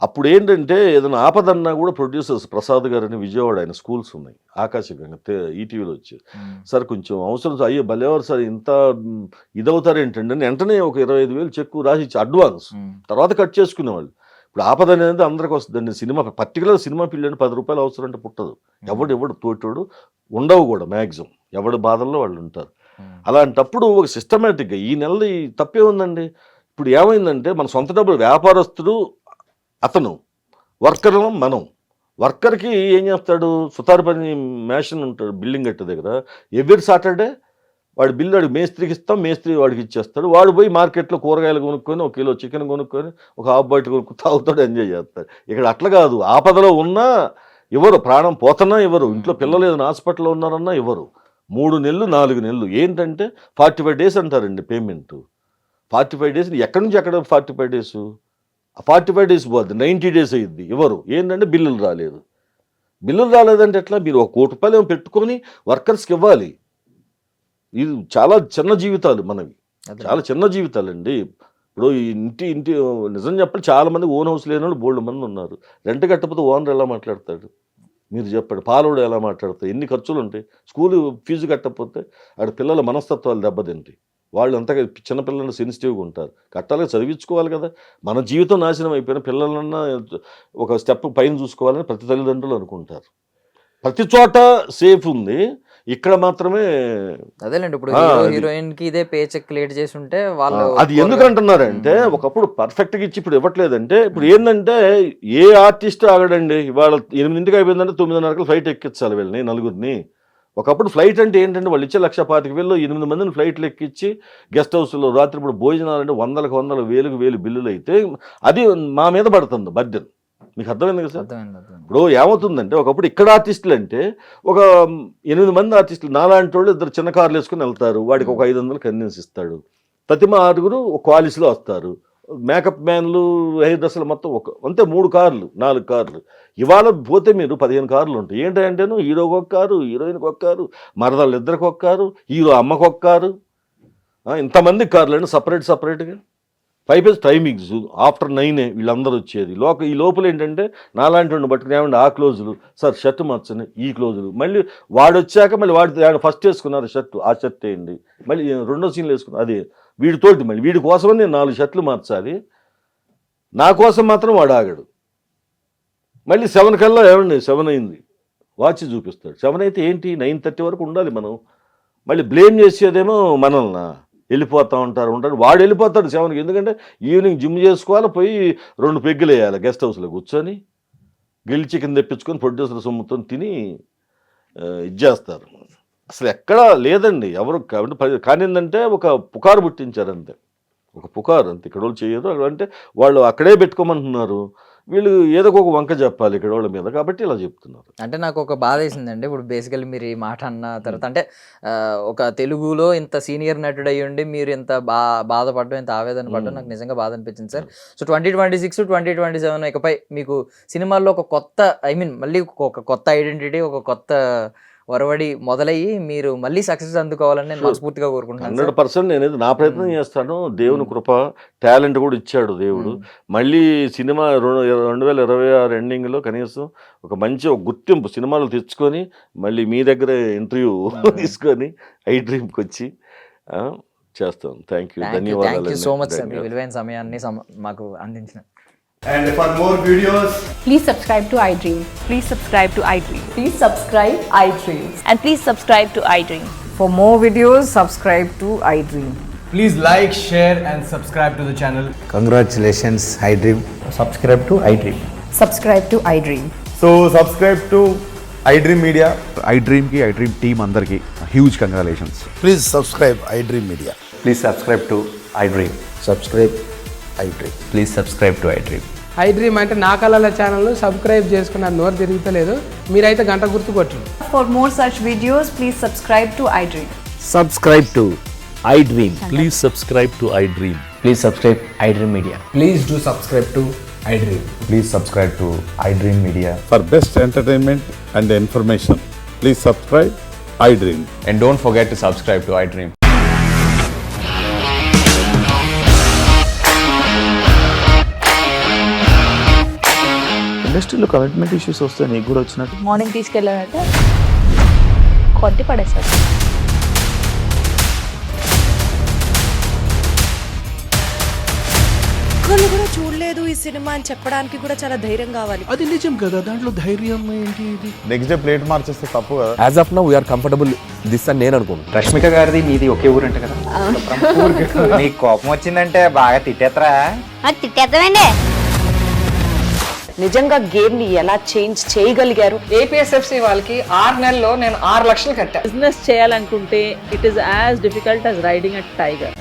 అప్పుడు ఏంటంటే ఏదైనా ఆపదన్నా కూడా ప్రొడ్యూసర్స్ ప్రసాద్ గారని విజయవాడ ఆయన స్కూల్స్ ఉన్నాయి, ఆకాశగంగా ఈటీవీలో వచ్చేది. సార్ కొంచెం అవసరం, అయ్యో భలేవారు సార్, ఇంత ఇదవుతారు ఏంటంటే వెంటనే ఒక 25,000 చెక్కు రాసి ఇచ్చి అడ్వాన్స్, తర్వాత కట్ చేసుకునేవాళ్ళు. ఇప్పుడు ఆపద అనేది అందరికి వస్తుందండి. సినిమా పర్టికులర్ సినిమా పిల్లని 10 రూపాయలు అవసరం అంటే పుట్టదు. ఎవడు తోటోడు ఉండవు కూడా, మ్యాక్సిమం ఎవడి బాధల్లో వాళ్ళు ఉంటారు. అలాంటప్పుడు ఒక సిస్టమేటిక్గా ఈ నెల తప్పే ఉందండి. ఇప్పుడు ఏమైందంటే మన సొంత డబ్బులు, వ్యాపారస్తుడు అతను, వర్కర్లం మనం, వర్కర్కి ఏం చేస్తాడు, సుతారు పని మ్యాషన్ ఉంటాడు బిల్డింగ్ కట్టే దగ్గర, ఎవ్రీ సాటర్డే వాడి బిల్లు వాడికి మేస్త్రికి ఇస్తాం, మేస్త్రి వాడికి ఇచ్చేస్తాడు. వాడు పోయి మార్కెట్లో కూరగాయలు కొనుక్కొని 1 కిలో చికెన్ కొనుక్కొని ఒక హాఫ్ బాటిల్ కొనుక్కు తాగుతాడు, ఎంజాయ్ చేస్తాడు. ఇక్కడ అట్లా కాదు, ఆపదలో ఉన్నా ఎవరు, ప్రాణం పోతున్నా ఎవరు, ఇంట్లో పిల్లలు ఏదైనా హాస్పిటల్లో ఉన్నారన్నా ఎవరు. 3 నెలలు 4 నెలలు ఏంటంటే 45 డేస్ అంటారండి పేమెంట్. 45 డేస్ ఎక్కడి నుంచి ఎక్కడ 45 డేస్, 45 డేస్ పోద్ది, 90 డేస్ అయ్యిద్ది ఎవరు. ఏంటంటే బిల్లులు రాలేదు. బిల్లులు రాలేదంటే ఎట్లా, మీరు ₹1 కోటి ఏమో పెట్టుకొని వర్కర్స్కి ఇవ్వాలి. ఇది చాలా చిన్న జీవితాలు మనవి, చాలా చిన్న జీవితాలండి. ఇప్పుడు ఇంటి నిజం చెప్పాలి, చాలా మంది ఓన్ హౌస్ లేని వాళ్ళు బోల్డ్ మంది ఉన్నారు. రెంట్ కట్టకపోతే ఓనర్ ఎలా మాట్లాడతాడు మీరు చెప్పండి, పాలోడు ఎలా మాట్లాడతాడు, ఎన్ని ఖర్చులు ఉంటాయి. స్కూల్ ఫీజు కట్టకపోతే ఆడ పిల్లల మనస్తత్వాలు దెబ్బతింటాయి. వాళ్ళు అంతగా చిన్నపిల్లలు సెన్సిటివ్గా ఉంటారు, కట్టాలి, చదివించుకోవాలి కదా. మన జీవితం నాశనం అయిపోయిన పిల్లలన్నా ఒక స్టెప్ పైన చూసుకోవాలని ప్రతి తల్లిదండ్రులు అనుకుంటారు. ప్రతి చోట సేఫ్ ఉంది, ఇక్కడ మాత్రమే. అదేలేండి, ఇప్పుడు హీరోయిన్ కి ఇదే పే చెక్ లేట్ చేసి ఉంటే వాళ్ళు అది ఎందుకు అంటున్నారంటే, ఒకప్పుడు పర్ఫెక్ట్గా ఇచ్చి ఇప్పుడు ఇవ్వట్లేదంటే, ఇప్పుడు ఏంటంటే ఏ ఆర్టిస్ట్ ఆగడండి. ఇవాళ 8ంటికి అయిపోయిందంటే 9:30 ఫ్లైట్ ఎక్కించాలి వీళ్ళని నలుగురిని. ఒకప్పుడు ఫ్లైట్ అంటే ఏంటంటే వాళ్ళు ఇచ్చే 1,25,000 8 మందిని ఫ్లైట్లు ఎక్కించి గెస్ట్ హౌస్లో రాత్రిపూట భోజనాలంటే 100,000 1000 బిల్లులు అయితే అది మా మీద పడుతుంది బర్డెన్. మీకు అర్థమైంది కదా సార్. ఇప్పుడు ఏమవుతుందంటే, ఒకప్పుడు ఇక్కడ ఆర్టిస్టులు అంటే ఒక 8 మంది ఆర్టిస్టులు, నాలాంటి వాళ్ళు 2 చిన్న కార్లు వేసుకుని వెళ్తారు, వాడికి ఒక 500 కన్వీన్స్ ఇస్తాడు. ప్రతి 6 ఒక క్వాలిటీలో వస్తారు, మేకప్ మ్యాన్లు, హెయిర్ డ్రెస్సులు మొత్తం అంతే 3 కార్లు 4 కార్లు. ఇవాళ పోతే మీరు 15 కార్లు ఉంటాయి. ఏంటంటేను హీరోకి 1 కారు, హీరోయిన్కి 1 కారు, మరదళ్ళు 2కి 1 కారు, హీరో అమ్మకి 1 కారు, ఇంతమంది కార్లు అండి సపరేట్గా. పైపేసి టైమింగ్స్ ఆఫ్టర్ 9 వీళ్ళందరూ వచ్చేది. ఈ లోపల ఏంటంటే నాలాంటి వాడిని పట్టుకుని ఏమంటే ఆ క్లోజులు సార్, షర్ట్ మార్చండి, ఈ క్లోజులు. మళ్ళీ వాడు వచ్చాక మళ్ళీ వాడు ఫస్ట్ వేసుకున్నారు షర్టు, ఆ షర్ట్ వేయండి, మళ్ళీ 2వ సీన్లు వేసుకున్నారు, అదే వీడితోటి మళ్ళీ వీడి కోసమని నేను 4 షర్ట్లు మార్చాలి, నా కోసం మాత్రం వాడు ఆగాడు. మళ్ళీ 7 కల్లా ఏమండి 7 అయింది వాచ్ చూపిస్తాడు. 7 అయితే ఏంటి 9:30 వరకు ఉండాలి మనం. మళ్ళీ బ్లేమ్ చేసేదేమో మనల్ని, వెళ్ళిపోతూ ఉంటారు. వాడు వెళ్ళిపోతాడు 7కి, ఎందుకంటే ఈవినింగ్ జిమ్ చేసుకోవాలి, పోయి 2 పెగ్గులు వేయాలి గెస్ట్ హౌస్లో కూర్చొని, గిల్ చికెన్ తెప్పించుకొని ప్రొడ్యూసర్ సొమ్ముతో తిని ఇది చేస్తారు. అసలు ఎక్కడా లేదండి ఎవరు. కానీ ఏంటంటే ఒక పుకారు పుట్టించారు అంతే, ఒక పుకారు అంతే. ఇక్కడ వాళ్ళు చేయరు అంటే వాళ్ళు అక్కడే పెట్టుకోమంటున్నారు, వీళ్ళు ఏదో ఒక వంక చెప్పాలి ఇక్కడ వాళ్ళ మీద, కాబట్టి ఇలా చెప్తున్నారు. అంటే నాకు ఒక బాధ వేసిందండి. ఇప్పుడు బేసికల్లీ మీరు ఈ మాట అన్న తర్వాత, అంటే ఒక తెలుగులో ఇంత సీనియర్ నటుడు అయ్యి ఉండి మీరు ఇంత బాధపడడం, ఇంత ఆవేదన పడడం నాకు నిజంగా బాధ అనిపించింది సార్. సో 2026 2027 ఇకపై మీకు సినిమాల్లో ఒక కొత్త, మళ్ళీ ఒక కొత్త ఐడెంటిటీ, ఒక కొత్త ఒరవడి మొదలయ్యి మీరు మళ్ళీ సక్సెస్ అందుకోవాలని నేను మనస్ఫూర్తిగా కోరుకుంటున్నాను. 100% నేనేది నా ప్రయత్నం చేస్తాను. దేవుని కృప, టాలెంట్ కూడా ఇచ్చాడు దేవుడు. మళ్ళీ సినిమా 2026 ఎండింగ్లో కనీసం ఒక మంచి గుర్తింపు సినిమాలు తెచ్చుకొని మళ్ళీ మీ దగ్గర ఇంటర్వ్యూ తీసుకొని ఐ డ్రీమ్కి వచ్చి చేస్తాను. థ్యాంక్ యూ, ధన్యవాదాలు సో మచ్ సార్, మీ విలువైన సమయాన్ని మాకు అందించిన. And for more videos, please subscribe to iDream. Please subscribe to iDream. Please subscribe iDream. And please subscribe to iDream. For more videos, subscribe to iDream. please like, share and subscribe to the channel. Congratulations, iDream. Subscribe to iDream. Subscribe to iDream. So subscribe to iDream Media. iDream ki iDream team andarki huge congratulations. Please subscribe iDream Media. Please subscribe to iDream. Subscribe iDream. Please subscribe to iDream. iDream అంటే నా కళల channel subscribe చేసుకున్న నోరు తిరుగుతలేదు, మీరైతే గంట గుర్తు కొట్టండి. For more such videos, please subscribe to iDream. Subscribe to iDream. Please subscribe to iDream. Please subscribe iDream Media. Please do subscribe to iDream. Please subscribe to iDream Media. For best entertainment and information, please subscribe iDream. And don't forget to subscribe to iDream. ఇండస్ట్రీలో commitment issues వస్తే నీకు కూడా వచ్చినట్టు morning తీసుకెళ్ళారంటే కొట్టి పడేస్తారు. ఒక్కళ్ళు కూడా చూడలేదు ఈ సినిమా అని చెప్పడానికి కూడా చాలా ధైర్యం కావాలి. అది నిజం కదా, దాంట్లో ధైర్యం ఏంటి? ఇది నెక్స్ట్ డే ప్లేట్ మార్చేస్తే తప్పు కదా. As of now, we are comfortable this అని నేను అనుకుంటున్నాను. రష్మిక గారిది మీది ఒకే ఊరు అంట కదా. నీకు కోపం వచ్చిందంటే బాగా తిట్టేత్తరా? తిట్టేద్దామండి. నిజంగా గేమ్ ని ఎలా చేంజ్ చేయగలిగారు? ఏపీఎస్ఎఫ్సి వాళ్ళకి 6 నెలల్లో నేను 6 లక్షలు కట్టా. బిజినెస్ చేయాలనుకుంటే it is as difficult as riding a tiger.